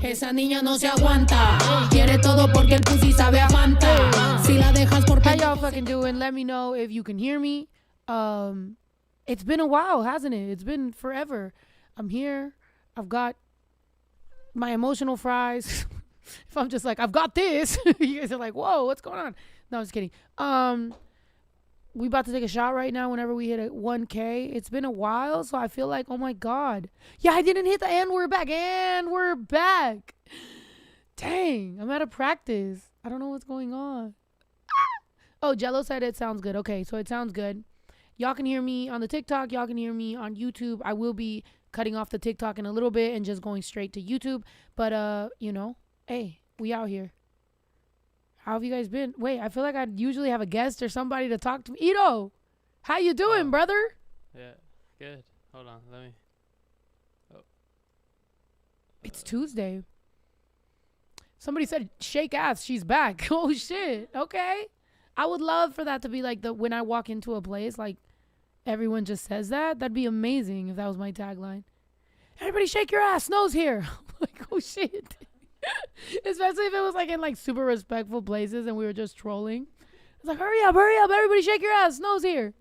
Esa niña no se aguanta. Quiere todo porque el pussy sabe a Fanta. Si la dejas por How y'all fucking doing? Let me know if you can hear me. It's been a while, hasn't it? It's been forever. I'm here. I've got my emotional fries. If I'm just like, I've got this, you guys are like, whoa, what's going on? No, I'm just kidding. We about to take a shot right now whenever we hit a 1K. It's been a while, so I feel like, oh my God. Yeah, I didn't hit the and we're back. And we're back. Dang, I'm out of practice. I don't know what's going on. Oh, Jello said it sounds good. Okay, so it sounds good. Y'all can hear me on the TikTok. Y'all can hear me on YouTube. I will be cutting off the TikTok in a little bit and just going straight to YouTube. But, you know, hey, we out here. How have you guys been? Wait, I feel like I usually have a guest or somebody to talk to me. Ito, how you doing, brother? Yeah, good. Hold on, let me. Oh. It's Tuesday. Somebody said, shake ass, she's back. Oh, shit. Okay. I would love for that to be like when I walk into a place, like everyone just says that. That'd be amazing if that was my tagline. Everybody shake your ass, Snow's here. I'm like, oh, shit. Especially if it was like in like super respectful places and we were just trolling. It's like, hurry up, everybody shake your ass, Snow's here.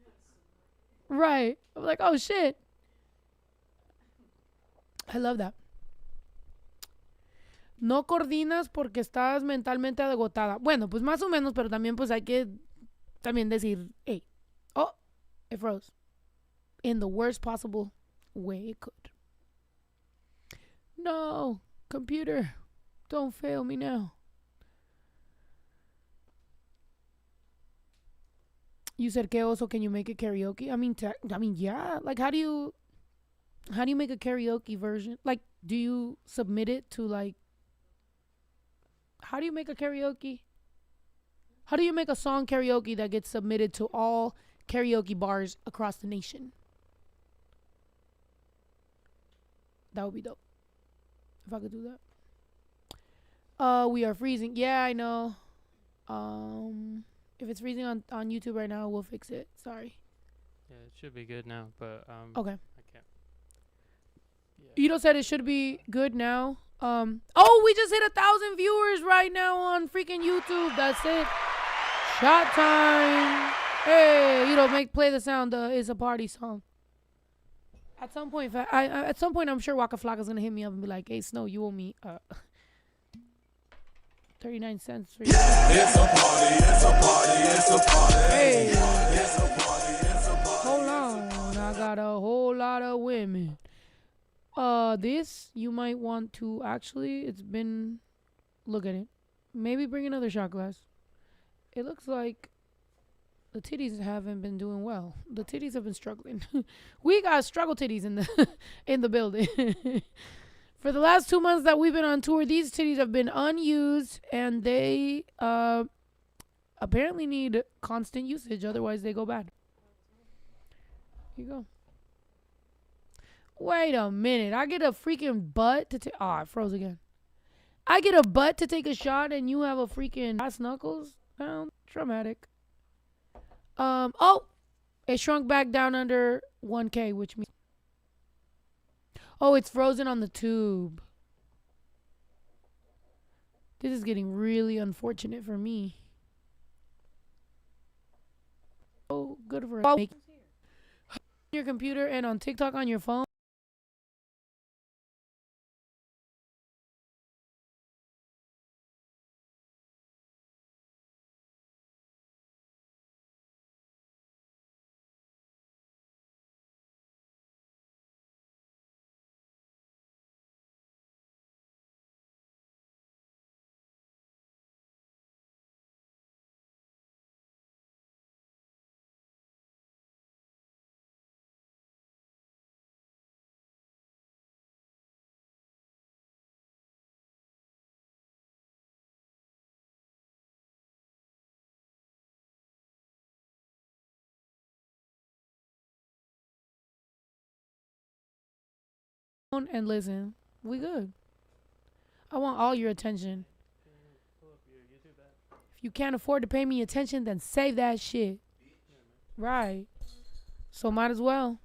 Right. I'm like, oh shit. I love that. No coordinas porque estás mentalmente agotada. Bueno, pues más o menos, pero también pues hay que también decir, hey, oh, it froze. In the worst possible way it could. No, computer. Don't fail me now. You said que oso, can you make it karaoke? I mean, yeah. Like, how do you make a karaoke version? Like, do you submit it to like? How do you make a karaoke? How do you make a song karaoke that gets submitted to all karaoke bars across the nation? That would be dope. If I could do that. We are freezing. Yeah, I know. If it's freezing on YouTube right now, we'll fix it. Sorry. Yeah, it should be good now, but okay. I can't. Yeah. Ito said it should be good now. Oh, we just hit 1,000 viewers right now on freaking YouTube. That's it. Shot time. Hey, play the sound. It's a party song. At some point, I'm sure Waka Flocka's gonna hit me up and be like, "Hey, Snow, you owe me 39 cents for you." Yeah, it's a party, it's a party, it's a party. Hey. It's a party, it's a party. Hold on, I got a whole lot of women. This you might want to actually. Look at it. Maybe bring another shot glass. It looks like the titties haven't been doing well. The titties have been struggling. We got struggle titties in the in the building. For the last 2 months that we've been on tour, these titties have been unused, and they apparently need constant usage. Otherwise, they go bad. Here you go. Wait a minute. I get a freaking butt to take. Oh, it froze again. I get a butt to take a shot, and you have a freaking ass knuckles. Dramatic. Oh, it shrunk back down under 1K, which means. Oh, it's frozen on the tube. This is getting really unfortunate for me. Oh, good for us. Your computer and on TikTok on your phone. And listen, we good. I want all your attention. If you can't afford to pay me attention, then save that shit. Right. So might as well.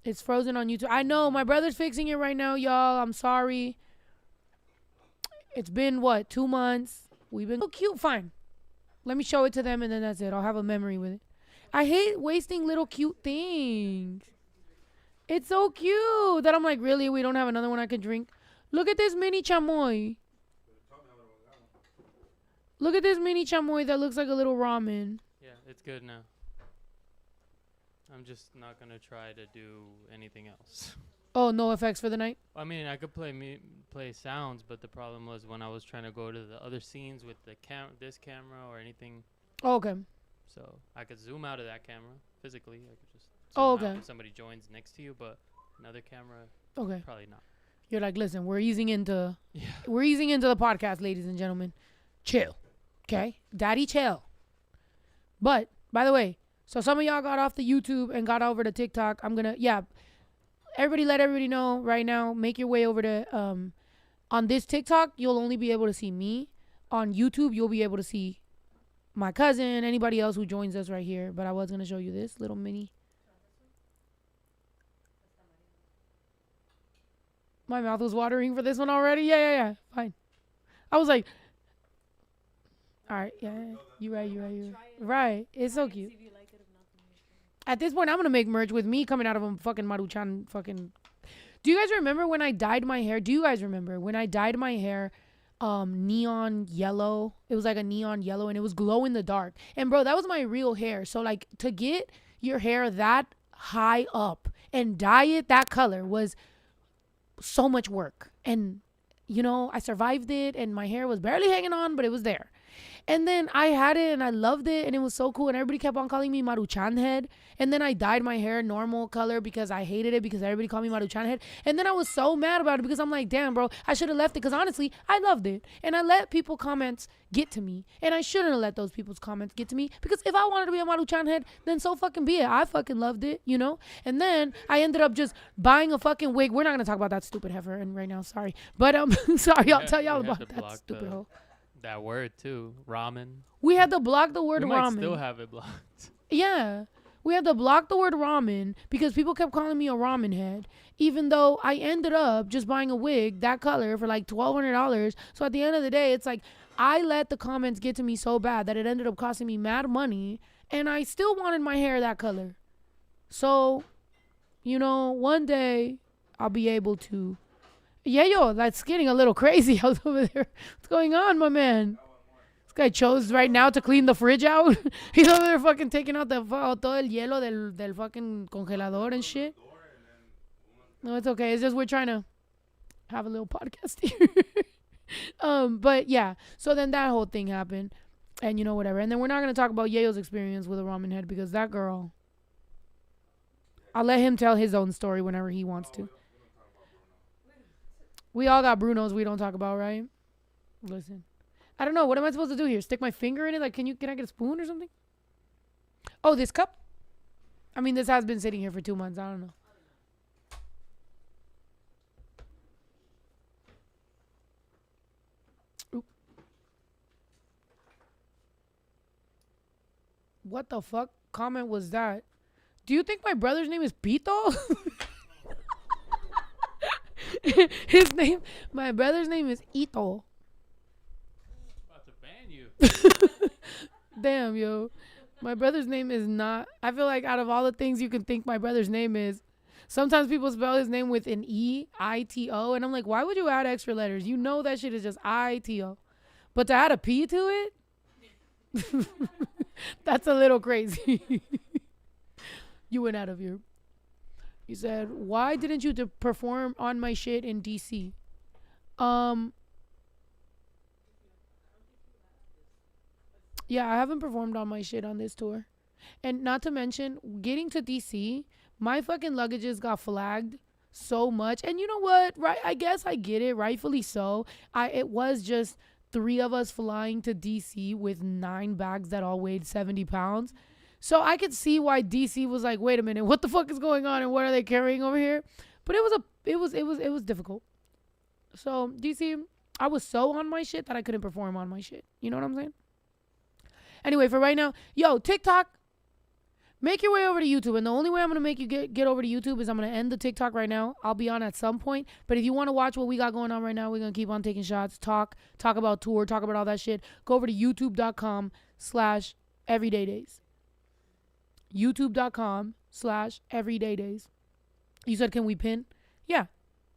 It's frozen on YouTube. I know my brother's fixing it right now, y'all. I'm sorry. It's been what, 2 months? We've been so cute. Fine. Let me show it to them and then that's it. I'll have a memory with it. I hate wasting little cute things. It's so cute that I'm like, really? We don't have another one I can drink? Look at this mini chamoy. Look at this mini chamoy that looks like a little ramen. Yeah, it's good now. I'm just not gonna try to do anything else. Oh, no effects for the night? I mean, I could play sounds, but the problem was when I was trying to go to the other scenes with the this camera or anything. Oh, okay. So I could zoom out of that camera physically. I could just zoom Oh, out okay. if somebody joins next to you, but another camera, Okay. probably not. You're like, listen, we're easing into Yeah. the podcast, ladies and gentlemen. Chill. Okay? Daddy chill. But, by the way, so some of y'all got off the YouTube and got over to TikTok. Everybody let everybody know right now. Make your way over to, on this TikTok, you'll only be able to see me. On YouTube, you'll be able to see my cousin, anybody else who joins us right here. But I was going to show you this little mini. My mouth was watering for this one already. Yeah. Fine. I was like, all right. Yeah. You're right. Right. It's so cute. At this point, I'm going to make merch with me coming out of a fucking Maruchan fucking. Do you guys remember when I dyed my hair? Do you guys remember when I dyed my hair neon yellow? It was like a neon yellow and it was glow in the dark. And bro, that was my real hair. So like to get your hair that high up and dye it that color was so much work. And you know, I survived it and my hair was barely hanging on, but it was there. And then I had it and I loved it and it was so cool and everybody kept on calling me Maruchan head. And then I dyed my hair normal color because I hated it because everybody called me Maruchan head. And then I was so mad about it because I'm like, damn, bro, I should have left it because honestly, I loved it. And I let people comments get to me. And I shouldn't have let those people's comments get to me because if I wanted to be a Maruchan head, then so fucking be it. I fucking loved it, you know? And then I ended up just buying a fucking wig. We're not going to talk about that stupid heifer and right now, sorry. But sorry, I'll tell y'all about that stupid hoe. That word too, ramen. We had to block the word We ramen. might still have it blocked. Yeah. We had to block the word ramen because people kept calling me a ramen head, even though I ended up just buying a wig that color for like $1,200. So at the end of the day, it's like I let the comments get to me so bad that it ended up costing me mad money, and I still wanted my hair that color. So, you know, one day I'll be able to. Yeah, yo, that's getting a little crazy out over there. What's going on, my man? This guy chose right now to clean the fridge out. He's over there fucking taking out todo el hielo del fucking congelador and shit. No, it's okay. It's just we're trying to have a little podcast here. But yeah, so then that whole thing happened. And you know, whatever. And then we're not going to talk about Yayo's experience with a ramen head because that girl, I'll let him tell his own story whenever he wants to. We all got Brunos we don't talk about, right? Listen. I don't know. What am I supposed to do here? Stick my finger in it? Like, can I get a spoon or something? Oh, this cup? I mean, this has been sitting here for 2 months. I don't know. Oop. What the fuck comment was that? Do you think my brother's name is Pito? My brother's name is Ito. About to ban you. Damn, yo. My brother's name is not. I feel like out of all the things you can think my brother's name is, sometimes people spell his name with an E, I-T-O. And I'm like, why would you add extra letters? You know that shit is just I-T-O. But to add a P to it? That's a little crazy. You went out of your. He said, why didn't you perform on my shit in DC? Yeah, I haven't performed on my shit on this tour. And not to mention, getting to DC, my fucking luggages got flagged so much. And you know what? Right? I guess I get it. Rightfully so. It was just 3 of us flying to DC with 9 bags that all weighed 70 pounds. So I could see why DC was like, wait a minute, what the fuck is going on and what are they carrying over here? But it was difficult. So DC, I was so on my shit that I couldn't perform on my shit. You know what I'm saying? Anyway, for right now, yo, TikTok, Make your way over to YouTube. And the only way I'm going to make you get over to YouTube is I'm going to end the TikTok right now. I'll be on at some point. But if you want to watch what we got going on right now, we're going to keep on taking shots, talk about tour, talk about all that shit. Go over to youtube.com/everydaydays. youtube.com/everydaydays. You said, can we pin? Yeah.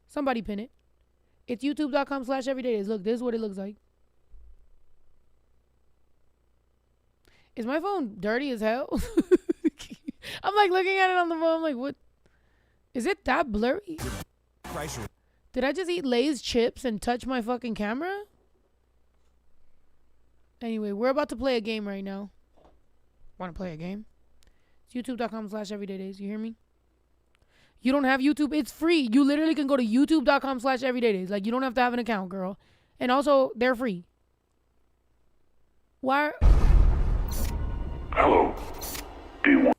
Somebody pin it. It's youtube.com/everydaydays. Look, this is what it looks like. Is my phone dirty as hell? I'm like looking at it on the phone. I'm like, what? Is it that blurry? Did I just eat Lay's chips and touch my fucking camera? Anyway, we're about to play a game right now. Want to play a game? It's youtube.com/everydaydays. You hear me? You don't have YouTube? It's free. You literally can go to youtube.com/everydaydays. Like, you don't have to have an account, girl. And also, they're free. Why? Hello. Do you want?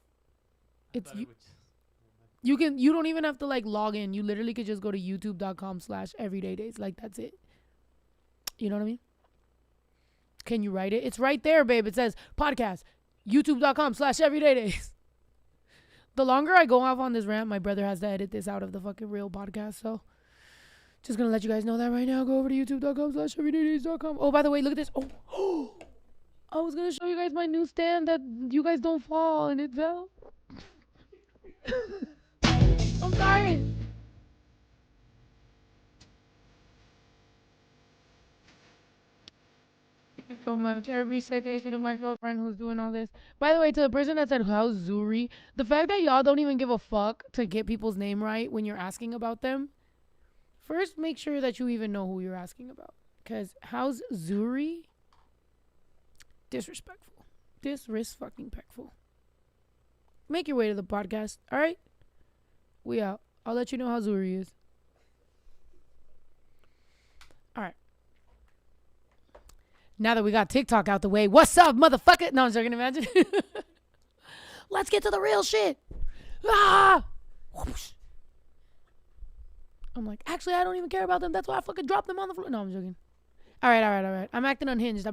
It's you don't even have to like log in. You literally could just go to youtube.com/everydaydays. Like, that's it. You know what I mean? Can you write it? It's right there, babe. It says podcast. youtube.com/everydaydays. The longer I go off on this rant, my brother has to edit this out of the fucking real podcast. So just gonna let you guys know that right now. Go over to youtube.com/everydaydays.com. Oh, by the way, look at this. Oh, I was gonna show you guys my new stand that you guys don't fall, and it fell. I'm sorry. So much. Every citation of my girlfriend who's doing all this. By the way, to the person that said, how's Zuri? The fact that y'all don't even give a fuck to get people's name right when you're asking about them. First, make sure that you even know who you're asking about. Because how's Zuri? Disrespectful. Disrespectful. Make your way to the podcast. All right? We out. I'll let you know how Zuri is. All right. Now that we got TikTok out the way, what's up, motherfucker? No, I'm joking. Imagine. Let's get to the real shit. Ah! Whoosh. I'm like, actually, I don't even care about them. That's why I fucking dropped them on the floor. No, I'm joking. All right. I'm acting unhinged.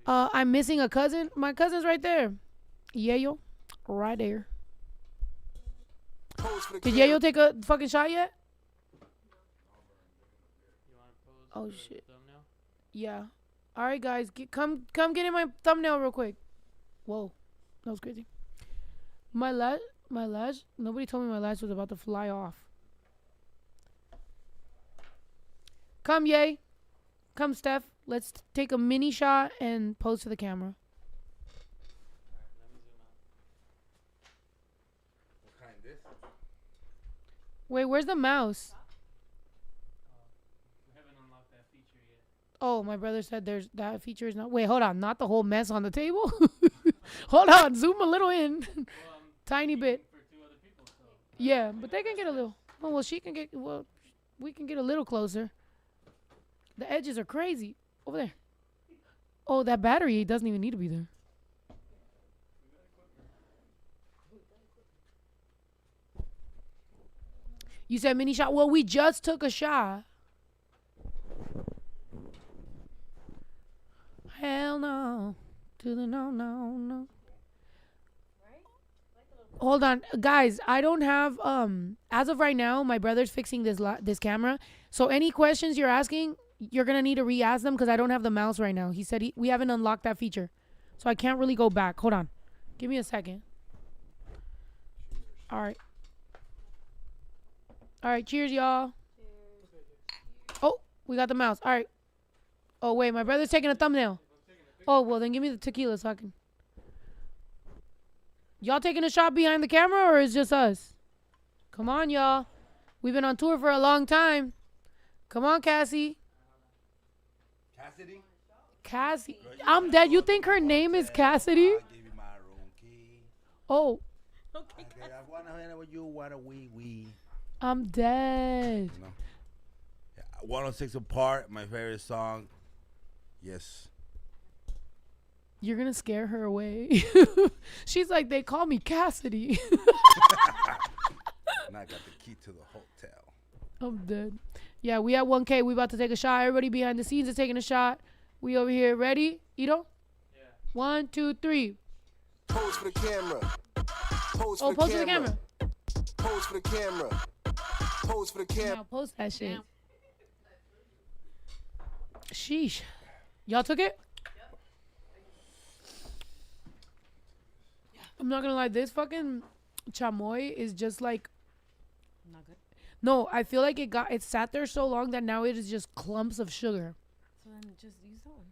I'm missing a cousin. My cousin's right there. Yayo. Right there. Did Yayo take a fucking shot yet? Oh, shit. Yeah. All right, guys. Come get in my thumbnail real quick. Whoa. That was crazy. My lash. Nobody told me my lash was about to fly off. Come, Yay. Come, Steph. Let's take a mini shot and pose to the camera. Wait, where's the mouse? Oh, my brother said that feature is not. Wait, hold on. Not the whole mess on the table? Hold on. Zoom a little in. Tiny bit. Yeah, but they can get a little. Oh, well, we can get a little closer. The edges are crazy. Over there. Oh, that battery doesn't even need to be there. You said mini shot? Well, we just took a shot. Hell no. To the no. Hold on. Guys, I don't have, as of right now, my brother's fixing this camera. So any questions you're asking, you're going to need to re-ask them because I don't have the mouse right now. He said we haven't unlocked that feature. So I can't really go back. Hold on. Give me a second. All right. All right. Cheers, y'all. Oh, we got the mouse. All right. Oh, wait. My brother's taking a thumbnail. Oh, well, then give me the tequila so I can. Y'all taking a shot behind the camera or is just us? Come on, y'all. We've been on tour for a long time. Come on, Cassie. Cassie. I'm dead. You think her name is Cassidy? Oh. Okay. I'm dead. 106 Apart, my favorite song. Yes. You're going to scare her away. She's like, they call me Cassidy. And I got the key to the hotel. I'm dead. Yeah, we at 1K. We about to take a shot. Everybody behind the scenes is taking a shot. We over here. Ready, Ito? Yeah. 1, 2, 3. Pose for the camera. Pose Oh, for post the to the camera. camera. Pose for the camera. Pose for the camera. Now post that shit. Sheesh. Y'all took it? I'm not gonna lie, this fucking chamoy is just like, Not good. no, I feel like it sat there so long that now it is just clumps of sugar. So then just use that one.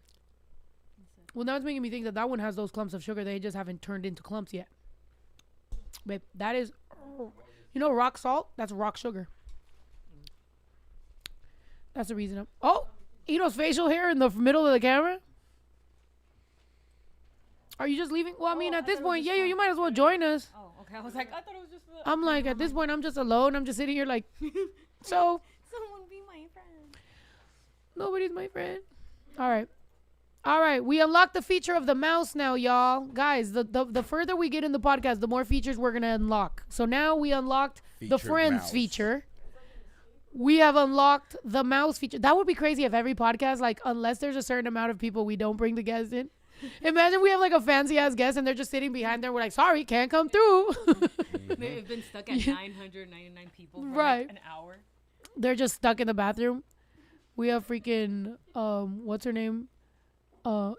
Well, now it's making me think that that one has those clumps of sugar. They just haven't turned into clumps yet. Babe, that is, you know, rock salt? That's rock sugar. That's the reason. Oh, Ito's facial hair in the middle of the camera? Are you just leaving? Well, I mean, Oh, at I this thought it was point, just yeah, you might as well join us. Oh, okay. I was like, I thought it was just for the... I'm like, at this point, I'm just alone. I'm just sitting here like, so Someone be my friend. nobody's my friend. All right. All right. We unlocked the feature of the mouse now, y'all. Guys, the further we get in the podcast, the more features we're going to unlock. So now we unlocked the Featured friends mouse. feature. We have unlocked the mouse feature. That would be crazy if every podcast, like, unless there's a certain amount of people we don't bring the guests in. Imagine we have like a fancy ass guest and they're just sitting behind there. We're like, sorry, can't come through. They've been stuck at 999 people for Right. like an hour. They're just stuck in the bathroom. We have freaking what's her name?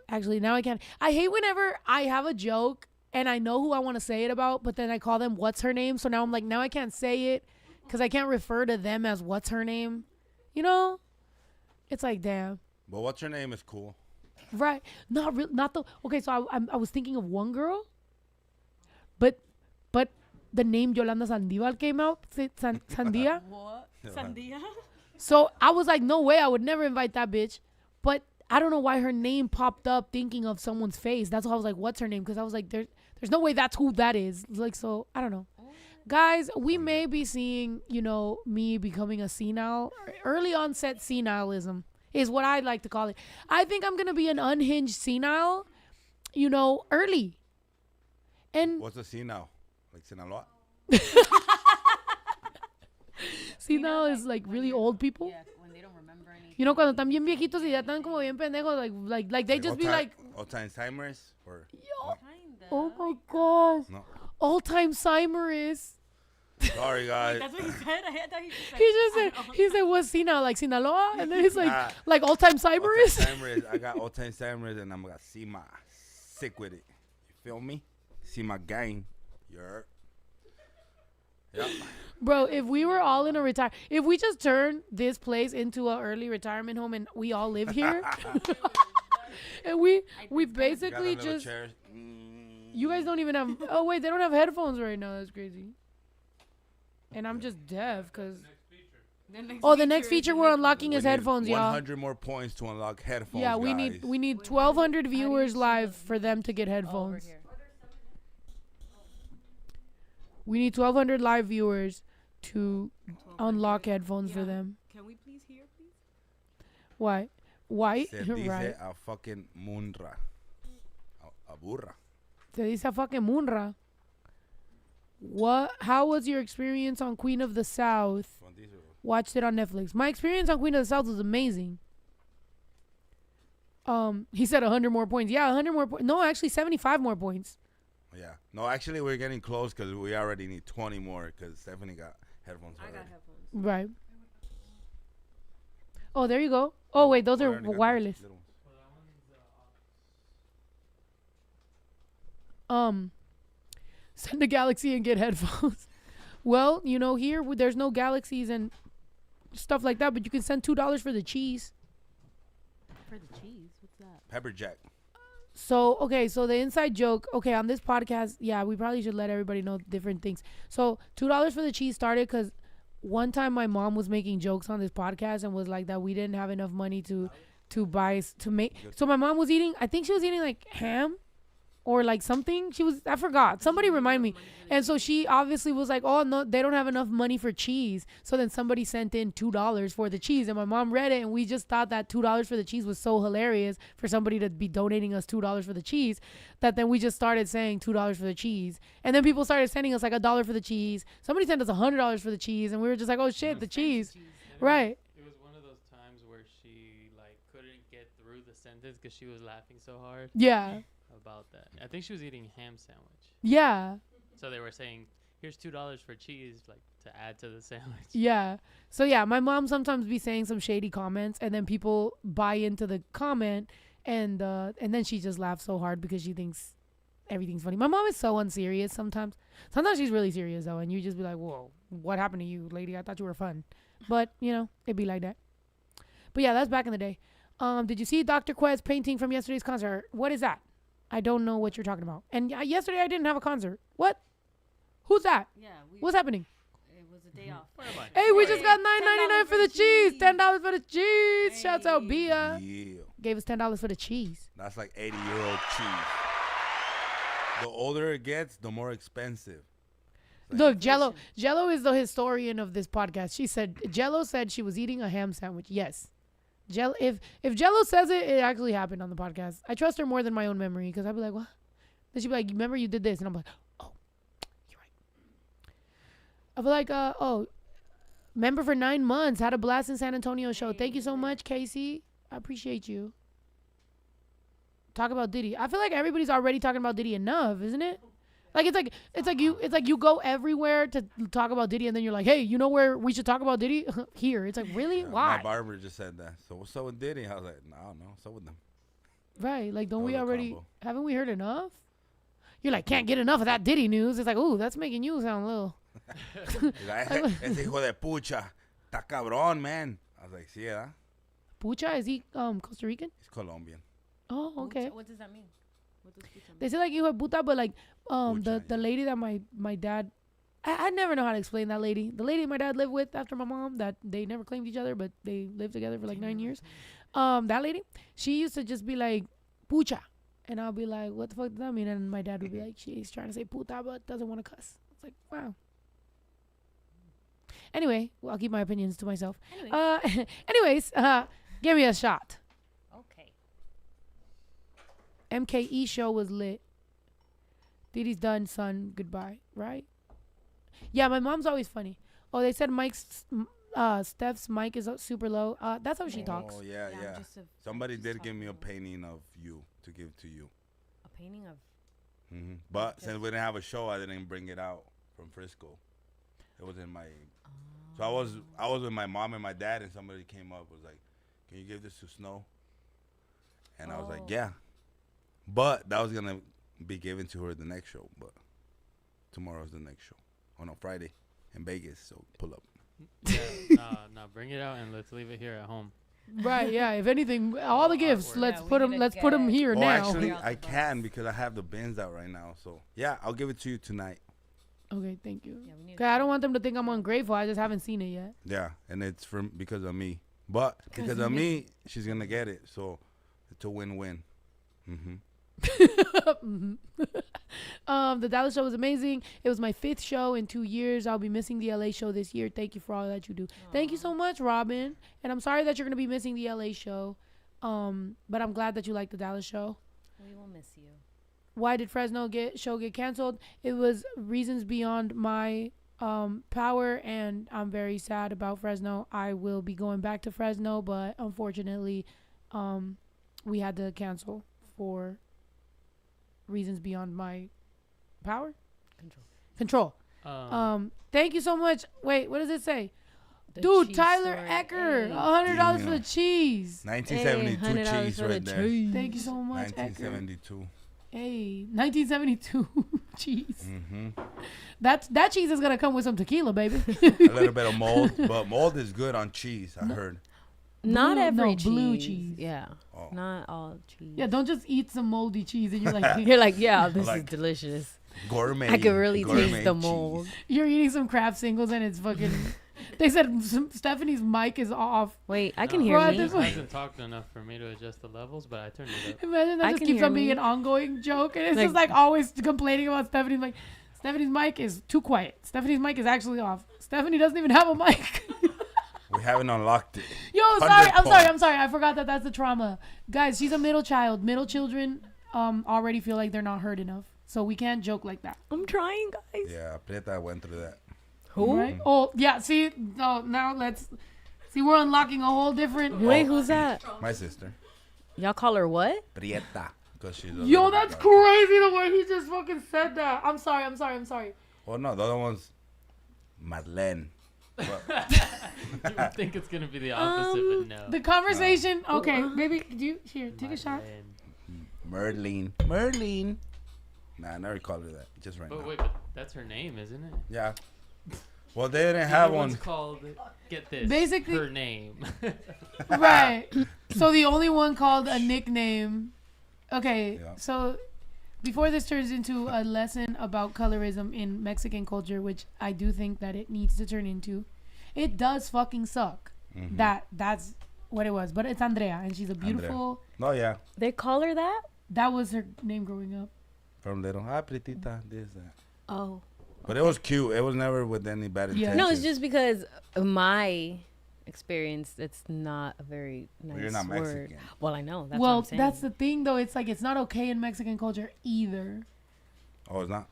Actually now I can't. I hate whenever I have a joke and I know who I want to say it about, but then I call them what's her name. So now I'm like, now I can't say it because I can't refer to them as what's her name. You know? It's like, damn. But what's her name is cool. Right. Not real. Not the. Okay, so I was thinking of one girl, but the name Yolanda Sandival came out. Sandia. What? Sandia? So I was like, no way, I would never invite that bitch. But I don't know why her name popped up thinking of someone's face. That's why I was like, what's her name? Because I was like, there's no way that's who that is. Like, so I don't know. Guys, we may be seeing, you know, me becoming a senile, early onset senilism is what I'd like to call it. I think I'm going to be an unhinged senile, you know, early. And What's a senile? Like Sinaloa? senile is like really old people. Yeah, when they don't remember anything. You know, cuando están bien viejitos y ya están como bien pendejos, like they just be like, Alzheimer's? Or Kinda. oh my gosh, no? all-time Simerist. Sorry, guys. That's what he said. I thought he just said. He just said, he said, what's senile? Like Sinaloa? And then he's like, Nah. like all-time Simerist? Alzheimer's. I got Alzheimer's and I'm gonna see my sick with it. You feel me? See my gang. You're. Yep. Bro, if we were all in a if we just turn this place into an early retirement home and we all live here, and we Got them basically little just, chairs. you guys don't even have, oh wait, they don't have headphones right now. That's crazy. And I'm just deaf because, the next feature we're unlocking is We need headphones, y'all. 100 more points to unlock headphones. Yeah, we guys. need 1,200 viewers live for them to get Over headphones. here. We need 1,200 live viewers to unlock headphones for Yeah. them. Can we please hear, please? Why? Why? Se dice Right. a fucking munra. A burra. Se dice a fucking munra. What? How was your experience on Queen of the South? Watched it on Netflix. My experience on Queen of the South was amazing. He said 100 more points. Yeah, 100 more points. No, actually 75 more points. Yeah. No, actually, we're getting close because we already need 20 more because Stephanie got headphones I already. got headphones. Right. Oh, there you go. Oh, wait, those We are already got those wireless. little ones. Send a Galaxy and get headphones. Well, you know, here there's no Galaxies and stuff like that, but you can send $2 for the cheese. For the cheese, what's that? Pepper Jack. So, okay, so the inside joke, okay, on this podcast, yeah, we probably should let everybody know different things. So, $2 for the cheese started because one time my mom was making jokes on this podcast and was like that we didn't have enough money to buy, to make. So, my mom was eating, I think she was eating like ham or like something. I forgot. Somebody remind me. And so she obviously was like, oh, no, they don't have enough money for cheese. So then somebody sent in $2 for the cheese. And my mom read it. And we just thought that $2 for the cheese was so hilarious for somebody to be donating us $2 for the cheese that then we just started saying $2 for the cheese. And then people started sending us like $1 for the cheese. Somebody sent us $100 for the cheese. And we were just like, oh, shit, the cheese. Right. It was one of those times where she like couldn't get through the sentence because she was laughing so hard. Yeah. I about that. I think she was eating ham sandwich. Yeah. So they were saying, "Here's $2 for cheese, like to add to the sandwich." Yeah. So yeah, my mom sometimes be saying some shady comments, and then people buy into the comment, and then she just laughs so hard because she thinks everything's funny. My mom is so unserious sometimes. Sometimes she's really serious though, and you just be like, "Whoa, what happened to you, lady? I thought you were fun." But you know, it'd be like that. But yeah, that's back in the day. Did you see Dr. Quez painting from yesterday's concert? What is that? I don't know what you're talking about. And yesterday I didn't have a concert. What? Who's that? Yeah. What's happening? It was a day off. Hey, we just got $9.99 for the cheese. $10 for the cheese. Hey. Shouts out Bia. Yeah. Gave us $10 for the cheese. That's like 80-year-old cheese. The older it gets, the more expensive. Look, Jello is the historian of this podcast. She said Jello said she was eating a ham sandwich. Yes. If Jello says it, it actually happened on the podcast. I trust her more than my own memory because I'd be like, what? Then she'd be like, remember you did this? And I'm like, oh, you're right. I'll be like, member for 9 months. Had a blast in San Antonio show. Thank you so much, Casey. I appreciate you. Talk about Diddy. I feel like everybody's already talking about Diddy enough, isn't it? Like it's like you go everywhere to talk about Diddy, and then you're like, hey, you know where we should talk about Diddy? Here. It's like, really? Why? My barber just said that. So what's up with Diddy? I was like, no, I don't know. What's up with them? Right. Like, don't That we was a already combo. haven't we heard enough? You're like, can't get enough of that Diddy news. It's like, ooh, that's making you sound a little. Ese hijo de pucha. Está cabrón, man. I was like, sí, ¿eh? Pucha, is he Costa Rican? He's Colombian. Oh, okay. What does that mean? What does pucha mean? They say like hijo de puta, but like Pucha, the lady that my dad, I never know how to explain that lady. The lady my dad lived with after my mom, that they never claimed each other, but they lived together for like 9 years. That lady, she used to just be like pucha, and I'll be like, what the fuck does that mean? And my dad would be like, she's trying to say puta but doesn't want to cuss. It's like, wow. Anyway, well, I'll keep my opinions to myself. Anyways, give me a shot. Okay. MKE show was lit. Diddy's done, son. Goodbye. Right? Yeah, my mom's always funny. Oh, they said Steph's mic is super low. That's how she talks. Oh, yeah. Somebody did give me a painting of you to give to you. A painting of. Mm-hmm. But since we didn't have a show, I didn't bring it out from Frisco. It was in my. So I was with my mom and my dad, and somebody came up was like, "Can you give this to Snow?" And I was like, "Yeah." But that was gonna be given to her the next show. But tomorrow's the next show. Oh no, Friday in Vegas. So pull up. Yeah, no, bring it out and let's leave it here at home. Right, yeah. If anything, all the gifts, Artwork. let's Yeah, put we them. need to Let's put them get- here Oh, now. actually, Off the I bus. can because I have the bins out right now. So yeah, I'll give it to you tonight. Okay, thank you. Yeah, we need 'Cause I don't want them to think I'm ungrateful. I just haven't seen it yet. Yeah, and it's because of me. But because of me, she's gonna get it. So it's a win-win. Mm-hmm. The Dallas show was amazing. It was my 5th show in 2 years. I'll be missing the LA show this year. Thank you for all that you do. Thank you so much, Robin. And I'm sorry that you're gonna be missing the LA show. But I'm glad that you like the Dallas show. We will miss you. Why did Fresno show get canceled? It was reasons beyond my power, and I'm very sad about Fresno. I will be going back to Fresno, but unfortunately, we had to cancel for reasons beyond my power. Control. Thank you so much. Wait, what does it say? The Dude, cheese Tyler store, Ecker, hey. $100 for the cheese. 1972 $100 cheese for the right there. cheese. Thank you so much, Ecker. 1972. Hey, 1972 cheese. Mm-hmm. That cheese is gonna come with some tequila, baby. A little bit of mold, but mold is good on cheese. I heard. Not Blue- every no, cheese. blue cheese. Yeah. Oh. Not all cheese. Yeah, don't just eat some moldy cheese and you're like You're like, yeah, this Like- is delicious. Gourmet. I could really gourmet taste the cheese. mold. you're eating some Kraft singles and it's fucking. They said Stephanie's mic is off. Wait, I can No, hear Well, me. this I one- hasn't talked enough for me to adjust the levels, but I turned it up. Imagine that I just can keeps hear on being me. an ongoing joke, and it's Like- just like always complaining about Stephanie's mic. Stephanie's mic is too quiet. Stephanie's mic is actually off. Stephanie doesn't even have a mic. We haven't unlocked it. Yo, 100 I'm sorry. I forgot that's the trauma. Guys, she's a middle child. Middle children already feel like they're not heard enough. So we can't joke like that. I'm trying, guys. Yeah, Prieta went through that. Who? Right? Oh, yeah. See, no, now let's see. We're unlocking a whole different. Wait, who's that? My sister. Y'all call her what? Prieta. Because she's Yo, that's crazy the way he just fucking said that. I'm sorry. Well, no, the other one's Madeleine. You would think it's gonna be the opposite, but no. The conversation. Okay, baby, take a shot. Merlin. Nah, I never called her that. Just right now. But wait, but that's her name, isn't it? Yeah. Well, they didn't have one. One's called. Get this. Basically, her name. Right. So the only one called a nickname. Okay, Yeah. so before this turns into a lesson about colorism in Mexican culture, which I do think that it needs to turn into, it does fucking suck. Mm-hmm. That's what it was. But it's Andrea, and she's a beautiful. No, yeah. They call her that? That was her name growing up. From little. Hi, pretita. This, that. Oh. But it was cute. It was never with any bad intentions. No, it's just because of my experience, it's not a very nice You're not word. Mexican. Well, I know. That's Well, what I'm saying. that's the thing, though. It's like it's not okay in Mexican culture either. Oh, it's not?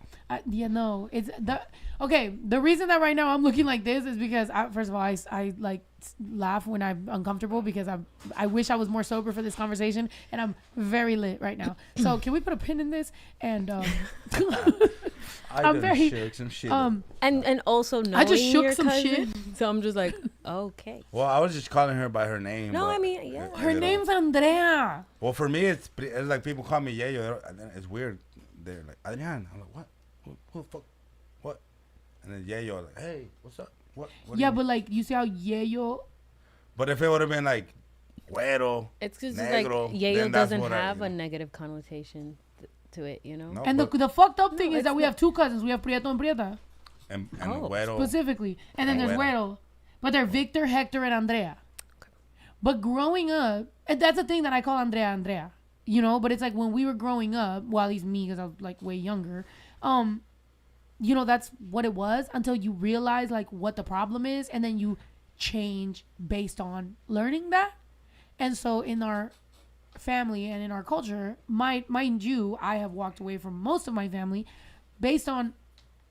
Yeah, no, it's the okay. The reason that right now I'm looking like this is because first of all, I like laugh when I'm uncomfortable because I wish I was more sober for this conversation, and I'm very lit right now. So can we put a pin in this? And I'm very shook some shit. and also knowing I just shook your some cousin, so I'm just like, okay. Well, I was just calling her by her name. No, but I mean, yeah. her name's Andrea. Well, for me, it's like people call me Yayo. And then it's weird. They're like, Adrian. I'm like, what? Who the fuck? What? And then Yayo, like, hey, what's up? What do Yeah, you but mean? like you see how Yayo. But if it would have been like, Güero, It's just like Negro, Yayo then that's doesn't what have you a know. negative connotation to it, you know? No, And but- the fucked up thing No, is that it's we have two cousins. We have Prieto and Prieta and Oh. Güero. specifically, and then And there's Güero. Güero, but they're Victor, Hector, and Andrea. But growing up, and that's the thing that I call Andrea. You know, but it's like when we were growing up, well, at least me, because I was like way younger. You know, that's what it was until you realize like what the problem is, and then you change based on learning that. And so in our family and in our culture, mind you, I have walked away from most of my family based on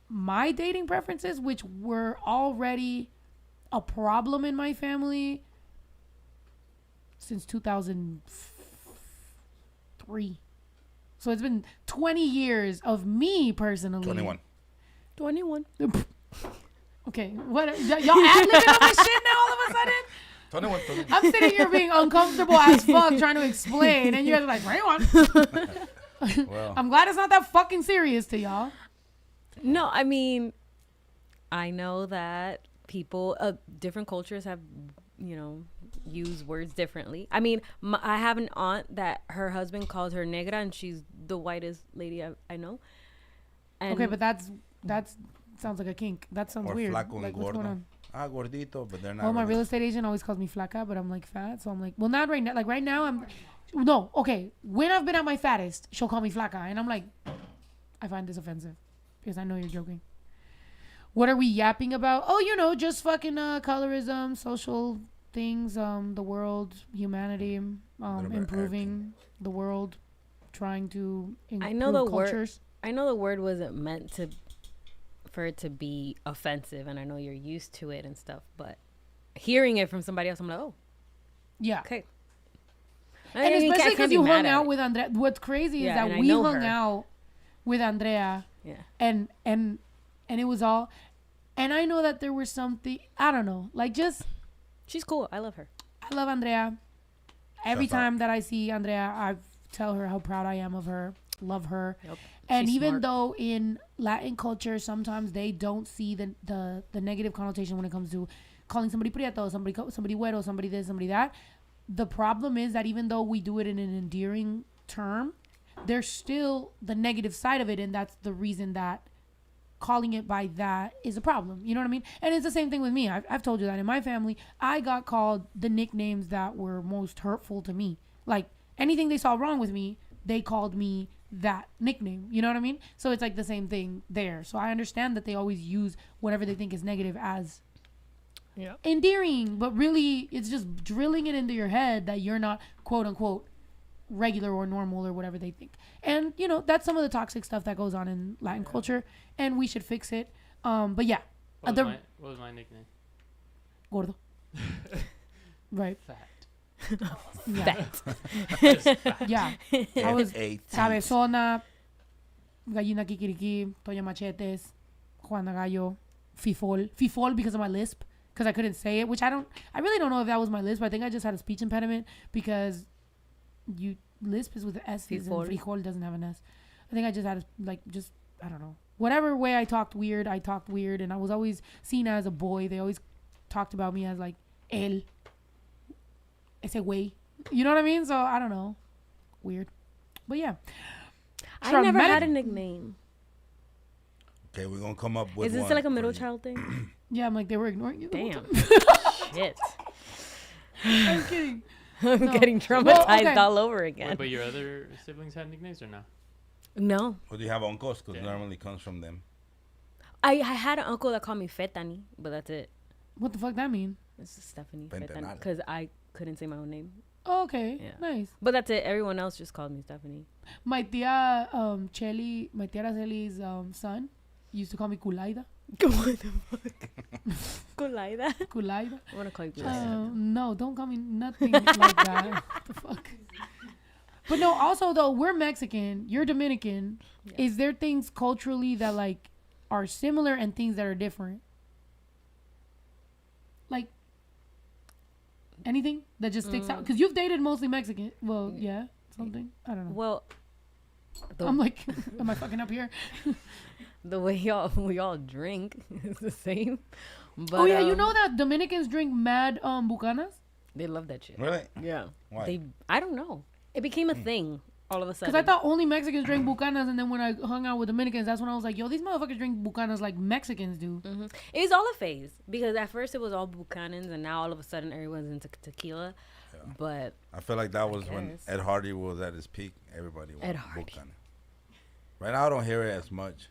my dating preferences, which were already a problem in my family since 2003. So it's been 20 years of me personally. 21. 21. Okay, what y'all ad-libbing on my shit now all of a sudden? 21. I'm sitting here being uncomfortable as fuck trying to explain, and you guys are like, 21. Well, I'm glad it's not that fucking serious to y'all. No, I mean, I know that people, different cultures have, use words differently. I mean, I have an aunt that her husband calls her negra, and she's the whitest lady I know. And Okay, but that's sounds like a kink. That sounds or weird. flaco and Like, what's going gordo. on? Gordito, but they're not. Well, my really- real estate agent always calls me flaca, but I'm like fat, so I'm like, well, not right now. Like right now, okay. When I've been at my fattest, she'll call me flaca, and I'm like, I find this offensive because I know you're joking. What are we yapping about? Oh, just fucking colorism, social things, the world, humanity, Little bit of improving the world, trying to improve I know the cultures. I know the word wasn't meant for it to be offensive, and I know you're used to it and stuff, but hearing it from somebody else, I'm like, oh, Yeah. okay. And especially because you hung out with Andrea. What's crazy is Yeah, that and I we know hung her. out with Andrea, Yeah. and it was all, and I know that there was something, I don't know, like just, She's cool. I love her. I love Andrea. Every Shout out. time that I see Andrea, I tell her how proud I am of her, love her. Yep. And She's even smart. though in Latin culture, sometimes they don't see the negative connotation when it comes to calling somebody prieto, somebody güero, somebody this, somebody that. The problem is that even though we do it in an endearing term, there's still the negative side of it, and that's the reason that calling it by that is a problem. You know what I mean? And it's the same thing with me. I've told you that in my family, I got called the nicknames that were most hurtful to me. Like anything they saw wrong with me, they called me that nickname. You know what I mean? So it's like the same thing there. So I understand that they always use whatever they think is negative as endearing, but really it's just drilling it into your head that you're not quote unquote regular or normal or whatever they think. And that's some of the toxic stuff that goes on in Latin culture, and we should fix it. But yeah, What was my nickname? gordo. Right. Fat. Yeah. Fat. Yeah. I was Eight. Cabezona, Gallina Kikiriki, Toña Machetes, Juana Gallo, Fifol because of my lisp, because I couldn't say it, which I really don't know if that was my lisp. I think I just had a speech impediment because lisp is with S's and frijol doesn't have an S. I think I just had I don't know. Whatever way I talked weird, and I was always seen as a boy. They always talked about me as like él, ese güey. You know what I mean? So I don't know. Weird. But yeah. I never had a nickname. Okay, we're gonna come up with. Is this one like a middle for you. child thing? Yeah, I'm like, they were ignoring you. Damn. Shit. I'm kidding. I'm No. getting traumatized Well, okay. all over again. Wait, but your other siblings had nicknames or no? No. Or do you have uncles? Because Yeah. normally comes from them. I had an uncle that called me Fetani, but that's it. What the fuck that mean? It's just Stephanie Fentanal. Fetani because I couldn't say my own name. Oh, okay. Yeah. Nice. But that's it. Everyone else just called me Stephanie. My tia Chelly, my tia Araceli's son used to call me Kulaida. What the fuck? Kulaida? Kulaida. I want to call you Kulaida. No, don't call me nothing like that. What the fuck? But no, also though, we're Mexican, you're Dominican. Yeah. Is there things culturally that like are similar and things that are different? Like anything that just sticks out? Because you've dated mostly Mexican. Well, yeah, something. I don't know. Well, I'm like, am I fucking up here? the way we all drink is the same. But, Oh yeah, you know that Dominicans drink mad bucanas? they love that shit. Really? Yeah. Why? I don't know. It became a thing all of a sudden. Because I thought only Mexicans drank bucanas, and then when I hung out with Dominicans, that's when I was like, yo, these motherfuckers drink bucanas like Mexicans do. It was all a phase because at first it was all Buchanans and now all of a sudden everyone's into tequila. Yeah. But I feel like that was when guess. Ed Hardy was at his peak. Everybody was Ed Hardy. Buchanan. Right now, I don't hear it as much.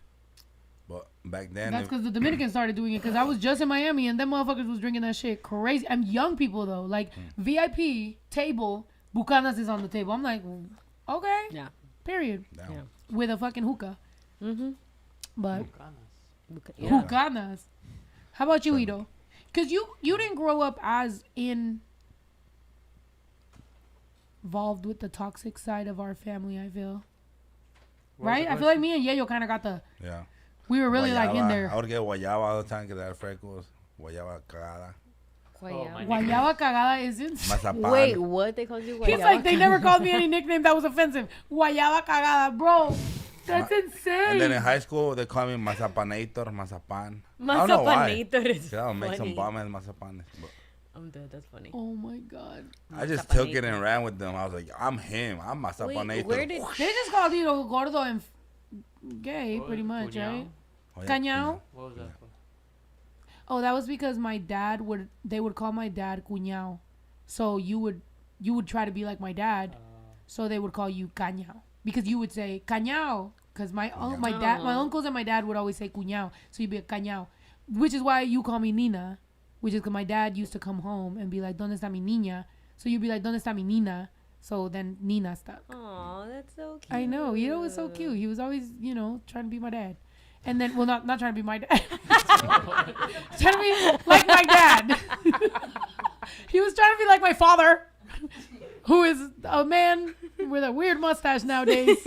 But back then, That's because the Dominicans started doing it. Because I was just in Miami, and them motherfuckers was drinking that shit crazy. And young people though, like VIP table, bucanas is on the table. I'm like, okay, yeah. period, down. Yeah. with a fucking hookah. Mm-hmm. But Bucanas. Yeah. bucanas. How about you, Ito? Because you didn't grow up as involved with the toxic side of our family. I feel. What was Right? the I feel like me and Yayo kind of got the. Yeah. We were really like in Guayaba. there. I would get guayaba all the time because I had freckles. Guayaba cagada. Oh, my Guayaba cagada isn't. Mazapan. Wait, what? They called you He's guayaba? like, they never called me any nickname that was offensive. Guayaba cagada, bro. That's insane. And then in high school, they call me Mazapanator, Mazapan. I don't know why. Mazapanator is Yeah, I'll make some funny. bomb and Mazapanes. But I'm dead. That's funny. Oh my god. I just took it and ran with them. I was like, I'm him. I'm Mazapanator. Wait, where did They just called you gordo and gay, What pretty was much, cuñado? right? Oh, yeah. Cañao. What was that for? Oh, that was because my dad they would call my dad cuñao. So you would try to be like my dad. So they would call you cañao. Because you would say cañao. Because my uncles and my dad would always say cuñao. So you'd be a cañao. Which is why you call me Nina. Which is because my dad used to come home and be like, ¿Dónde está mi niña? So you'd be like, ¿Dónde está mi Nina? So then Nina stuck. Oh, that's so cute. I know. Ito was so cute. He was always, trying to be my dad. And then, well, not trying to be my dad. Trying to be like my dad. He was trying to be like my father, who is a man with a weird mustache nowadays.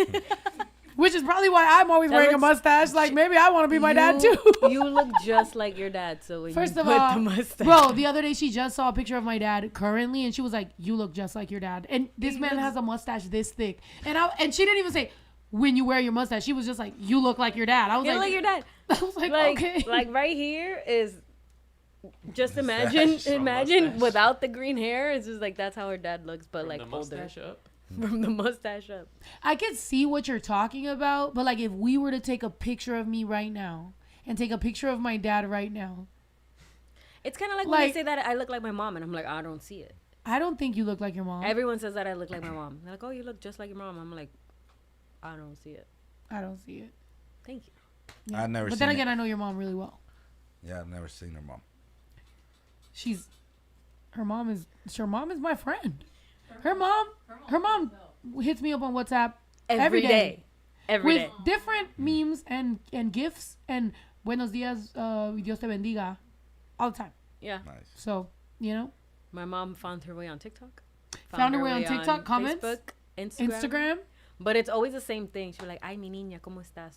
Which is probably why I'm always wearing a mustache. Like, maybe I want to be my dad, too. You look just like your dad. So when First you of put all, the mustache. bro, the other day she just saw a picture of my dad currently, and she was like, "You look just like your dad." And this man has a mustache this thick, and she didn't even say, "When you wear your mustache," she was just like, "You look like your dad." I was You look like your dad. I was like, Like, okay, like right here is just imagine without the green hair. It's just like that's how her dad looks, but From like the older. mustache up? From the mustache up. I could see what you're talking about, but like if we were to take a picture of me right now and take a picture of my dad right now, It's kind of like when they say that I look like my mom, and I'm like, I don't see it. I don't think you look like your mom. Everyone says that I look like my mom. They're like, oh, you look just like your mom. I'm like, I don't see it. I don't see it. Thank you. Yeah. I've never But seen then it. again, I know your mom really well. Yeah, I've never seen her mom. Her mom is my friend. Her mom hits me up on WhatsApp every day. Every with day. different memes and gifts and buenos dias, Dios te bendiga, all the time. Yeah. Nice. So, My mom found her way on TikTok. Found her way on TikTok, comments? Facebook, Instagram. But it's always the same thing. She's like, "Ay, mi niña, ¿cómo estás?"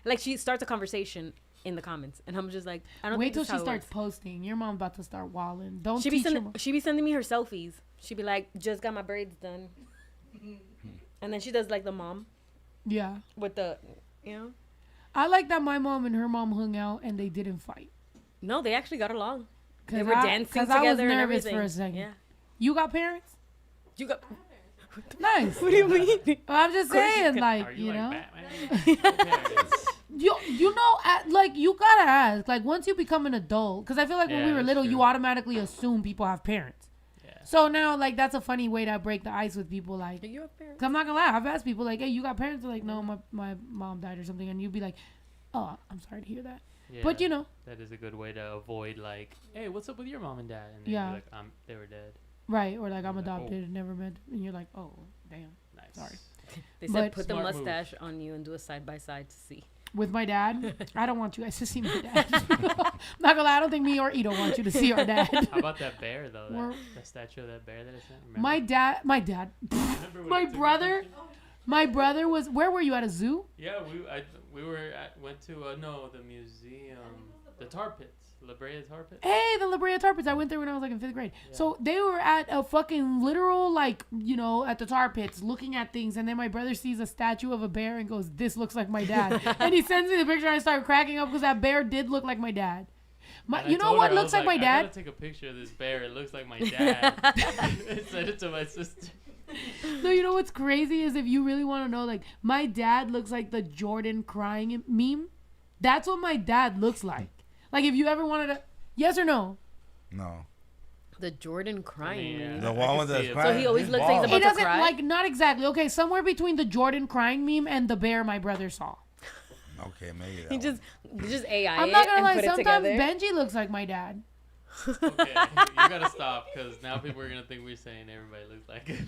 Like she starts a conversation in the comments, and I'm just like, I don't. Wait think till this she is how it starts works. posting. Your mom about to start walling. Don't She teach be, your mom. she be sending me her selfies. She be like, "Just got my braids done," and then she does like the mom Yeah. with the, you know. I like that my mom and her mom hung out and they didn't fight. No, they actually got along. They 'Cause were I- dancing 'cause I was together and nervous everything. for a second. Yeah. You got parents? You got. Nice. What do you mean? I'm just saying, like, Are you you know. like Batman? You know, like, you gotta ask, like, once you become an adult, because I feel like when Yeah, we were that's little, true. you automatically assume people have parents. Yeah. So now, like, that's a funny way to break the ice with people, like, You have parents? cause I'm not gonna lie, I've asked people, like, hey, you got parents? They're like, no, my mom died or something, and you'd be like, oh, I'm sorry to hear that. Yeah, But, you know, that is a good way to avoid like, hey, what's up with your mom and dad? And then Yeah. you're like, they were dead. right, or like, I'm Like, oh. adopted and never met, and you're like, oh, damn. Nice. Sorry. They But- said put the Smart move. mustache on you and do a side by side to see. With my dad, I don't want you guys to see my dad. Not gonna lie, I don't think me or Ito want you to see our dad. How about that bear though? We're- That statue of that bear that I sent. Remember? My dad, Remember when my I took the brother, picture? my brother was. Where were you at a zoo? Yeah, went to the museum, the tar pits, La Brea tar pits. Hey, the La Brea Tar Pits. I went there when I was like in 5th grade. Yeah. So they were at a fucking literal, like, you know, at the tar pits looking at things. And then my brother sees a statue of a bear and goes, this looks like my dad. And he sends me the picture and I start cracking up because that bear did look like my dad. And I You know told what her, I looks was like my I dad? gotta take a picture of this bear. It looks like my dad. I said it to my sister. No, you know what's crazy is if you really want to know, like, my dad looks like the Jordan crying meme. That's what my dad looks like. Like, if you ever wanted to, yes or no? No. The Jordan crying. Yeah. meme. The I one can with the see it. crying. So he always He's looks like he's bald. He about to doesn't, cry? like, not exactly. Okay, somewhere between the Jordan crying meme and the bear my brother saw. Okay, maybe that He one. just AI I'm it not gonna and lie, put it sometimes together. Benji looks like my dad. Okay, you gotta stop because now people are gonna think we're saying everybody looks like it.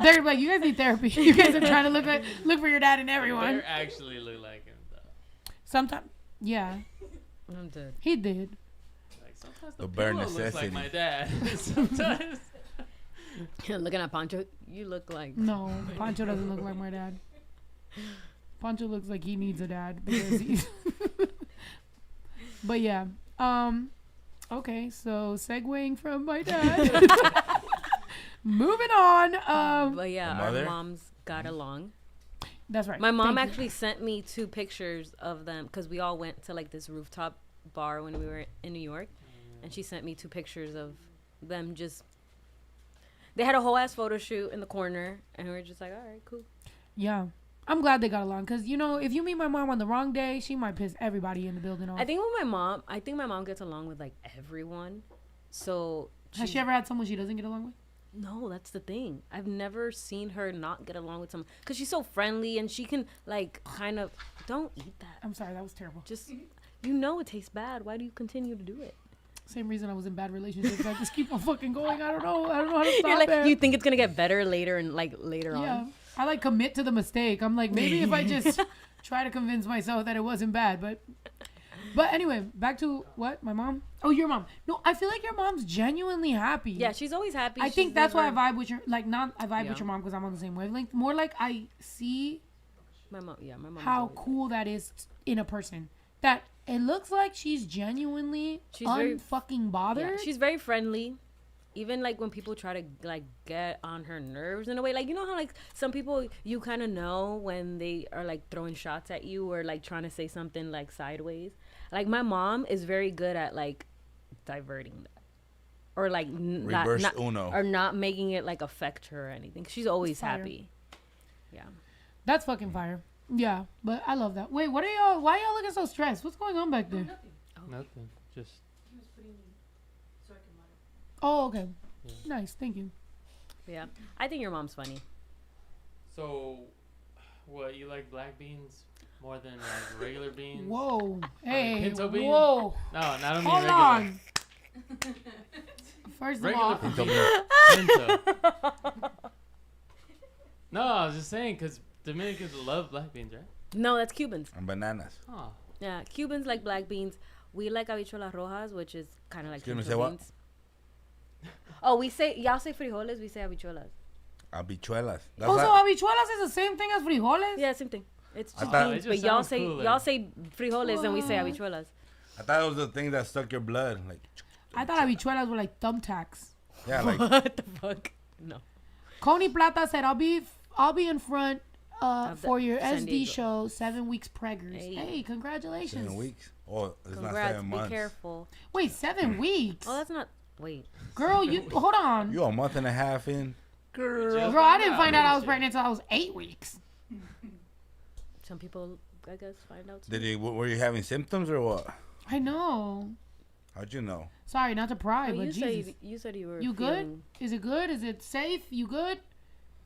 They're gonna be like, you guys need therapy. You guys are trying to look for your dad in everyone. Bear actually look like him though. Sometimes, yeah, I'm dead. he did. Like sometimes The the bare pillow looks necessity. like my dad. Sometimes. Looking at Pancho, you look like. No, Pancho doesn't look like my dad. Pancho looks like he needs a dad because he's. But yeah, okay, so segueing from my dad, moving on. But yeah, The our mother? moms got along. That's right. My mom Thank you. actually sent me 2 pictures of them because we all went to like this rooftop bar when we were in New York, and she sent me 2 pictures of them just. They had a whole ass photo shoot in the corner, and we were just like, all right, cool. Yeah, I'm glad they got along because you know if you meet my mom on the wrong day, she might piss everybody in the building off. I think my mom gets along with like everyone. So Has she ever had someone she doesn't get along with? No, that's the thing. I've never seen her not get along with someone because she's so friendly and she can like kind of don't eat that. I'm sorry, that was terrible. Just you know it tastes bad. Why do you continue to do it? Same reason I was in bad relationships. I just keep on fucking going. I don't know how to stop You're like, it. you think it's gonna get better later and like later Yeah, on. I like commit to the mistake. I'm like, maybe if I just try to convince myself that it wasn't bad, but anyway, back to what my mom. Oh, your mom. No, I feel like your mom's genuinely happy. Yeah, she's always happy. I think She's that's never- why I vibe with your I vibe Yeah. with your mom because I'm on the same wavelength. More like I see my mom. Yeah, my mom. how cool that is in a person. That it looks like she's genuinely She's very- unfucking bothered. Yeah, she's very friendly. Even like when people try to like get on her nerves in a way, like you know how like some people you kind of know when they are like throwing shots at you or like trying to say something like sideways. Like my mom is very good at like diverting that, or like Reverse Uno. or not making it like affect her or anything. She's always Fire. happy. Yeah. That's fucking fire. Yeah, but I love that. Wait, what are y'all? Why y'all looking so stressed? What's going on back there? Nothing. Just Oh, okay. Yeah. Nice, thank you. Yeah. I think your mom's funny. so. What you like black beans more than like regular beans? Whoa, hey, pinto bean? whoa. No, I don't mean Hold regular. on. First of Regular all, pinto beans. Pinto. No, I was just saying because Dominicans love black beans, right? No, that's Cubans. And bananas. Oh. Yeah, Cubans like black beans. We like habichuelas rojas, which is kind of like Excuse me, pinto say what? beans. Oh, y'all say frijoles, we say habichuelas. Habichuelas. That's Also, like, habichuelas is the same thing as frijoles? Yeah, same thing. It's I just thought- beans, It but just y'all sounds say cooler. y'all say frijoles and we say What? habichuelas. I thought it was the thing that stuck your blood. Like, I thought habichuelas were like thumbtacks. yeah, like What the fuck? No. Coney Plata said, "I'll be in front Of the for your San SD Diego. show. 7 weeks preggers. Hey. Hey, congratulations. 7 weeks. Oh, it's not Congrats. 7 Be months. careful. Wait, 7 weeks? Oh, that's not. Wait. Girl, you hold on. You a month and a half in. Girl, I didn't find out I was pregnant until I was 8 weeks. Some people, I guess, find out. Did you? Were you having symptoms or what? I know. How'd you know? Sorry, not to pry, Well, but you Jesus. said you said you were. You good? feeling- Is it good? Is it safe? You good?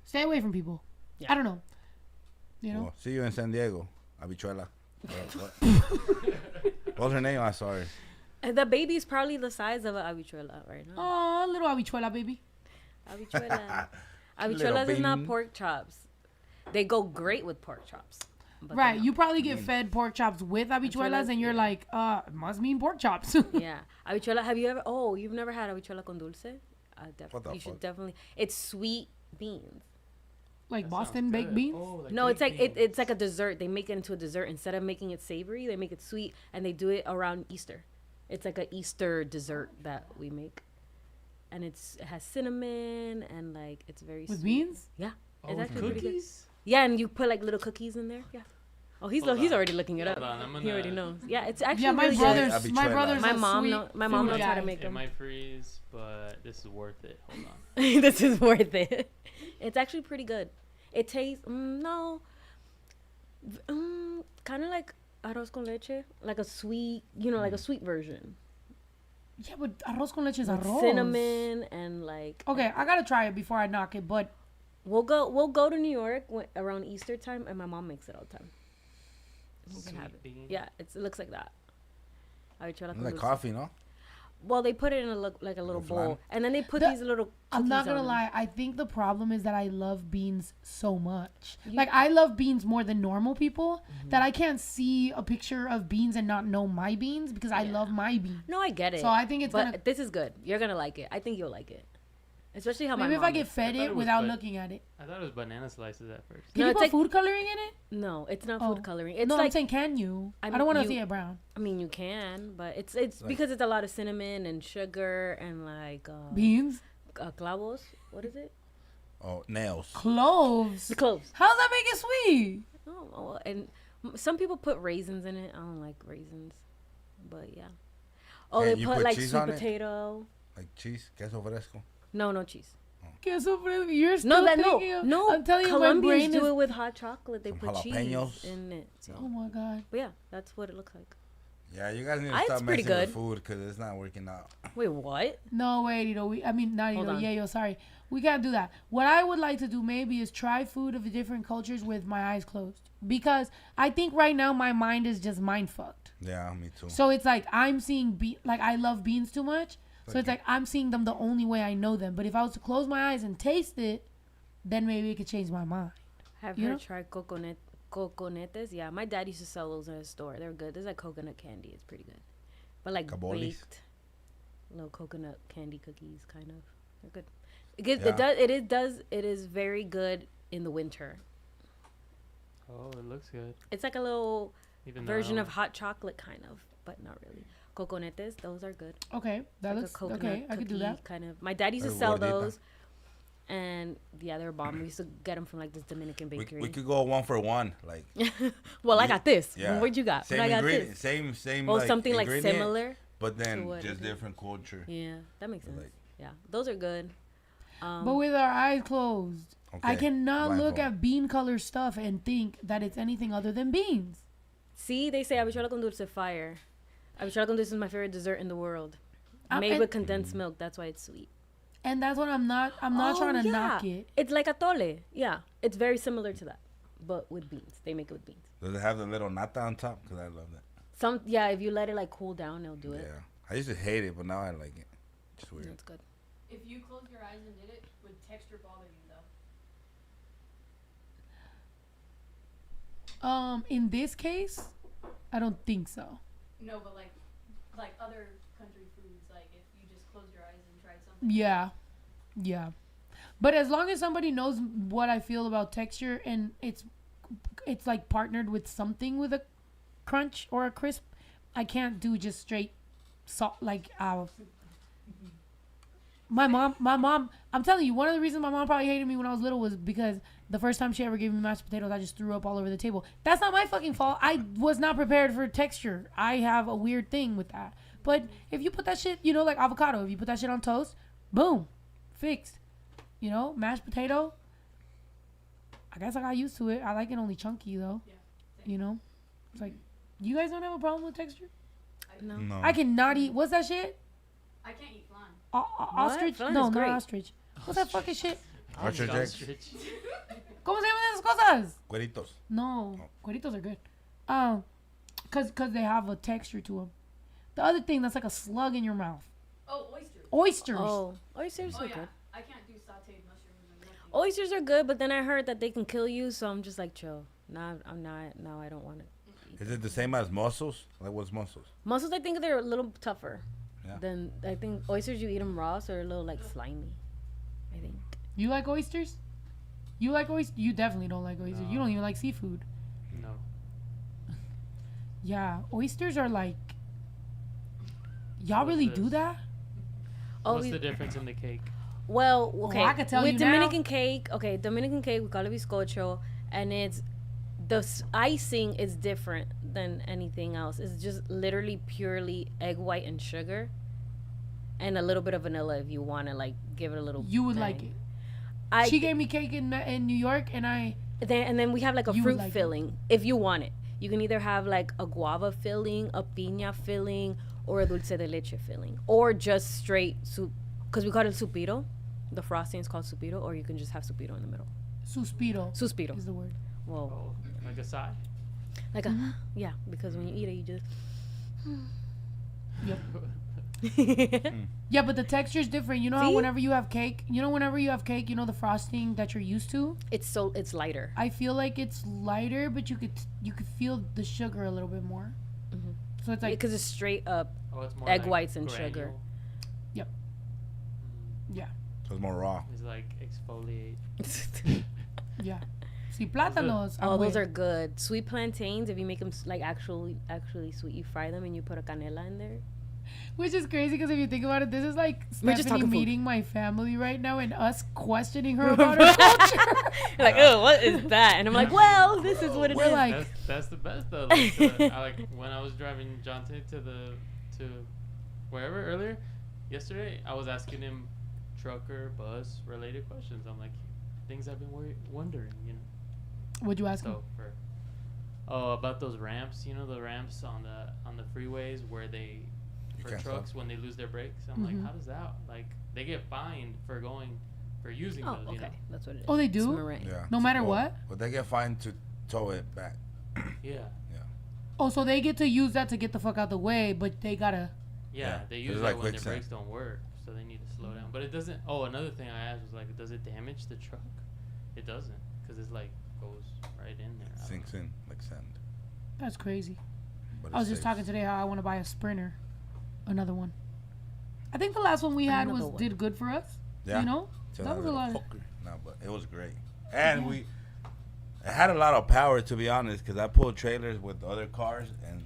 Stay away from people. Yeah. I don't know. You know? Well, see you in San Diego. Habichuela. What? What's her name? I'm sorry. And the baby's probably the size of an habichuela right now. Oh, little habichuela baby. Habichuela. Little Habichuelas is not bean. pork chops. They go great with pork chops. But Right. they're not. You probably get fed pork chops with habichuelas, Habichuelas, and you're yeah. like, it must mean pork chops. Yeah. Habichuela. Have you ever? Oh, you've never had habichuela con dulce? What the You should fuck? definitely. It's sweet beans. Like That Boston sounds baked good. beans. Oh, like No, it's baked like beans. it's like a dessert. They make it into a dessert instead of making it savory. They make it sweet, and they do it around Easter. It's like a Easter dessert that we make, and it has cinnamon and like it's very With sweet. beans? Yeah, Oh, it's with actually pretty good. cookies? Yeah, and you put like little cookies in there. Yeah. Oh, he's Hold he's on. already looking it up. Hold on, I'm He already gonna- knows. Yeah, it's actually Yeah, my really brother's Habichuela. my brother's My a mom sweet know- my mom food knows how to guy. make It them. might freeze, but this is worth it. Hold on. good. This is worth it. It's actually pretty good. It tastes kind of like arroz con leche, like a sweet, like a sweet version. Yeah, but arroz con leche is With arroz. cinnamon and like. Okay, I gotta try it before I knock it, but We'll go to New York around Easter time, and my mom makes it all the time. We can have Sweet it. bean. Yeah, it looks like that. Habichuela con Like dulce. coffee, no? Well, they put it in like a little Like a flan? bowl, and then they put The- these little. I'm not cookies gonna on lie. I think the problem is that I love beans so much. You- Like I love beans more than normal people. Mm-hmm. That I can't see a picture of beans and not know my beans because I Yeah. love my beans. No, I get it. So I think it's but gonna. this is good. You're gonna like it. I think you'll like it, especially how Maybe my if mom I get makes it. fed thought it it was without good. looking at it. I thought it was banana slices at first. Can No, you it's put like- food coloring in it? No, it's not Oh. food coloring. It's No, like I'm saying can you? I, I don't mean, want to you- see it brown. I mean, you can, but it's Like- because it's a lot of cinnamon and sugar and like Beans, clavos. What is it? Oh, nails. cloves. The cloves. How's that make it sweet? Oh, and some people put raisins in it. I don't like raisins, but yeah. Oh, And they you put put like cheese sweet on it? potato. Like cheese, queso fresco. No cheese. Queso fresco. You're still No, thinking of- no. I'm telling you, my Colombians brain do is. it with hot chocolate. They Some put cheese jalapenos. in it. So, Oh my god. but yeah, that's what it looks like. Yeah, you guys need to It's stop pretty messing good. with food because it's not working out. Wait, what? No, wait, I mean, not Hold on. yeah, yo, sorry. We can't do that. What I would like to do maybe is try food of different cultures with my eyes closed. Because I think right now my mind is just mind fucked. Yeah, me too. So it's like I'm seeing, like I love beans too much. So it's like I'm seeing them the only way I know them. But if I was to close my eyes and taste it, then maybe it could change my mind. Have You you know? tried coconetes? Yeah, my dad used to sell those in a store. They're good. There's like coconut candy. It's pretty good. But like Cabolis? baked little coconut candy cookies, kind of. They're good. It Yeah. it is very good in the winter. Oh, it looks good. It's like a little Even though I version don't- of hot chocolate, kind of, but not really. Coconetes, those are good. Okay, that Like a looks okay. I could do cookie that. Kind of. My dad used to Like a sell gordita. those, and yeah, they're bomb. We used to get them from like this Dominican bakery. We could go 1 for 1. Like, Well, I got this. yeah. What you got? Same What I got ingredient, this. same. Oh, like, something like ingredient, similar. but then what just is it? different culture. Yeah, that makes sense. Like- Yeah, those are good. But with our eyes closed, I Okay, cannot look blindfold. at bean color stuff and think that it's anything other than beans. See, they say habichuela con dulce fire. Habichuela con dulce is my favorite dessert in the world. Made and- with condensed milk. That's why it's sweet. And that's what I'm not Oh, trying to yeah. knock it. It's like atole. Yeah, it's very similar to that, but with beans. They make it with beans. Does it have the little nata on top? Because I love that. Yeah, if you let it like cool down, it'll do it. Yeah. I used to hate it, but now I like it. It's weird. It's good. If you close your eyes and did it, would texture bother you though? In this case, I don't think so. No, but like other country foods, like if you just closed your eyes and tried something. Yeah. But as long as somebody knows what I feel about texture and it's like partnered with something with a crunch or a crisp, I can't do just straight salt like my mom, I'm telling you, one of the reasons my mom probably hated me when I was little was because the first time she ever gave me mashed potatoes, I just threw up all over the table. That's not my fucking fault. I was not prepared for texture. I have a weird thing with that. But if you put that shit, you know, like avocado, if you put that shit on toast, boom, fixed. You know, mashed potato. I guess I got used to it. I like it only chunky though. Yeah, You know, it's like, you guys don't have a problem with texture? No. No. I cannot eat. What's that shit? I can't eat flan. Ostrich? Flan No, is not great. ostrich. What's that fucking shit? Ostrich eggs. Ostrich. ¿Cómo se llaman esas cosas? Cueritos. No, cueritos are good. Cause they have a texture to them. The other thing that's like a slug in your mouth. Oh, oysters. Oysters. Oh, oysters Oh are yeah. good. I can't do sauteed mushrooms and nothing. Oysters are good, but then I heard that they can kill you, so I'm just like, chill. Now I'm not. Now I don't want it. Is it the same as mussels? Like what's mussels? Mussels, I think they're a little tougher. Yeah. Than I think oysters. You eat them raw, so they're a little like slimy. I think. You like oysters? You like oysters? You definitely don't like oysters. You No. don't even like seafood. No. Yeah, oysters are like. Y'all What's really this? do that? Oh, What's the difference in the cake? well, okay. I could tell with you Dominican now. cake, okay, Dominican cake we call it bizcocho, and it's icing is different than anything else. It's just literally purely egg white and sugar, and a little bit of vanilla if you want to like give it a little. You would bang. like it. I She gave me cake in New York, and I. then we have like a You would fruit like it. filling if you want it. You can either have like a guava filling, a piña filling, or a dulce de leche filling, or just straight soup, because we call it supiro. The frosting is called supiro, or you can just have supiro in the middle. Suspiro Suspiro. is the word. Whoa. Oh, like a side? Like a yeah, because when you eat it, you just. Yeah, but the texture's different. You know how See? whenever you have cake, you know the frosting that you're used to. It's lighter. I feel like it's lighter, but you could feel the sugar a little bit more. So it's like Because it's straight up. Oh, it's more Egg like whites and sugar. granule. yeah, So it's more raw. It's like exfoliate. yeah. See, plátanos. Oh, those güey. are good. Sweet plantains. If you make them like actually sweet, you fry them and you put a canela in there. Which is crazy because if you think about it, this is like We're just Stephanie talking food. meeting my family right now and us questioning her about her culture. You're like, oh, what is that? And I'm like, well, this is what it We're is. like- That's the best though. Like, I like when I was driving Jonte to wherever earlier yesterday, I was asking him trucker, bus related questions. I'm like, things I've been wondering, you know. What'd you ask him? So about those ramps, you know, the ramps on the freeways where they for can't trucks stop. when they lose their brakes. I'm like, Mhm. how does that like they get fined for using Oh, those, you okay. know? That's what it is. Oh, they It's do? meringue. Yeah. No matter Well, what? But they get fined to tow it back. Yeah. Oh, so they get to use that to get the fuck out the way, but they gotta. Yeah, Yeah, they it's use like that when their quicksand. brakes don't work, so they need to slow down. But it doesn't. Oh, another thing I asked was like, does it damage the truck? It doesn't, because it's like goes right in there. I don't Sinks know. in like sand. That's crazy. But I was it just saves. talking today how I want to buy a Sprinter, another one. I think the last one we had Another one. did good for us. Yeah. You know, Till that was a little lot. fucker. No, but it was great. And it had a lot of power, to be honest, because I pulled trailers with other cars and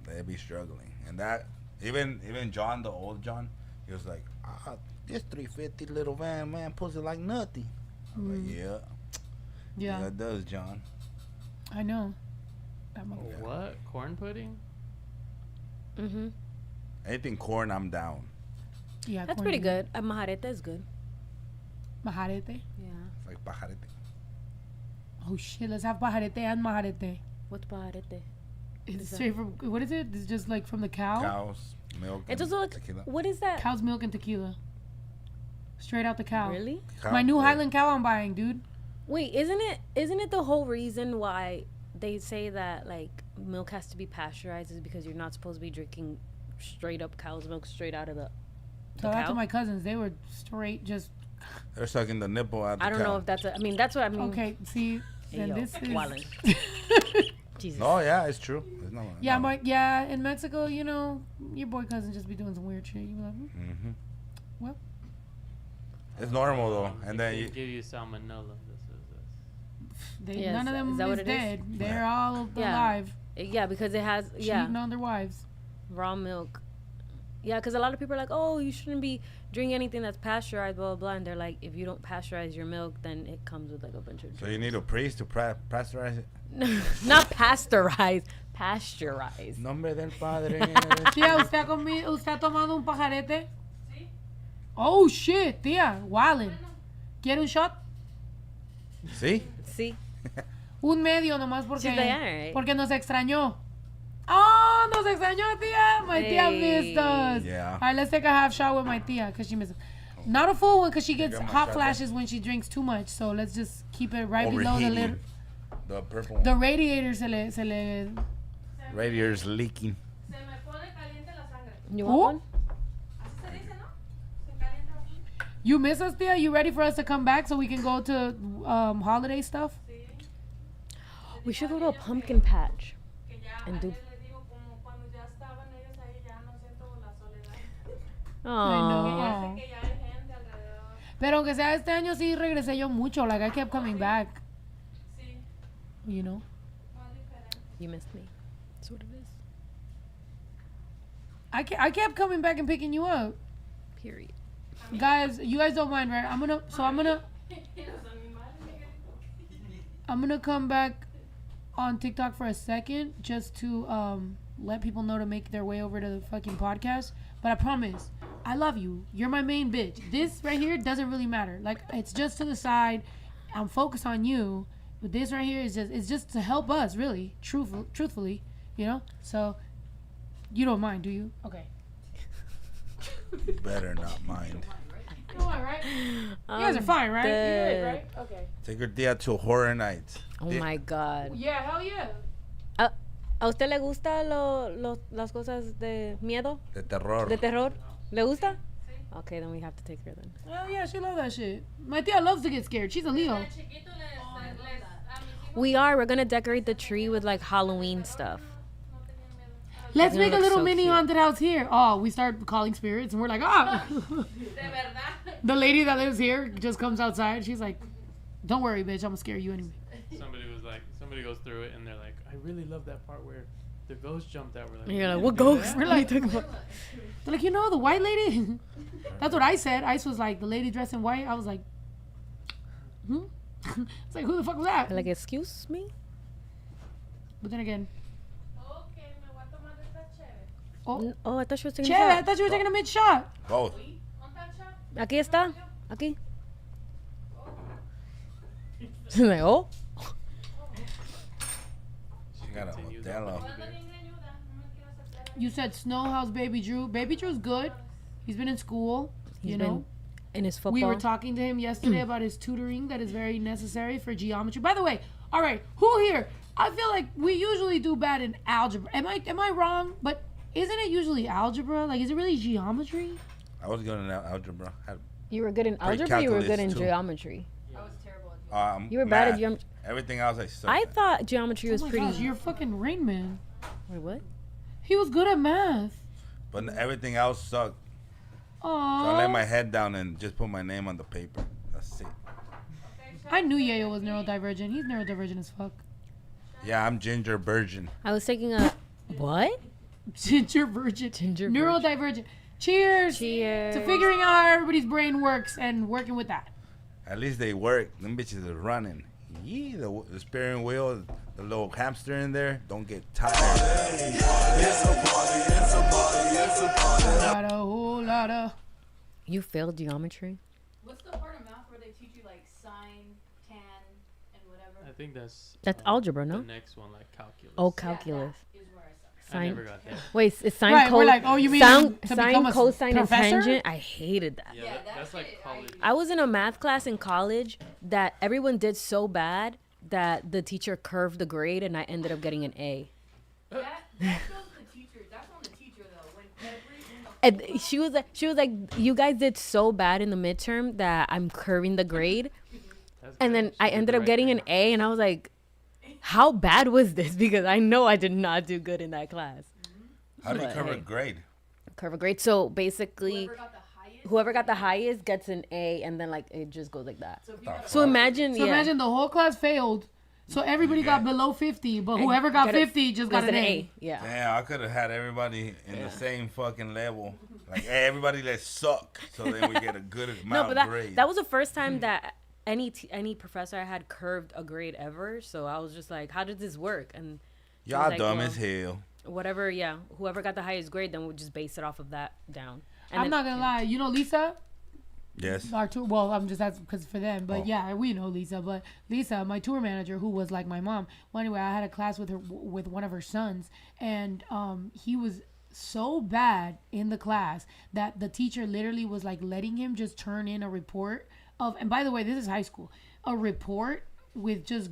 they'd be struggling. And that even John, the old John, he was like, this 350 little van, man, pulls it like nothing. I'm like, yeah, Yeah, it does, John. I know. That Oh, motherfucker. what corn pudding? Mm-hmm. Anything corn, I'm down. Yeah, That's corn pretty dog. good. Majareta is good. Majarete. Yeah. It's like pajarete. Oh shit, let's have pajarete and majarete. What's majarete? It's Is that- straight from, what is it? It's just like from the cow? Cows, milk, It's and also like, tequila. what is that? Cow's milk and tequila. Straight out the cow. Really? My new Cow- Highland cow I'm buying, dude. Wait, isn't it the whole reason why they say that like milk has to be pasteurized is because you're not supposed to be drinking straight up cow's milk straight out of the Tell that cow? to my cousins. They were straight just, They're sucking the nipple out the I don't cow. know if that's I mean that's what I mean. okay, see, Hey, then yo, this is... wildin'. Jesus. No, yeah, it's true. It's not, Yeah, yeah, in Mexico, you know, your boy cousin just be doing some weird shit. You be like, Mm-hmm. Well. It's normal though, and It then can you, give you salmonella. They, Yes, none of is them that what is it is? dead. They're all Yeah. alive, Yeah, because it has cheating on their wives. raw milk. Yeah, because a lot of people are like, oh, you shouldn't be drinking anything that's pasteurized, blah, blah, blah. And they're like, if you don't pasteurize your milk, then it comes with like a bunch of. so you need a priest to pasteurize it. Not pasteurize, pasteurize. Nombre del Padre. Tía, ¿usted ha tomado un pajarete? Sí. Oh shit, tía, wildin'. ¿Quiere un shot? ¿Sí? See? Un medio nomás porque, Sí, they are, right? porque nos extrañó. Oh, nos extrañó, tía. My tía missed us. Yeah. All right, let's take a half shot with my tía because she misses. Not a full one because she gets got my hot shot flashes when she drinks too much. So let's just keep it right below the Overheating. lid. The purple one. The radiator se le. Radiator's leaking. Se me pone caliente la sangre. You Oh. want one? Así se dice, ¿no? Se calienta mucho. You miss us, tía? You ready for us to come back so we can go to holiday stuff? We should go to a pumpkin patch. Que ya And do- ayer les digo, como cuando ya estaban ellos ahí, ya no siento la soledad. Oh. Ya sé que ya hay gente alrededor. Pero aunque sea este año sí regresé yo mucho. Like I kept coming back. Sí, You know. más diferente. You missed me. That's what it is. I kept coming back and picking you up. Period. Guys, you guys don't mind, right? I'm gonna come back on TikTok for a second just to let people know to make their way over to the fucking podcast. But I promise, I love you. You're my main bitch. This right here doesn't really matter. Like it's just to the side. I'm focused on you. But this right here is just to help us, really, truthfully, you know. So you don't mind, do you? Okay. Better not mind. You know what, right? You guys are fine, right? You're good, right? Okay. Take her tía to horror nights. Oh my God. Yeah, hell yeah. ¿A usted le gusta las cosas de miedo? De terror. ¿De terror? ¿Le gusta? Okay, then we have to take her then. Hell yeah, she loves that shit. My tia loves to get scared. She's a Leo. Chiquito a mis hijos We're gonna decorate the tree with like Halloween stuff. Let's gonna make a look little so mini cute. haunted house here. Oh, we start calling spirits and we're like, ah. de verdad. The lady that lives here just comes outside. She's like, don't worry, bitch. I'm gonna scare you anyway. Somebody goes through it and they're like, I really love that part where the ghost jumped out. We're like, And you're "We like, didn't what do ghost? that." We're like, they're like, you know, the white lady? That's what I said. Ice was like, the lady dressed in white. I was like, It's like, who the fuck was that? Like, excuse me? But then again, Ok, me voy a tomar de esta chévere. oh, Oh, I thought she was taking Che, a I shot. thought you were taking a mid shot. Both. ¿Dónde está el shot? Aquí está. Aquí. Like, oh. She got a Continue Modelo. that. Ando bien greñuda, no me quiero aceptar. You said snow. How's Baby Drew? Baby Drew's good. He's been in school. He's you been know, in his football. we were talking to him yesterday about his tutoring that is very necessary for geometry. By the way, all right, who here? I feel like we usually do bad in algebra. Am I wrong? But isn't it usually algebra? Like, is it really geometry? I was good in algebra. You were good in Pretty algebra, you were good in calculus, too. geometry. I was terrible at You You were bad at geometry. Everything else I sucked I at. thought geometry was Oh my pretty. gosh, you're fucking Rain Man. Wait, what? He was good at math. But everything else sucked. So I laid Aww. my head down and just put my name on the paper. That's it. I knew Yayo was neurodivergent. He's neurodivergent as fuck. Yeah, I'm ginger virgin. I was taking a. What? Ginger virgin. Ginger Neurodivergent. Cheers. Cheers. To figuring out how everybody's brain works and working with that. At least they work. Them bitches are running. Yeah, the steering wheel, the little hamster in there, don't get tired. It's a party, it's a party, it's a party. Whole lot of. You failed geometry? What's the part of math where they teach you like sine, tan, and whatever? I think that's algebra, no? The next one, like calculus. Oh, calculus. That is where I suck. I Sine. never got that. Wait, it's sine, Right, we're like, oh, you mean sine, to sine, become a cosine, and professor? tangent? I hated that. Yeah, Yeah, that, that that's like shit, college. I was in a math class in college that everyone did so bad that the teacher curved the grade and I ended up getting an A. That goes to the teacher. That's on the teacher though. When every And she was like, you guys did so bad in the midterm that I'm curving the grade. That's And good. then She I did ended the up right getting thing. an A, and I was like, how bad was this? Because I know I did not do good in that class. How do you But, cover hey. grade? Curve a grade. So basically, whoever got the highest whoever got the highest gets an A, and then like it just goes like that. So if you got So imagine, So imagine the whole class failed. So everybody got below 50, but whoever got 50 just got an A. Yeah. Damn, I could have had everybody in the same fucking level. Like, hey, everybody let's suck, so then we get a good amount No, but of grade. that was the first time that any professor I had curved a grade ever. So I was just like, how did this work? And he was Y'all like, dumb well, as hell. whatever, yeah. Whoever got the highest grade, then we'll just base it off of that down. And I'm not gonna lie. You know Lisa? Yes. Our tour, well, I'm just asking because for them, but Oh. yeah, we know Lisa. But Lisa, my tour manager, who was like my mom. Well, anyway, I had a class with her with one of her sons, and he was so bad in the class that the teacher literally was like letting him just turn in a report of. And by the way, this is high school. A report with just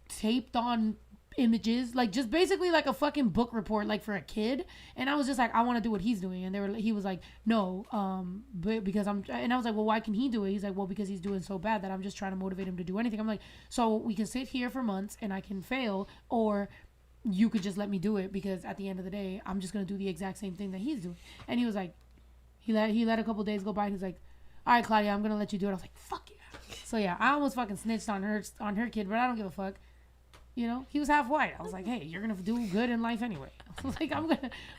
taped on images, like just basically like a fucking book report, like for a kid. And I was just like, I want to do what he's doing. And he was like, no, but because and I was like, well, why can he do it? He's like, well, because he's doing so bad that I'm just trying to motivate him to do anything. I'm like, so we can sit here for months and I can fail, or you could just let me do it, because at the end of the day, I'm just gonna do the exact same thing that he's doing. And he was like, he let a couple days go by. And he's like, all right, Claudia, I'm gonna let you do it. I was like, fuck yeah. So yeah, I almost fucking snitched on her kid, but I don't give a fuck. You know, he was half white. I was like, hey, you're gonna do good in life anyway. I was like,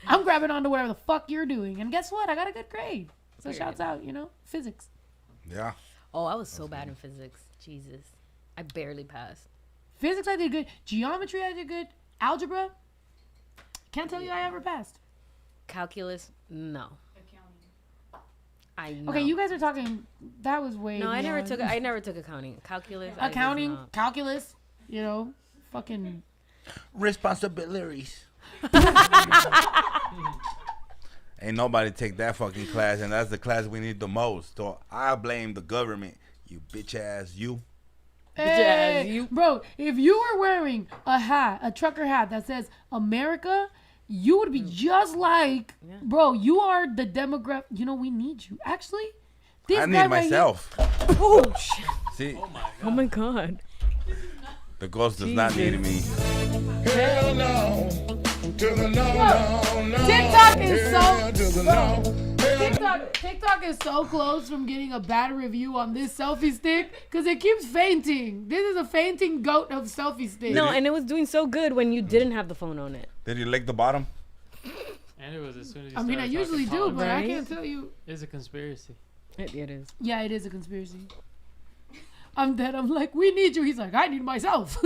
I'm grabbing onto whatever the fuck you're doing. And guess what? I got a good grade. So shouts out, physics. Yeah. Oh, I was so bad in physics. Jesus. I barely passed. Physics I did good. Geometry I did good. Algebra, can't tell you I ever passed. Calculus, no. I know. Okay, you guys are talking. That was way. No, I never beyond. took accounting. Calculus. I just Accounting, not. calculus. Fucking Responsibilities. Ain't nobody take that fucking class, and that's the class we need the most. So I blame the government. You bitch ass you. Hey, bro, if you were wearing a trucker hat that says America, you would be just like, bro, you are the demographic. We need you. Actually, this I guy need right myself. Oh shit! See, Oh my god! the ghost does not need me. Hell no. To the no. TikTok is Hell to the no. TikTok is so close from getting a bad review on this selfie stick because it keeps fainting. This is a fainting goat of selfie stick. No, and it was doing so good when you didn't have the phone on it. Did you lick the bottom? And it was as soon as you I mean, I started usually talking do, but I Right? can't tell you. It's a conspiracy. It is. Yeah, it is a conspiracy. I'm dead. I'm like, we need you. He's like, I need myself.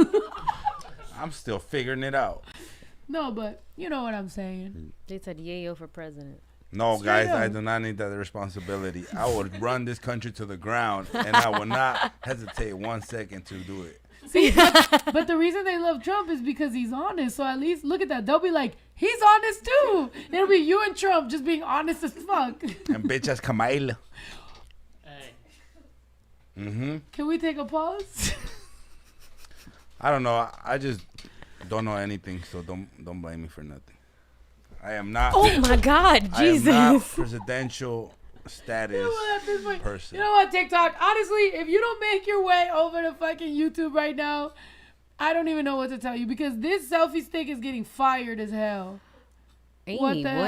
I'm still figuring it out. No, but you know what I'm saying. They said yayo for president. No, Straight guys, I up. do not need that responsibility. I would run this country to the ground, and I will not hesitate 1 second to do it. See, but the reason they love Trump is because he's honest. So at least look at that. They'll be like, he's honest too. It'll be you and Trump just being honest as fuck. And bitch ass Kamala. Hey, Mm-hmm. Can we take a pause? I don't know. I just don't know anything, so don't blame me for nothing. I am not. Oh my god, I am Jesus! not presidential status You know what, at this point, person. you know what, TikTok? Honestly, if you don't make your way over to fucking YouTube right now, I don't even know what to tell you, because this selfie stick is getting fired as hell. Amy, What the hell?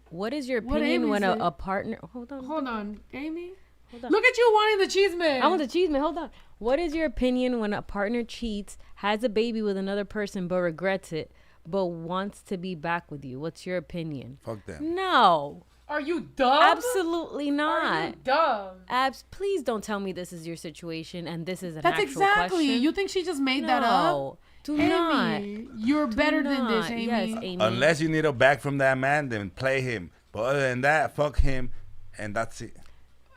what is your What opinion Amy when said? a partner? Hold on. Amy. Hold on. Look at you wanting the cheese man. I want the cheese man. Hold on. What is your opinion when a partner cheats, has a baby with another person, but regrets it, but wants to be back with you? What's your opinion? Fuck them. No, Are you dumb? absolutely Are not. you dumb? Please don't tell me this is your situation and this is an That's actual exactly. question. You think she just made that up? No, do not. Amy, you're Do better than this, not. Amy. Yes, Amy. Unless you need a back from that man, then play him. But other than that, fuck him, and that's it.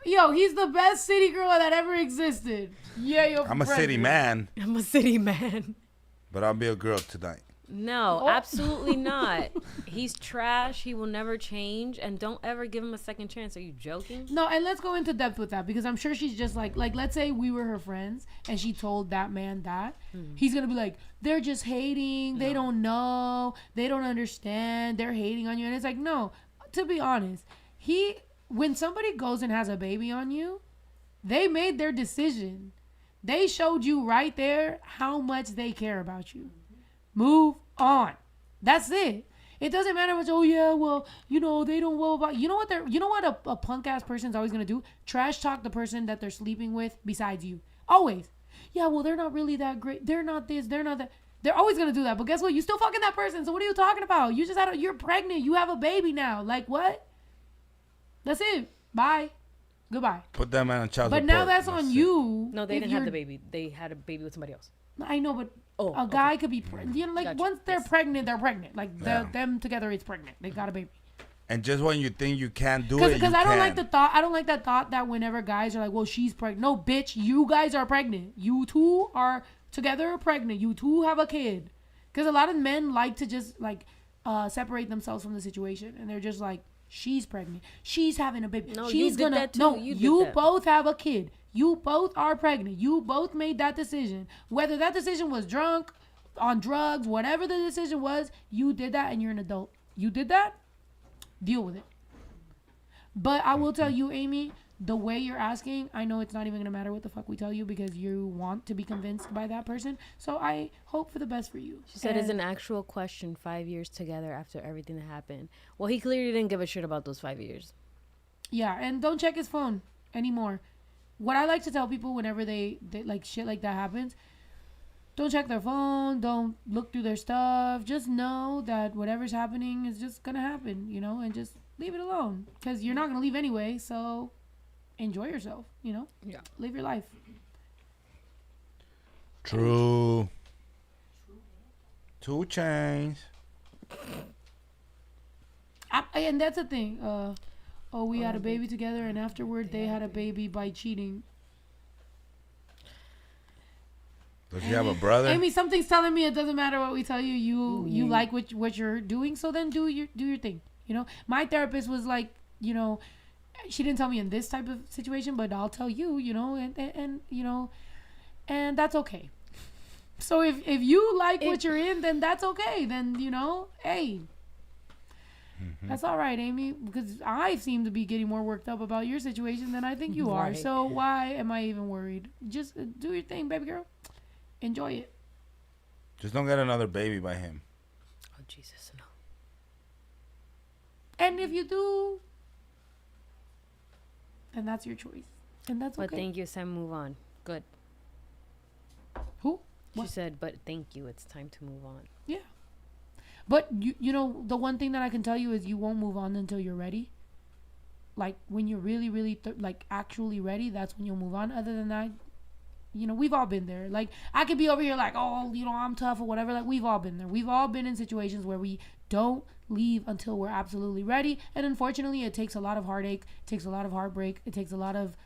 Yo, he's the best city girl that ever existed. Yeah, yo. I'm a city man, I'm a city man. but I'll be a girl tonight. No, Oh. absolutely not. He's trash. He will never change. And don't ever give him a second chance. Are you joking? No, and let's go into depth with that, because I'm sure she's just like let's say we were her friends and she told that man that. He's going to be like, they're just hating. They don't know. They don't understand. They're hating on you. And it's like, no, to be honest, when somebody goes and has a baby on you, they made their decision. They showed you right there how much they care about you. Move on. That's it. It doesn't matter much. Oh yeah, well, you know, they don't know about. You know what a punk ass person's always gonna do? Trash talk the person that they're sleeping with besides you. Always. Yeah, well, they're not really that great. They're not this. They're not that. They're always gonna do that. But guess what? You still fucking that person. So what are you talking about? You just you're pregnant. You have a baby now. Like what? That's it. Bye. Goodbye. Put that man on child support. But now that's on you. No, they didn't have the baby. They had a baby with somebody else. I know, but a guy could be, you know, like Gotcha. once they're pregnant, they're pregnant. Like Yeah. them together, it's pregnant. They got a baby. And just when you think you can't do it, Because I don't like the thought. I don't like that thought that whenever guys are like, "Well, she's pregnant." No, bitch, you guys are pregnant. You two are together pregnant. You two have a kid. Because a lot of men like to just like separate themselves from the situation, and they're just like, "She's pregnant. She's having a baby. No, She's you did gonna." that too. No, You did you that. both have a kid. You both are pregnant. You both made that decision. Whether that decision was drunk, on drugs, whatever the decision was, you did that, and you're an adult. You did that. Deal with it. But I will tell you, Amy, the way you're asking, I know it's not even going to matter what the fuck we tell you because you want to be convinced by that person. So I hope for the best for you. She said, "Is an actual question 5 years together after everything that happened?" Well, he clearly didn't give a shit about those 5 years. Yeah, and don't check his phone anymore. What I like to tell people whenever they like shit like that happens, don't check their phone, don't look through their stuff. Just know that whatever's happening is just going to happen, you know, and just leave it alone. Because you're not going to leave anyway, so enjoy yourself, you know? Yeah. Live your life. True. 2 Chainz. And that's the thing. We had a baby together, and afterward they had a baby by cheating. Does she have a brother? Amy, something's telling me it doesn't matter what we tell you. You like what you're doing, so then do your thing. You know, my therapist was like, you know, she didn't tell me in this type of situation, but I'll tell you, you know, and you know, and that's okay. So if you like what you're in, then that's okay. Then, you know, hey, that's all right, Amy, because I seem to be getting more worked up about your situation than I think you are. Right. So why am I even worried? Just do your thing, baby girl. Enjoy it. Just don't get another baby by him. Oh, Jesus, no. And if you do, then that's your choice. And that's okay. But thank you, Sam. Move on. Good. Who? She What? said, "But thank you. It's time to move on." Yeah. But you know, the one thing that I can tell you is you won't move on until you're ready. Like when you're really, really like actually ready, that's when you'll move on. Other than that, you know, we've all been there. Like I could be over here like, oh, you know, I'm tough or whatever. Like we've all been there. We've all been in situations where we don't leave until we're absolutely ready. And unfortunately, it takes a lot of heartache. It takes a lot of heartbreak. It takes a lot of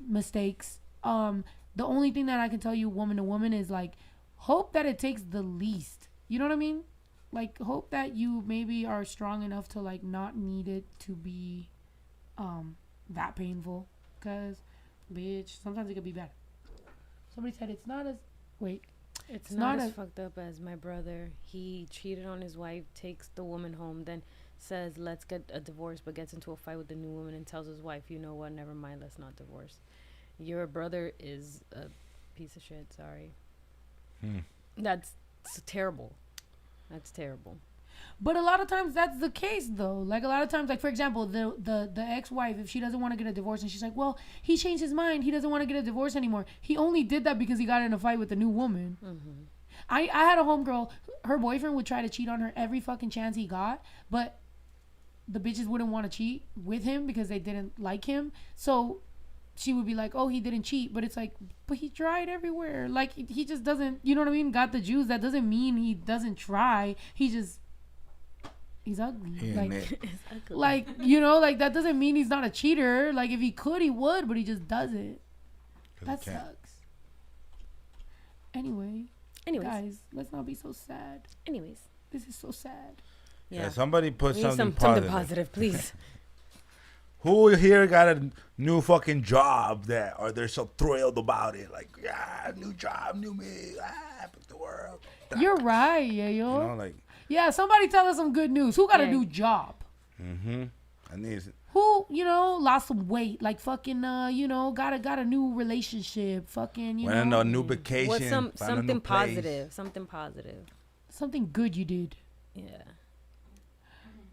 mistakes. The only thing that I can tell you, woman to woman, is like, hope that it takes the least. You know what I mean? Like, hope that you maybe are strong enough to like not need it to be that painful. Cause, bitch, sometimes it could be bad. Somebody said it's not as It's not as fucked up as my brother. He cheated on his wife, takes the woman home, then says, "Let's get a divorce," but gets into a fight with the new woman and tells his wife, "You know what? Never mind. Let's not divorce." Your brother is a piece of shit. Sorry. That's terrible. That's terrible. But a lot of times that's the case though. Like a lot of times, like for example, the ex-wife, if she doesn't want to get a divorce and she's like, well, he changed his mind, he doesn't want to get a divorce anymore. He only did that because he got in a fight with the new woman. Mm-hmm. I had a homegirl, her boyfriend would try to cheat on her every fucking chance he got, but the bitches wouldn't want to cheat with him because they didn't like him. So she would be like, oh, he didn't cheat, but it's like, but he tried everywhere. Like he just doesn't, you know what I mean? Got the juice. That doesn't mean he doesn't try. He's ugly. Like, you know, like that doesn't mean he's not a cheater. Like if he could, he would, but he just doesn't. That sucks. Anyways, guys, let's not be so sad. This is so sad. Yeah, somebody put We need something something positive, please. Who here got a new fucking job or they're so thrilled about it? Like, yeah, new job, new me, fuck the world. You're right, yeah, yo. You know, like, yeah, somebody tell us some good news. Who got a new job? I need. Who, you know, lost some weight, like fucking, you know, got a new relationship, fucking, you went know, on a new vacation. What's something positive? Something positive. something good you did. Yeah.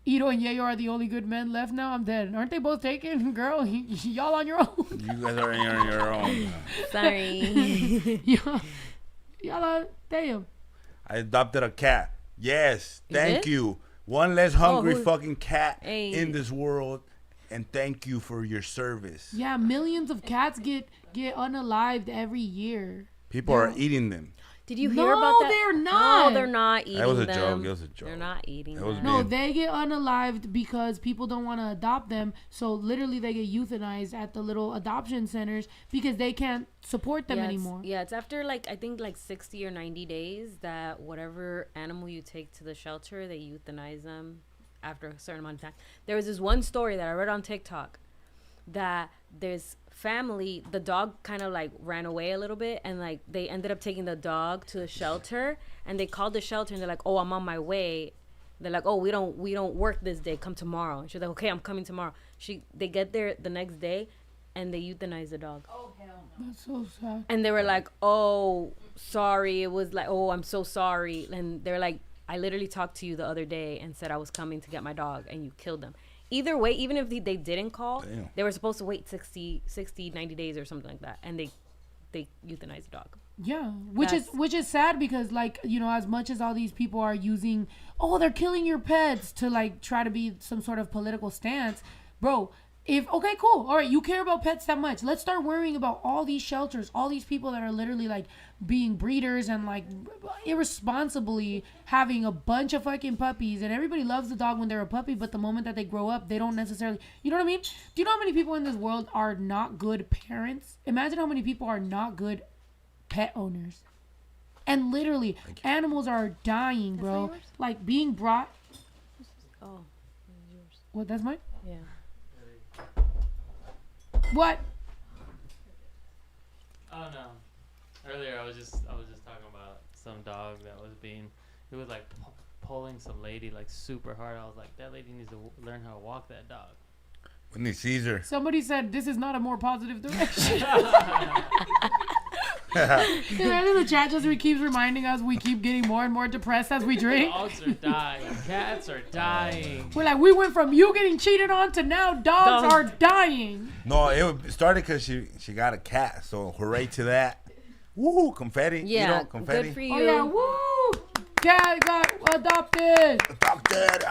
Ito and Yayo are the only good men left now. I'm dead. Aren't they both taken? Girl, y'all on your own. You guys are on your own. Sorry. Y'all are, damn. I adopted a cat. Yes, You thank did? you. One less hungry who- fucking cat Hey. in this world, and thank you for your service. Yeah, millions of cats get unalived every year. People are eating them. Did you hear about that? they're not. No, they're not eating That was a them. joke. It was a joke. They're not eating It was them. No, being- they get unalived because people don't want to adopt them. So literally, they get euthanized at the little adoption centers because they can't support them yeah, anymore. Yeah, it's after I think 60 or 90 days that whatever animal you take to the shelter, they euthanize them after a certain amount of time. There was this one story that I read on TikTok that this family, the dog kind of ran away a little bit, and they ended up taking the dog to the shelter, and they called the shelter and they're like, "Oh, I'm on my way." They're like, "Oh, we don't work this day. Come tomorrow." And she's like, "Okay, I'm coming tomorrow." They get there the next day, and they euthanize the dog. Oh, hell no. That's so sad. And they were like, "Oh, sorry." It was like, "Oh, I'm so sorry." And they're like, "I literally talked to you the other day and said I was coming to get my dog, and you killed them." Either way, even if they didn't call, Damn. they were supposed to wait 60, 90 days or something like that, and they euthanized the dog. Yeah, which is sad because as much as all these people are using, they're killing your pets to try to be some sort of political stance, bro. Okay, cool. All right, you care about pets that much. Let's start worrying about all these shelters, all these people that are literally being breeders and irresponsibly having a bunch of fucking puppies. And everybody loves the dog when they're a puppy, but the moment that they grow up, they don't necessarily, you know what I mean? Do you know how many people in this world are not good parents? Imagine how many people are not good pet owners. And literally, animals are dying, bro. Being brought. Oh, this is yours. What? That's mine. Yeah. What? Oh no! Earlier I was just talking about some dog that was it was pulling some lady super hard. I was like, that lady needs to learn how to walk that dog. When he sees her. Somebody said this is not a more positive direction. The chat just keeps reminding us we keep getting more and more depressed as we drink. Dogs are dying. Cats are dying. We're we went from you getting cheated on to now dogs are dying. No, it started because she got a cat. So hooray to that. Woo, confetti. Yeah, confetti. good for you. Oh yeah, woo! Cat got adopted. Adopted.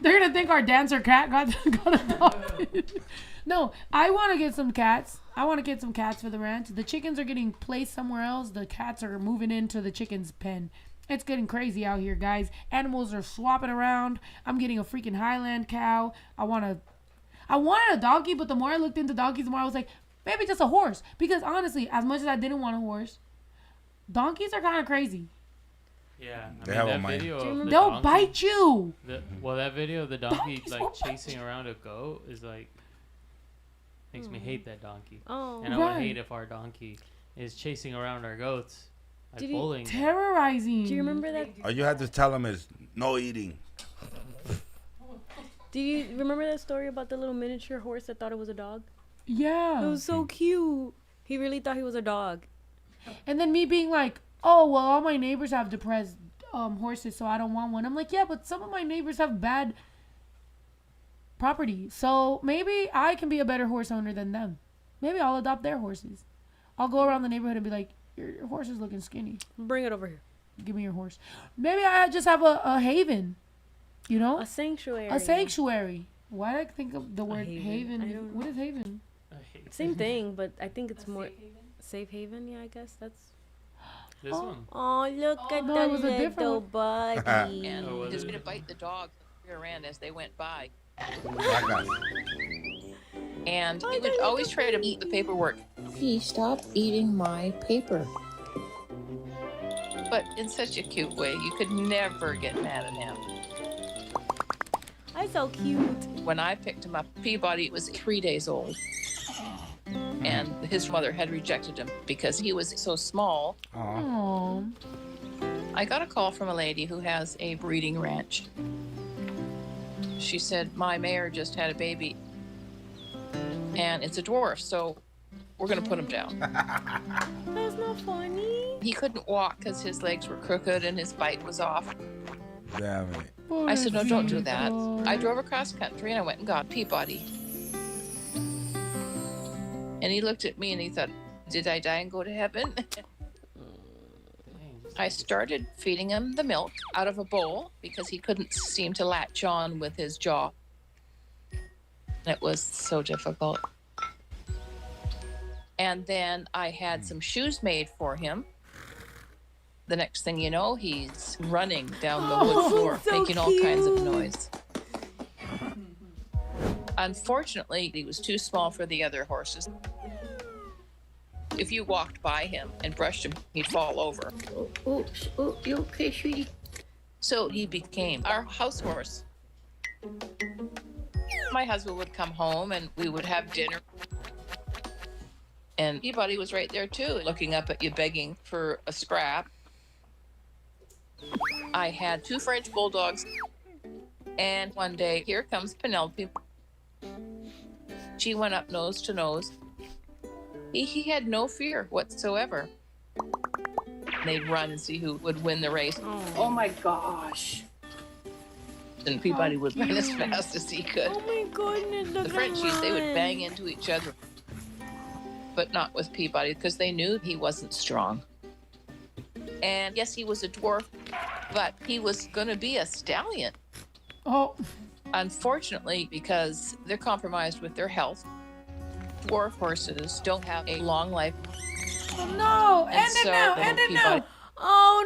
They're gonna think our dancer cat got adopted. No, I want to get some cats. I want to get some cats for the ranch. The chickens are getting placed somewhere else. The cats are moving into the chickens' pen. It's getting crazy out here, guys. Animals are swapping around. I'm getting a freaking Highland cow. I wanted a donkey, but the more I looked into donkeys, the more I was like, maybe just a horse. Because honestly, as much as I didn't want a horse, donkeys are kind of crazy. Yeah, They have a that mind. video of the They'll donkey, bite you. that video of the donkey Donkeys will bite chasing around a goat is makes me hate that donkey. Oh. And I would hate if our donkey is chasing around our goats, bullying them. Terrorizing. Do you remember that? All you have to tell him is no eating. Do you remember that story about the little miniature horse that thought it was a dog? Yeah. It was so cute. He really thought he was a dog. And then me being like, oh, well, all my neighbors have depressed horses, so I don't want one. I'm like, yeah, but some of my neighbors have bad property. So maybe I can be a better horse owner than them. Maybe I'll adopt their horses. I'll go around the neighborhood and be like, your horse is looking skinny. Bring it over here. Give me your horse. Maybe I just have a haven, you know? A sanctuary. A sanctuary. Why did I think of the word haven. haven? I don't What is haven? I hate Same thing, but I think it's more Safe haven? safe haven. Yeah, I guess that's. this one. Oh, look at no, the it was a different little one. buddy. And Oh, was he was it? going to bite the dog from the rear end as they went by. That guy. And he would always try to eat the paperwork, He stopped eating my paper. but in such a cute way. You could never get mad at him. That's so cute. When I picked him up, Peabody was 3 days old. And his mother had rejected him because he was so small. Aw. Oh. I got a call from a lady who has a breeding ranch. She said, my mayor just had a baby and it's a dwarf, so we're going to put him down. That's not funny. He couldn't walk because his legs were crooked and his bite was off. Damn it. I said, no, don't do that. I drove across country and I went and got Peabody. And he looked at me and he thought, did I die and go to heaven? I started feeding him the milk out of a bowl because he couldn't seem to latch on with his jaw. It was so difficult. And then I had some shoes made for him. The next thing you know, he's running down the wood floor, so making all kinds of noise. Unfortunately, he was too small for the other horses. If you walked by him and brushed him, he'd fall over. Oh, you okay, sweetie? So he became our house horse. My husband would come home and we would have dinner. And Peabody was right there too, looking up at you, begging for a scrap. I had 2 French bulldogs. And one day, here comes Penelope. She went up nose to nose. He had no fear whatsoever. They'd run and see who would win the race. Oh my gosh. And Peabody would run as fast as he could. Oh my goodness. The Frenchies, they would bang into each other. But not with Peabody because they knew he wasn't strong. And yes, he was a dwarf, but he was going to be a stallion. Oh. Unfortunately, because they're compromised with their health, dwarf horses don't have a long life. Oh, no. And End so it now. little End it Peabody- now. Oh